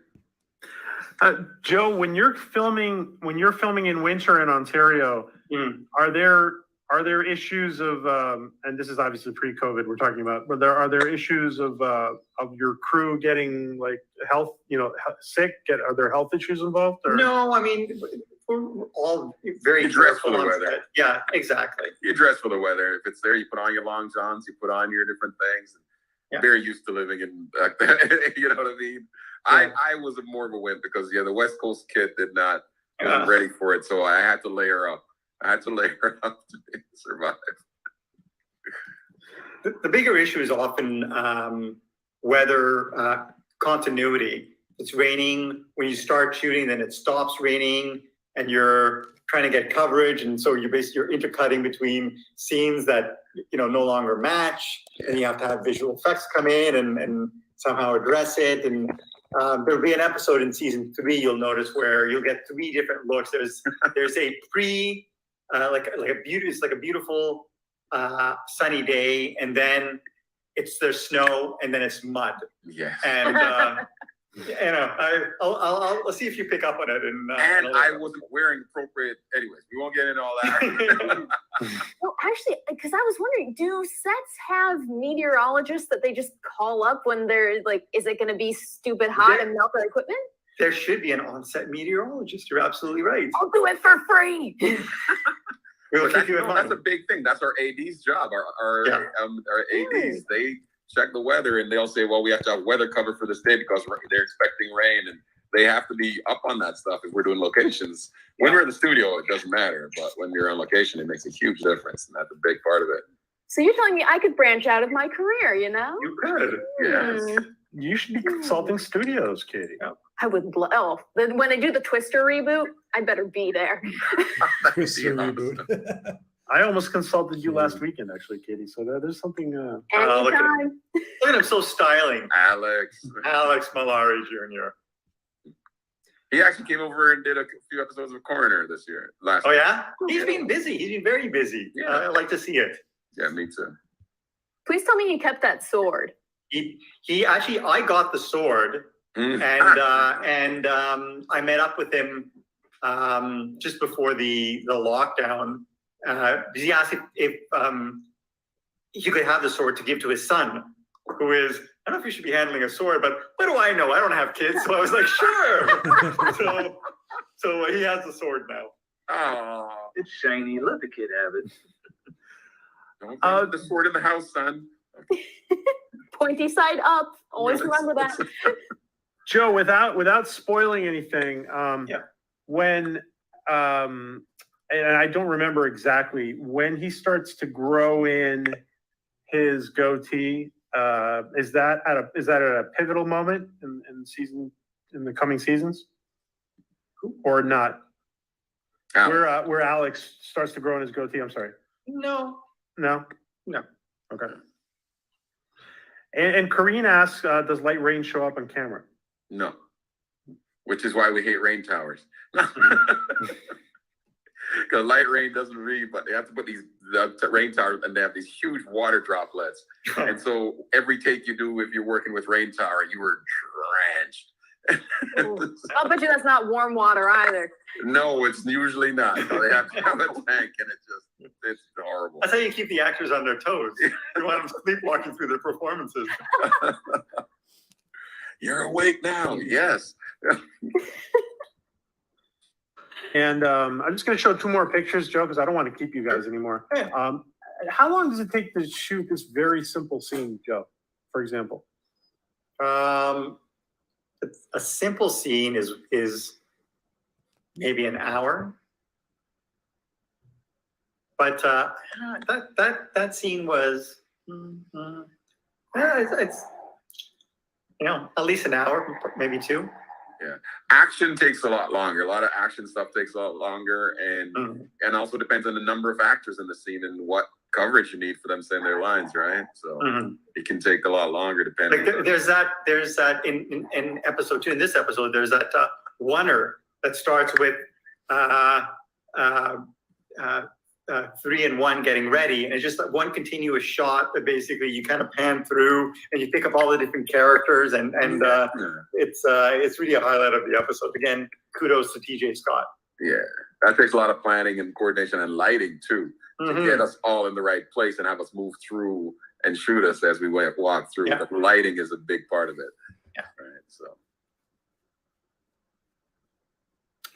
[SPEAKER 6] there.
[SPEAKER 3] Joe, when you're filming in winter in Ontario, are there issues of and this is obviously pre-COVID we're talking about, but are there issues of your crew getting like health, sick? Are there health issues involved? Or?
[SPEAKER 7] No, I mean, we're all very
[SPEAKER 6] dressed for the
[SPEAKER 7] careful on
[SPEAKER 6] weather.
[SPEAKER 7] set. Yeah, exactly.
[SPEAKER 6] You dress for the weather. If it's there, you put on your long johns, you put on your different things.
[SPEAKER 7] Yeah.
[SPEAKER 6] Very used to living in back then. You know what I mean? Yeah. I was more of a wimp because the West Coast kid wasn't ready for it, so I had to layer up. To survive.
[SPEAKER 7] The bigger issue is often weather continuity. It's raining when you start shooting, then it stops raining, and you're trying to get coverage, and so you're intercutting between scenes that no longer match, and you have to have visual effects come in and somehow address it. And there'll be an episode in season 3 you'll notice where you'll get 3 different looks. There's a it's like a beautiful sunny day, and then there's snow, and then it's mud.
[SPEAKER 6] Yes.
[SPEAKER 7] And I'll see if you pick up on it. And
[SPEAKER 6] I wasn't wearing appropriate. Anyways, we won't get into all that.
[SPEAKER 2] Well, actually, because I was wondering, do sets have meteorologists that they just call up when they're like, is it going to be stupid hot and melt their equipment?
[SPEAKER 7] There should be an on-set meteorologist. You're absolutely right.
[SPEAKER 2] I'll do it for free.
[SPEAKER 6] That's a big thing. That's our AD's job. Our ADs, they check the weather and they'll say, well, we have to have weather cover for this day because they're expecting rain, and they have to be up on that stuff if we're doing locations. When we're in the studio, it doesn't matter, but when you're on location, it makes a huge difference, and that's a big part of it.
[SPEAKER 2] So you're telling me I could branch out of my career,
[SPEAKER 3] You could.
[SPEAKER 6] Yes.
[SPEAKER 3] You should be consulting studios, Katie.
[SPEAKER 2] I would then when I do the Twister reboot, I better be there.
[SPEAKER 1] Twister reboot.
[SPEAKER 3] I almost consulted you last weekend, actually, Katie. So there's something.
[SPEAKER 2] Anytime.
[SPEAKER 7] Look at him, so styling.
[SPEAKER 6] Alex
[SPEAKER 3] Malazzi Jr.
[SPEAKER 6] He actually came over and did a few episodes of Coroner this year.
[SPEAKER 7] Oh yeah, he's been busy. He's been very busy. Yeah, I like to see it.
[SPEAKER 6] Yeah, me too.
[SPEAKER 2] Please tell me he kept that sword.
[SPEAKER 7] He actually, I got the sword, and I met up with him just before the lockdown. He asked if he could have the sword to give to his son, who is I don't know if you should be handling a sword, but what do I know? I don't have kids. So I was like, sure. so he has the sword now.
[SPEAKER 6] Oh,
[SPEAKER 9] It's shiny. Let the kid have it.
[SPEAKER 6] don't put the sword in the house, son.
[SPEAKER 2] Pointy side up. Always
[SPEAKER 6] Yes.
[SPEAKER 2] remember that.
[SPEAKER 3] Joe, without spoiling anything, when and I don't remember exactly when he starts to grow in his goatee. Is that at a pivotal moment in the coming seasons, or not?
[SPEAKER 6] Alex.
[SPEAKER 3] Where Alex starts to grow in his goatee. I'm sorry.
[SPEAKER 7] No.
[SPEAKER 3] Okay. And Corrine asks, does light rain show up on camera?
[SPEAKER 6] No. Which is why we hate rain towers. Because light rain doesn't read, but they have to put these rain towers, and they have these huge water droplets. And so every take you do, if you're working with rain tower, you were drenched.
[SPEAKER 2] I'll bet you that's not warm water either.
[SPEAKER 6] No, it's usually not. So they have to have a tank, and it's horrible.
[SPEAKER 7] That's how you keep the actors on their toes. You want them sleepwalking through their performances.
[SPEAKER 6] You're awake now. Yes.
[SPEAKER 3] And I'm just going to show two more pictures, Joe, because I don't want to keep you guys anymore. How long does it take to shoot this very simple scene, Joe, for example?
[SPEAKER 7] A simple scene is maybe an hour. But that scene was, it's at least an hour, maybe two.
[SPEAKER 6] Yeah, action takes a lot longer. A lot of action stuff takes a lot longer, and also depends on the number of actors in the scene and what coverage you need for them saying their lines, right? So it can take a lot longer depending.
[SPEAKER 7] Like there's that in episode 2. In this episode, there's that oneer that starts with 3 and 1 getting ready, and it's just one continuous shot that basically you kind of pan through and you pick up all the different characters, and it's really a highlight of the episode. Again, kudos to TJ Scott.
[SPEAKER 6] Yeah, that takes a lot of planning and coordination and lighting too, to get us all in the right place and have us move through and shoot us as we walk through.
[SPEAKER 7] Yeah.
[SPEAKER 6] But lighting is a big part of it.
[SPEAKER 7] Yeah.
[SPEAKER 6] Right. So.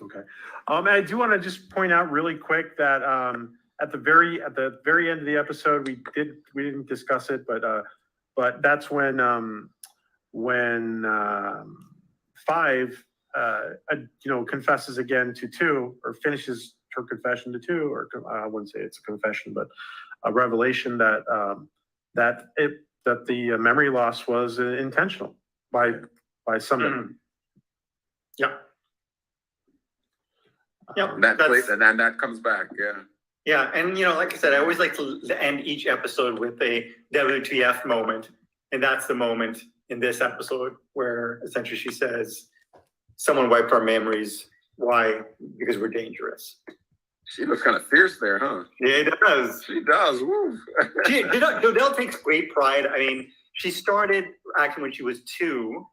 [SPEAKER 3] Okay. I do want to just point out really quick that at the very end of the episode, we didn't discuss it, but that's when 5 confesses again to 2, or finishes her confession to 2, or I wouldn't say it's a confession, but a revelation that the memory loss was intentional by somebody.
[SPEAKER 7] Yeah. Yeah,
[SPEAKER 6] And that comes back. Yeah.
[SPEAKER 7] Yeah, and like I said, I always like to end each episode with a WTF moment, and that's the moment in this episode where essentially she says, "Someone wiped our memories. Why? Because we're dangerous."
[SPEAKER 6] She looks kind of fierce there, huh?
[SPEAKER 7] Yeah, it does.
[SPEAKER 6] She does. Woo.
[SPEAKER 7] Dodell takes great pride. I mean, she started acting when she was 2.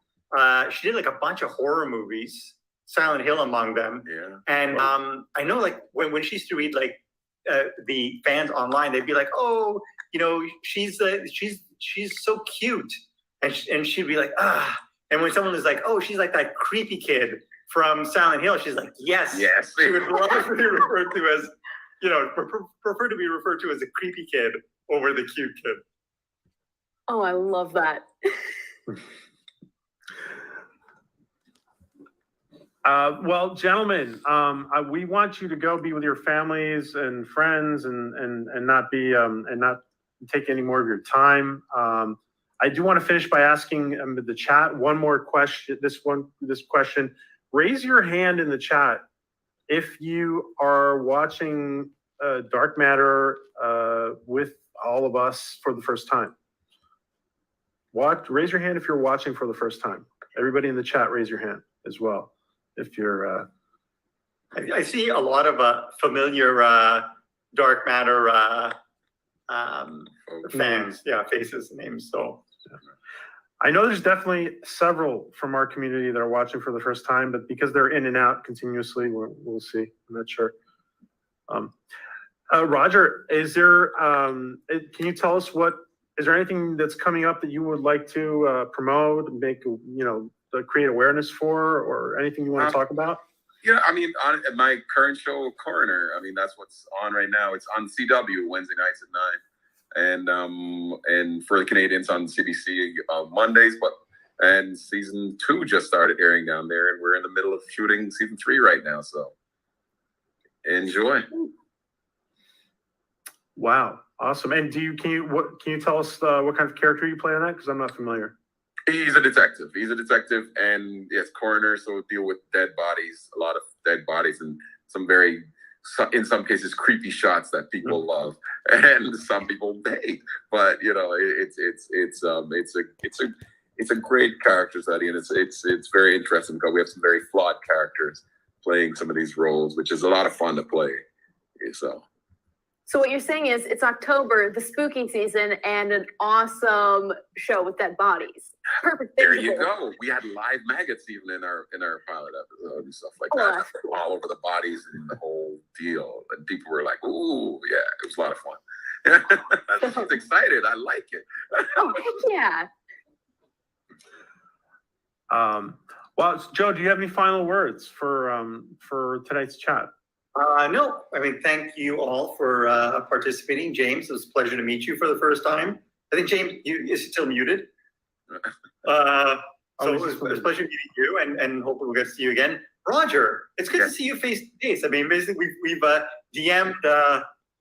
[SPEAKER 7] She did like a bunch of horror movies, Silent Hill among them.
[SPEAKER 6] Yeah.
[SPEAKER 7] And I know, like when she used to read like the fans online, they'd be like, "Oh, she's so cute," and she'd be like, "Ah." And when someone is like, "Oh, she's like that creepy kid from Silent Hill," she's like, "Yes,
[SPEAKER 6] yes."
[SPEAKER 7] She would love to be referred to as, prefer to be referred to as a creepy kid over the cute kid.
[SPEAKER 2] Oh, I love that.
[SPEAKER 3] Well, gentlemen, we want you to go be with your families and friends, and not be and not take any more of your time. I do want to finish by asking the chat one more question. This question: raise your hand in the chat if you are watching Dark Matter with all of us for the first time. Raise your hand if you're watching for the first time. Everybody in the chat, raise your hand as well. If you're,
[SPEAKER 7] I see a lot of familiar Dark Matter fans, faces, names. So
[SPEAKER 3] I know there's definitely several from our community that are watching for the first time, but because they're in and out continuously, we'll see. I'm not sure. Roger, is there? Can you tell us what is there anything that's coming up that you would like to promote, create awareness for, or anything you want to talk about?
[SPEAKER 6] Yeah, I mean, on my current show, Coroner, I mean, that's what's on right now. It's on CW Wednesday nights at 9, and for the Canadians on CBC Mondays. And season 2 just started airing down there, and we're in the middle of shooting season 3 right now. So enjoy.
[SPEAKER 3] Wow, awesome! And can you tell us what kind of character you play on that? Because I'm not familiar.
[SPEAKER 6] He's a detective. And yes, coroner, so deal with dead bodies, a lot of dead bodies, and in some cases, creepy shots that people love, and some people hate. But it's a great character study, and it's very interesting because we have some very flawed characters playing some of these roles, which is a lot of fun to play.
[SPEAKER 2] So what you're saying is it's October, the spooky season, and an awesome show with dead bodies. Perfect.
[SPEAKER 6] There you go. We had live maggots even in our pilot episode and stuff like that, all over the bodies and the whole deal. And people were like, "Ooh, yeah!" It was a lot of fun. I was excited. I like it.
[SPEAKER 2] Oh, heck yeah!
[SPEAKER 3] Well, Joe, do you have any final words for tonight's chat?
[SPEAKER 7] No, I mean, thank you all for participating. James, it was a pleasure to meet you for the first time. I think James, is still muted. So it was a pleasure meeting you, and hopefully we'll get to see you again. Roger, it's good to see you face to face. I mean, basically we've DM'd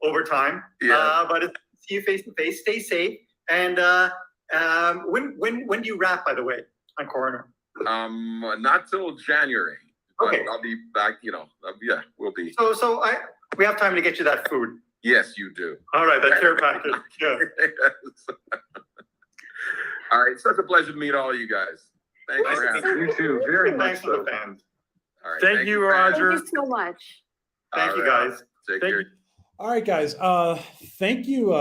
[SPEAKER 7] over time, but it's good to see you face to face. Stay safe, and when do you wrap, by the way, on Coroner?
[SPEAKER 6] Not till January.
[SPEAKER 7] Okay.
[SPEAKER 6] I'll be back, we'll be.
[SPEAKER 7] So we have time to get you that food.
[SPEAKER 6] Yes, you do.
[SPEAKER 7] All right, that care package. Yeah.
[SPEAKER 6] All right, such a pleasure to meet all of you guys. Thank you for having me.
[SPEAKER 7] You too. Very nice for the fans.
[SPEAKER 6] All right,
[SPEAKER 3] thank you, Roger.
[SPEAKER 2] Thank you so much.
[SPEAKER 7] Thank you, guys.
[SPEAKER 6] Take care.
[SPEAKER 1] All right, guys. Thank you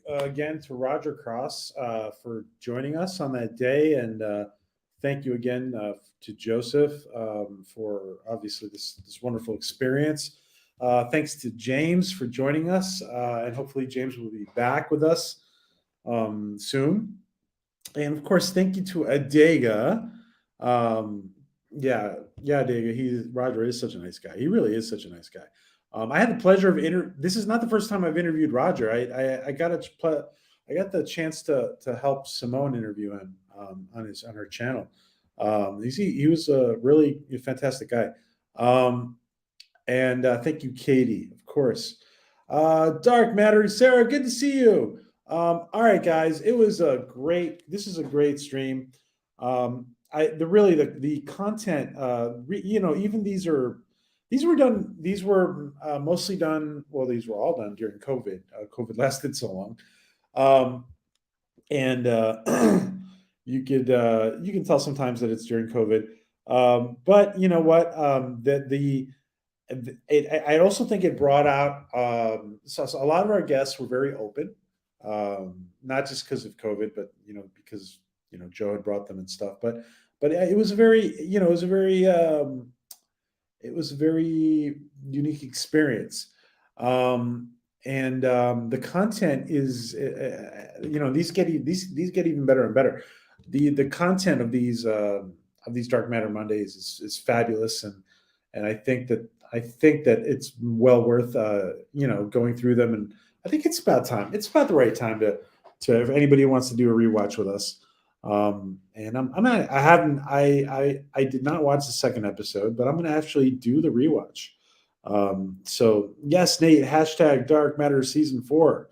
[SPEAKER 1] again to Roger Cross for joining us on that day, and thank you again to Joseph for obviously this wonderful experience. Thanks to James for joining us, and hopefully James will be back with us soon. And of course, thank you to Adega. Adega. Roger is such a nice guy. He really is such a nice guy. I had the pleasure of this is not the first time I've interviewed Roger. I got the chance to help Simone interview him on her channel. He was a really fantastic guy. And thank you, Katie, of course. Dark Matter, Sarah, good to see you. All right, guys, this is a great stream. The content, even these were mostly done. Well, these were all done during COVID. COVID lasted so long. You can tell sometimes that it's during COVID. But you know what? I also think it brought out so a lot of our guests were very open, not just because of COVID, but because Joe had brought them and stuff. But it was a very unique experience. The content is these get even better and better. The content of these Dark Matter Mondays is fabulous, and I think that it's well worth going through them. And I think it's about time. It's about the right time to if anybody wants to do a rewatch with us. And I did not watch the second episode, but I'm going to actually do the rewatch. So yes, Nate, hashtag Dark Matter season 4.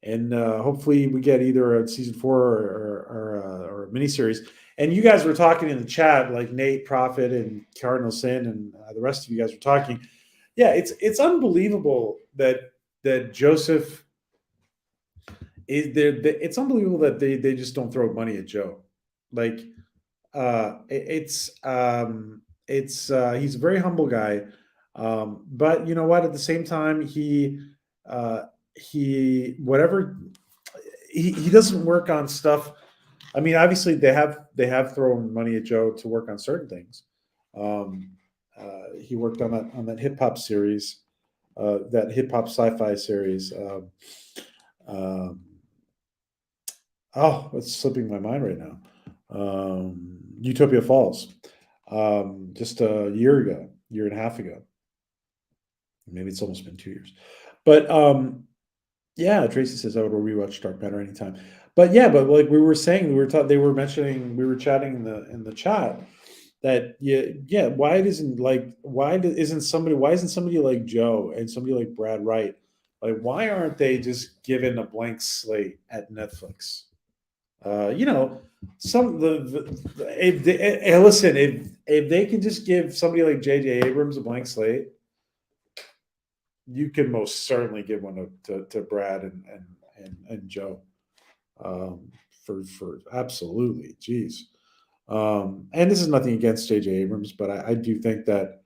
[SPEAKER 1] And hopefully we get either a season 4 or a miniseries. And you guys were talking in the chat, like Nate, Prophet, and Cardinal Sin, and the rest of you guys were talking. Yeah, it's unbelievable that Joseph is there. It's unbelievable that they just don't throw money at Joe. Like, he's a very humble guy, but you know what? At the same time, he doesn't work on stuff. I mean, obviously they have thrown money at Joe to work on certain things. He worked on that hip hop series, that hip hop sci-fi series. Oh, it's slipping my mind right now. Utopia Falls. Just a year and a half ago. Maybe it's almost been 2 years. But yeah, Tracy says I would rewatch Dark Matter anytime. But yeah, but like we were saying, they were mentioning, we were chatting in the chat that why isn't somebody like Joe and somebody like Brad Wright, like why aren't they just given a blank slate at Netflix? Some if they, listen, if they can just give somebody like J.J. Abrams a blank slate, you can most certainly give one to Brad and Joe, for absolutely, geez. And this is nothing against J.J. Abrams, but I do think that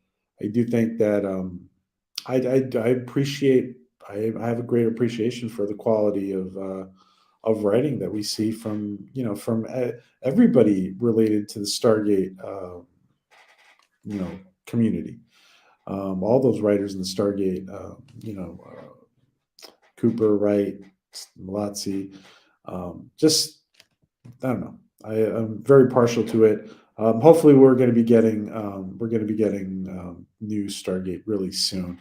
[SPEAKER 1] I appreciate, I have a great appreciation for the quality of writing that we see from everybody related to the Stargate community. All those writers in the Stargate, Cooper, Wright, Malazzi, just I don't know. I'm very partial to it. Hopefully, we're going to be getting new Stargate really soon.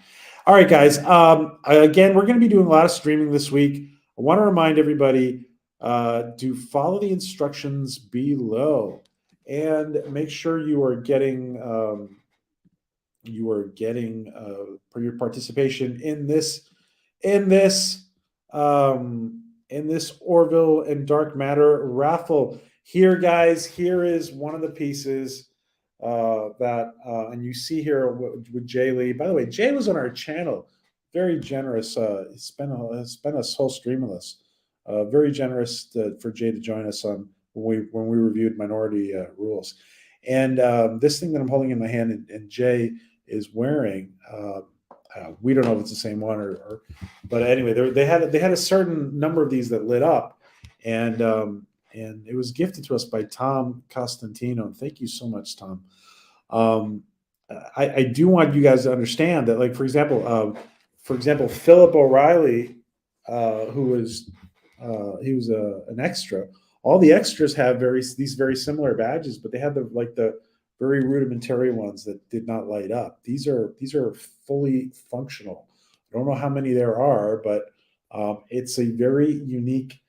[SPEAKER 1] All right, guys. Again, we're going to be doing a lot of streaming this week. I want to remind everybody to follow the instructions below and make sure you are getting for your participation in this Orville and Dark Matter raffle. Here, guys, here is one of the pieces and you see here with Jay Lee. By the way, Jay was on our channel, very generous. Spent a whole stream with us. Very generous for Jay to join us on when we reviewed Minority Rules. And this thing that I'm holding in my hand and Jay is wearing. We don't know if it's the same one but anyway, they had a certain number of these that lit up, and it was gifted to us by Tom Costantino. And thank you so much, Tom. I do want you guys to understand that, like, for example, Philip O'Reilly, who was he was an extra. All the extras have these very similar badges, but they had the very rudimentary ones that did not light up. These are fully functional. I don't know how many there are, but it's a very unique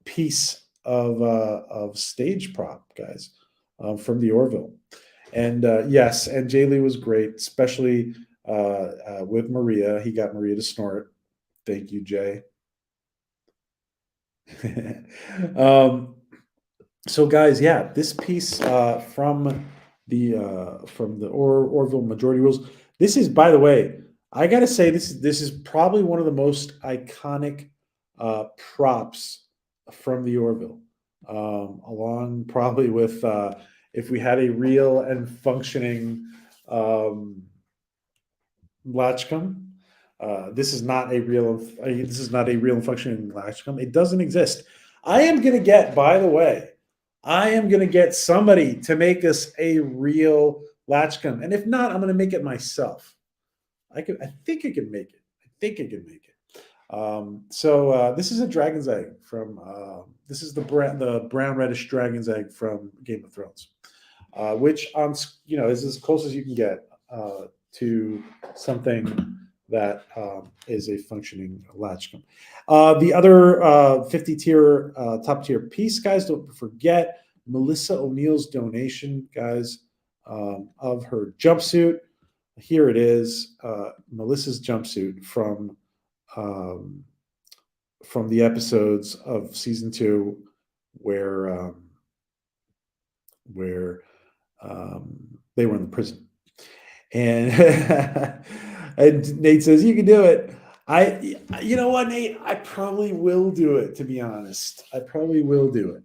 [SPEAKER 1] piece of stage prop, guys, from the Orville. And yes, and Jay Lee was great, especially with Maria. He got Maria to snort. Thank you, Jay. So guys, yeah, this piece from the Orville Majority Rules. This is, by the way, I gotta say, this is probably one of the most iconic props from the Orville, along probably with if we had a real and functioning Latchcomb. This is not a real and functioning Latchcomb. It doesn't exist. I am gonna get, by the way, somebody to make us a real Latchcomb, and if not, I'm gonna make it myself. I think I can make it. So this is a dragon's egg from. This is the brown reddish dragon's egg from Game of Thrones, which is as close as you can get to something that is a functioning Latchcomb. The other 50 tier top tier piece, guys, don't forget Melissa O'Neill's donation, guys, of her jumpsuit. Here it is, Melissa's jumpsuit from the episodes of season 2 where they were in the prison. And and Nate says, you can do it. You know what, Nate? I probably will do it, to be honest. I probably will do it.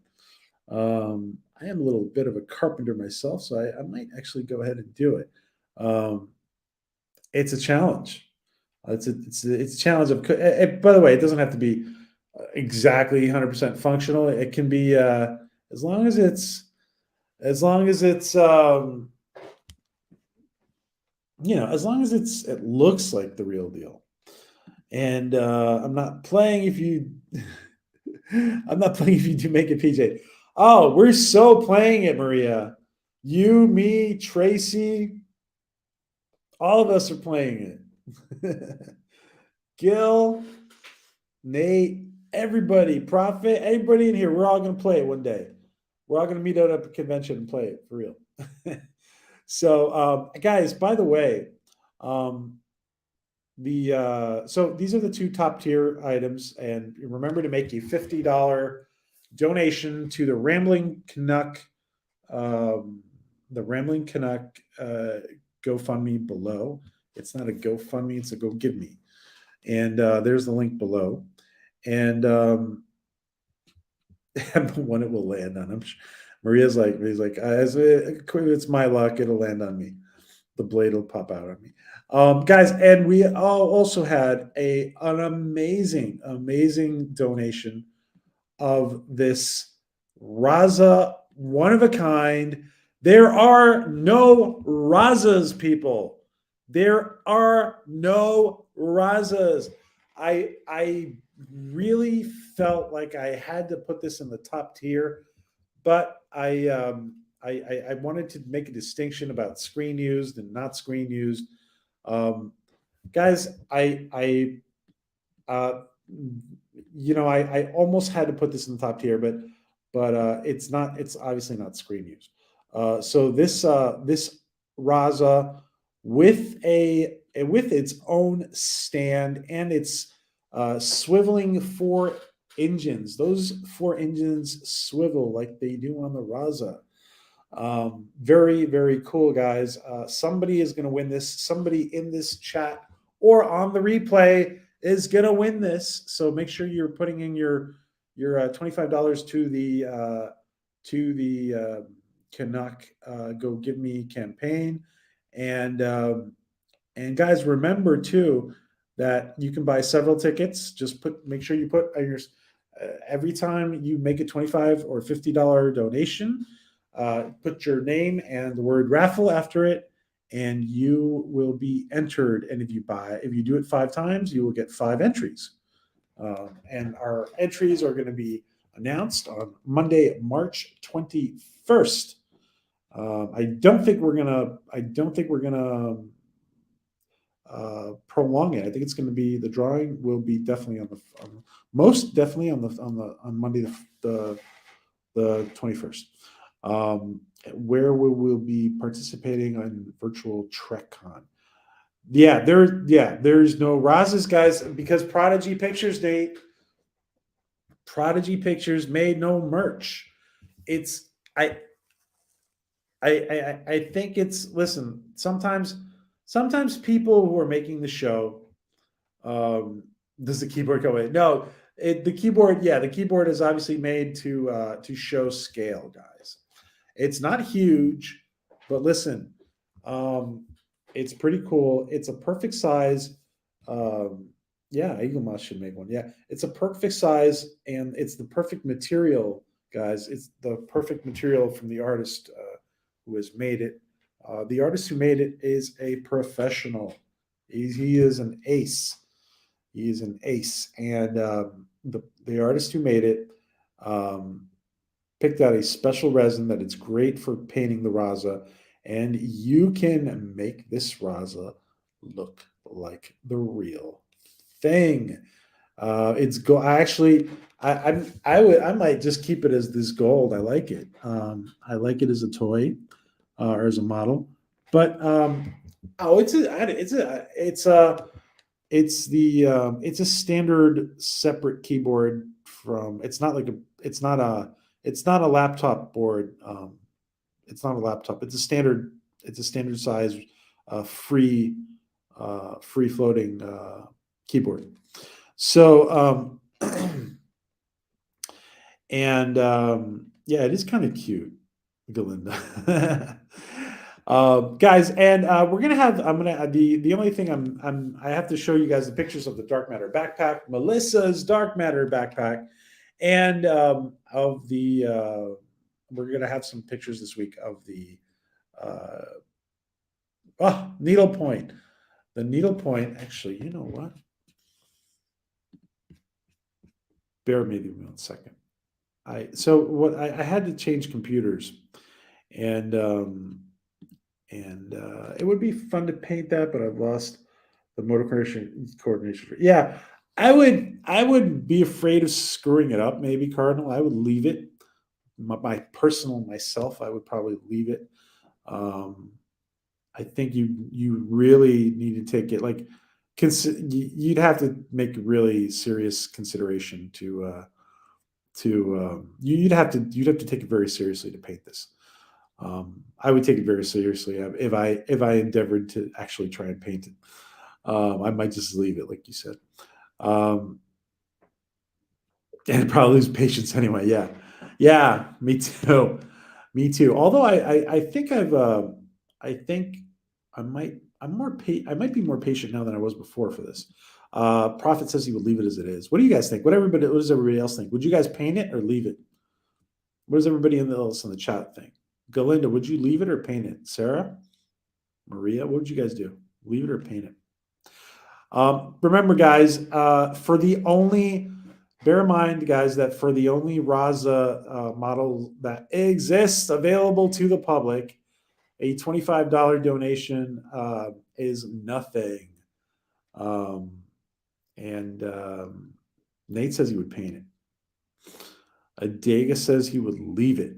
[SPEAKER 1] I am a little bit of a carpenter myself, so I might actually go ahead and do it. It's a challenge. It's a challenge of. By the way, it doesn't have to be exactly 100% functional. It can be as long as it looks like the real deal. And I'm not playing if you I'm not playing if you do make it, PJ. Oh, we're so playing it, Maria. You, me, Tracy, all of us are playing it. Gil, Nate, everybody, Prophet, everybody in here, we're all going to play it one day. We're all going to meet out at a convention and play it for real. So, guys, by the way, so these are the two top tier items, and remember to make a $50 donation to the Rambling Canuck, GoFundMe below. It's not a GoFundMe, it's a GoGiveMe, and there's the link below, and the one it will land on. Maria's like, as it's my luck, it'll land on me. The blade will pop out on me. Guys, and we also had an amazing donation of this Raza, one of a kind. There are no Razas, people. There are no Razas. I really felt like I had to put this in the top tier, but I wanted to make a distinction about screen used and not screen used. Guys, I almost had to put this in the top tier, but it's obviously not screen used. So this Raza with its own stand and its swiveling 4 engines. Those 4 engines swivel like they do on the Raza. Very, very cool, guys. Somebody is going to win this. Somebody in this chat or on the replay is going to win this. So make sure you're putting in your $25 to the Canuck Go Give Me campaign. And guys, remember too that you can buy several tickets. Just make sure you put your every time you make a $25 or $50 donation, put your name and the word raffle after it, and you will be entered. And if you do it 5 times, you will get 5 entries. And our entries are going to be announced on Monday, March 21st. I don't think we're gonna prolong it. I think it's going to be, the drawing will be definitely most definitely on Monday the 21st. Where we will be participating on virtual TrekCon. There's no Razas, guys, because Prodigy Pictures made no merch. I think it's, listen, sometimes people who are making the show, does the keyboard go away? No, the keyboard is obviously made to show scale, guys. It's not huge, but listen, it's pretty cool. It's a perfect size. Eagle Moss should make one. Yeah, it's a perfect size, and it's the perfect material, guys. It's the perfect material from the artist who has made it. The artist who made it is a professional. He is an ace. He is an ace, and the artist who made it picked out a special resin that it's great for painting the Raza, and you can make this Raza look like the real thing. It's gold. I might just keep it as this gold. I like it. I like it as a toy or as a model. But it's a standard separate keyboard from. It's not a laptop board. It's not a laptop. It's a standard size, free floating keyboard. So it is kind of cute, Galinda. Guys, and we're gonna have. The only thing I have to show you guys the pictures of the Dark Matter backpack, Melissa's Dark Matter backpack, and of the. We're gonna have some pictures this week of the needlepoint. The needlepoint. Actually, you know what? bear with me 1 second. I had to change computers, and it would be fun to paint that, but I've lost the motor coordination. Yeah, I would be afraid of screwing it up. Maybe Cardinal, I would leave it. My personal myself, I would probably leave it. I think you really need to take it like you'd have to make really serious consideration you'd have to take it very seriously to paint this. I would take it very seriously if I endeavored to actually try and paint it. I might just leave it, like you said, and probably lose patience anyway. Yeah, me too. Although I think I might be more patient now than I was before for this. Prophet says he would leave it as it is. What do you guys think? What does everybody else think? Would you guys paint it or leave it? What does everybody else in the chat think? Galinda, would you leave it or paint it? Sarah? Maria, what would you guys do? Leave it or paint it? Remember, guys, bear in mind, guys, that for the only Raza model that exists available to the public, a $25 donation is nothing. Nate says he would paint it. Adega says he would leave it.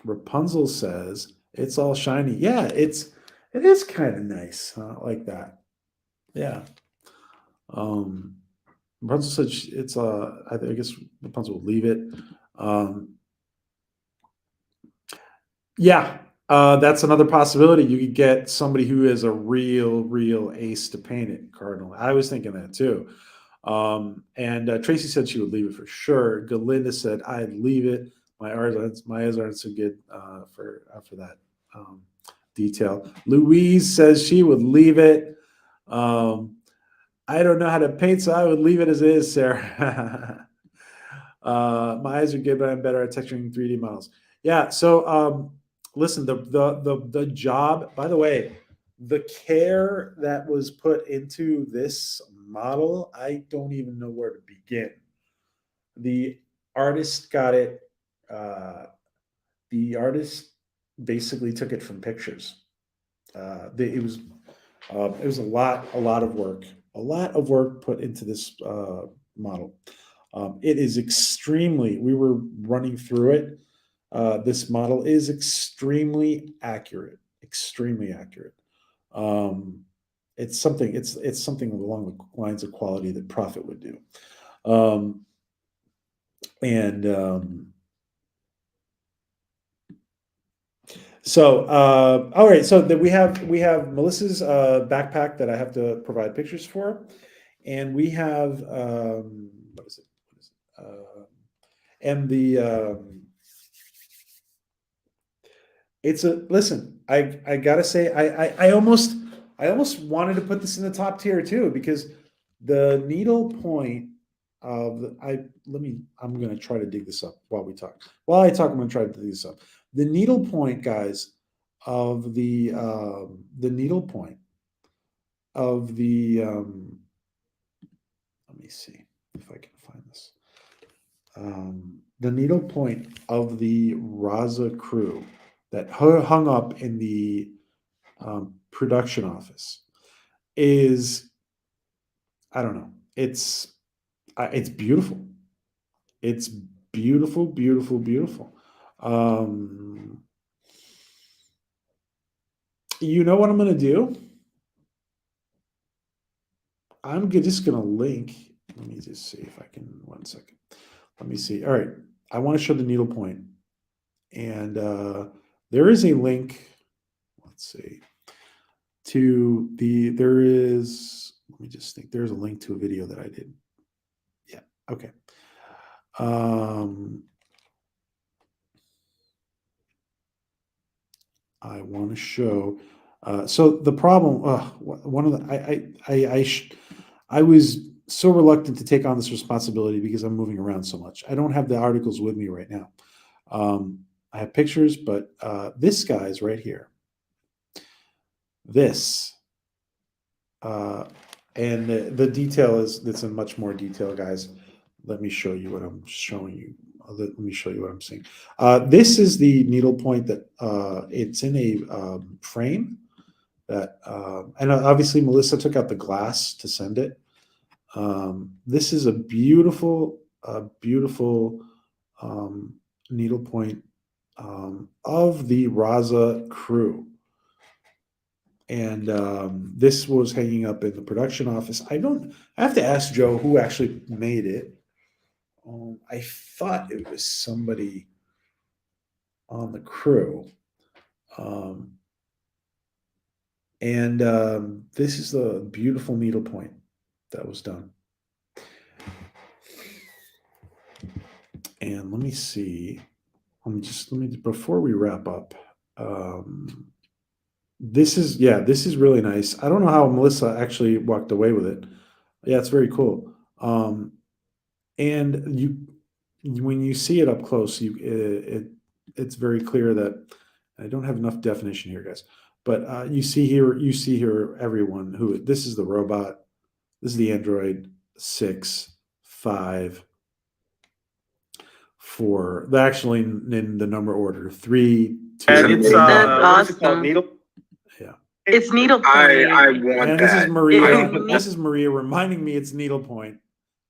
[SPEAKER 1] Rapunzel says it's all shiny. Yeah, it is kind of nice, like that. Yeah. Rapunzel said it's I guess Rapunzel will leave it. Yeah, that's another possibility. You could get somebody who is a real ace to paint it, Cardinal. I was thinking that too. And Tracy said she would leave it for sure. Galinda said I'd leave it. My eyes aren't so good for that detail. Louise says she would leave it. I don't know how to paint, so I would leave it as it is, Sarah. My eyes are good, but I'm better at texturing 3D models. Yeah. So listen, the job. By the way, the care that was put into this model, I don't even know where to begin. The artist got it. The artist basically took it from pictures. It was a lot of work put into this model. It is extremely. We were running through it. This model is extremely accurate. Extremely accurate. It's something. It's something along the lines of quality that Prophet would do. So, all right. So that we have Melissa's backpack that I have to provide pictures for, and we have what is it? And the it's a listen. I gotta say I almost wanted to put this in the top tier too, because the needle point of I'm gonna try to dig this up while we talk. While I talk, I'm gonna try to dig this up. The needle point, guys, of the needle point of the let me see if I can find this. The needle point of the Raza crew that hung up in the production office is, I don't know. It's beautiful. It's beautiful, beautiful, beautiful. You know what I'm going to do? I'm just going to link. Let me just see if I can. 1 second. Let me see. All right. I want to show the needle point. And there is a link. Let's see. Let me just think. There's a link to a video that I did. Yeah. Okay. I want to show. So the problem, one of the, I was so reluctant to take on this responsibility because I'm moving around so much. I don't have the articles with me right now. I have pictures, but this guy's right here. This And the detail it's in much more detail, guys. Let me show you what I'm showing you. Let me show you what I'm seeing. This is the needle point that it's in a frame that, and obviously Melissa took out the glass to send it. This is a beautiful, beautiful needle point of the Raza crew. And this was hanging up in the production office. I have to ask Joe who actually made it. I thought it was somebody on the crew. This is the beautiful needle point that was done. And let me see. Before we wrap up, this is really nice. I don't know how Melissa actually walked away with it. Yeah, it's very cool. And when you see it up close, it's very clear that I don't have enough definition here, guys. But you see here everyone who this is the robot, this is the android 6, 5, 4. They're actually in the number order 3, 2.
[SPEAKER 3] And it's
[SPEAKER 11] That's
[SPEAKER 3] what's it called?
[SPEAKER 11] awesome.
[SPEAKER 3] Needle.
[SPEAKER 1] Yeah.
[SPEAKER 11] It's needlepoint.
[SPEAKER 6] I want
[SPEAKER 1] And
[SPEAKER 6] that.
[SPEAKER 1] this is Maria.
[SPEAKER 11] It-
[SPEAKER 1] This is Maria reminding me it's needlepoint.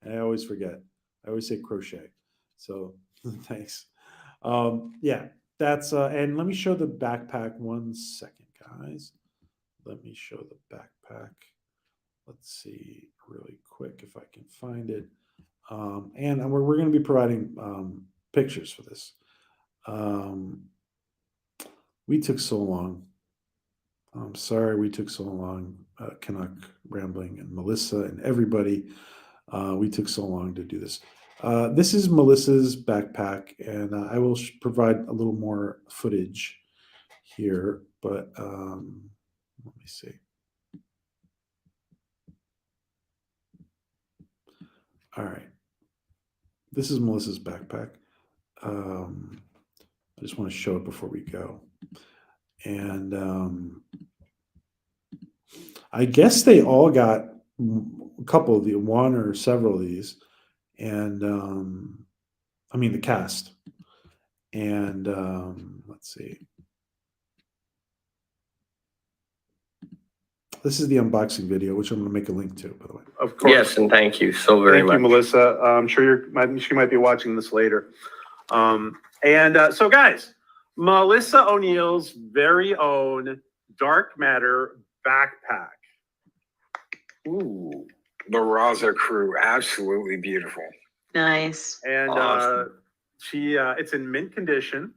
[SPEAKER 1] And I always forget. I always say crochet. So thanks. Yeah, that's and let me show the backpack 1 second, guys. Let me show the backpack. Let's see really quick if I can find it. And we're going to be providing pictures for this. We took so long. I'm sorry we took so long, Canuck Rambling and Melissa and everybody. We took so long to do this. This is Melissa's backpack, and I will provide a little more footage here, but let me see. All right. This is Melissa's backpack. I just want to show it before we go. And I guess they all got a couple of the one or several of these. And I mean the cast. And let's see. This is the unboxing video, which I'm going to make a link to, by the way.
[SPEAKER 3] Of course.
[SPEAKER 12] Yes, and thank you so very
[SPEAKER 3] Thank
[SPEAKER 12] much.
[SPEAKER 3] you, Melissa. I'm sure she might be watching this later. So guys, Melissa O'Neill's very own dark matter backpack.
[SPEAKER 13] Ooh, the Raza crew, absolutely beautiful.
[SPEAKER 11] Nice.
[SPEAKER 3] And
[SPEAKER 12] Awesome.
[SPEAKER 3] it's in mint condition.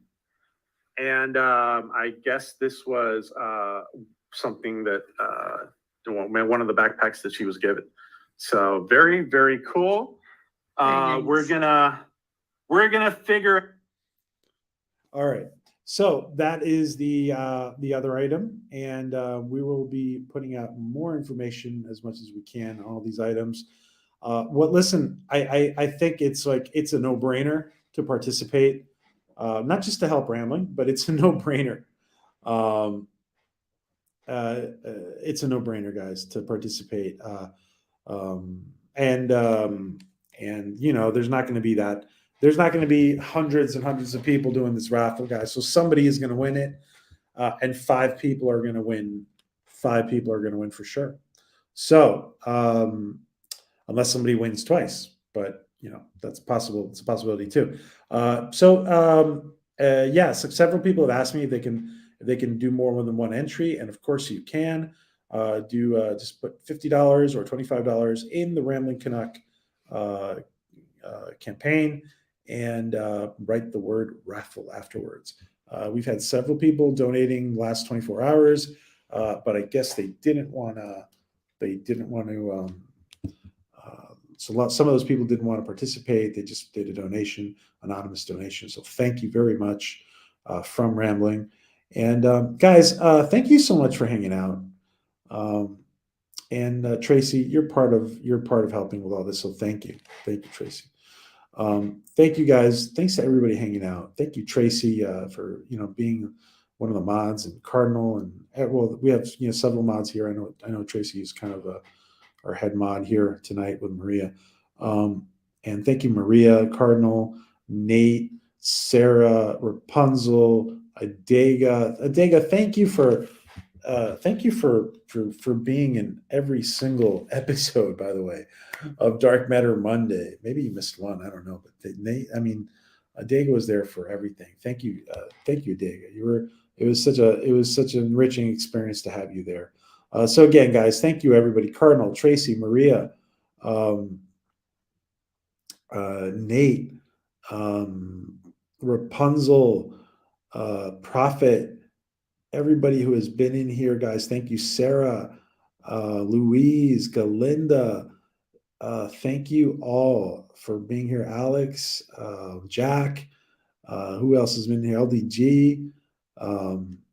[SPEAKER 3] And I guess this was something that one of the backpacks that she was given. So very, very cool.
[SPEAKER 11] Very nice.
[SPEAKER 3] We're gonna figure.
[SPEAKER 1] All right. So that is the other item, and we will be putting out more information as much as we can on all these items. Listen, I think it's a no-brainer to participate, not just to help Rambling, but it's a no-brainer. It's a no-brainer, guys, to participate. And there's not going to be that. There's not going to be hundreds and hundreds of people doing this raffle, guys. So somebody is going to win it, and 5 people are going to win. 5 people are going to win for sure. So unless somebody wins twice, but that's possible. It's a possibility too. So several people have asked me if they can do more than one entry, and of course you can. Just put $50 or $25 in the Rambling Canuck campaign, and write the word raffle afterwards. We've had several people donating the last 24 hours, but I guess they didn't want to. So some of those people didn't want to participate. They just did a donation, anonymous donation. So thank you very much from Rambling. And guys, thank you so much for hanging out. And Tracy, you're part of helping with all this. So thank you, Tracy. Thank you guys. Thanks to everybody hanging out. Thank you, Tracy, for being one of the mods, and Cardinal, and we have several mods here. I know Tracy is kind of our head mod here tonight with Maria. And thank you, Maria, Cardinal, Nate, Sarah, Rapunzel, Adega. Adega, thank you for being in every single episode, by the way, of Dark Matter Monday. Maybe you missed one, I don't know, but Adega was there for everything. Thank you, Adega. It was such an enriching experience to have you there. So again, guys, thank you everybody. Cardinal, Tracy, Maria, Nate, Rapunzel, Prophet, everybody who has been in here, guys. Thank you, Sarah, Louise, Galinda. Thank you all for being here. Alex, Jack, who else has been here? LDG,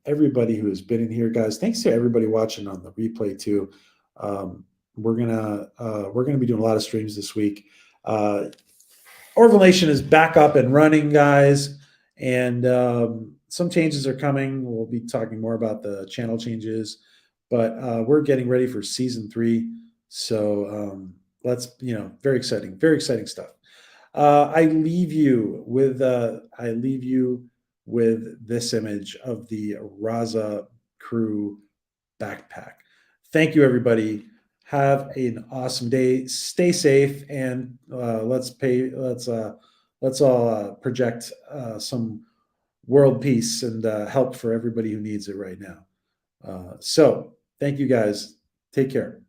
[SPEAKER 1] everybody who has been in here, guys. Thanks to everybody watching on the replay too. We're gonna be doing a lot of streams this week. Orville Nation is back up and running, guys, and some changes are coming. We'll be talking more about the channel changes, but we're getting ready for season 3. So let's, very exciting stuff. I leave you with this image of the Raza crew backpack. Thank you, everybody. Have an awesome day. Stay safe, and let's all project some world peace and help for everybody who needs it right now. So thank you, guys. Take care.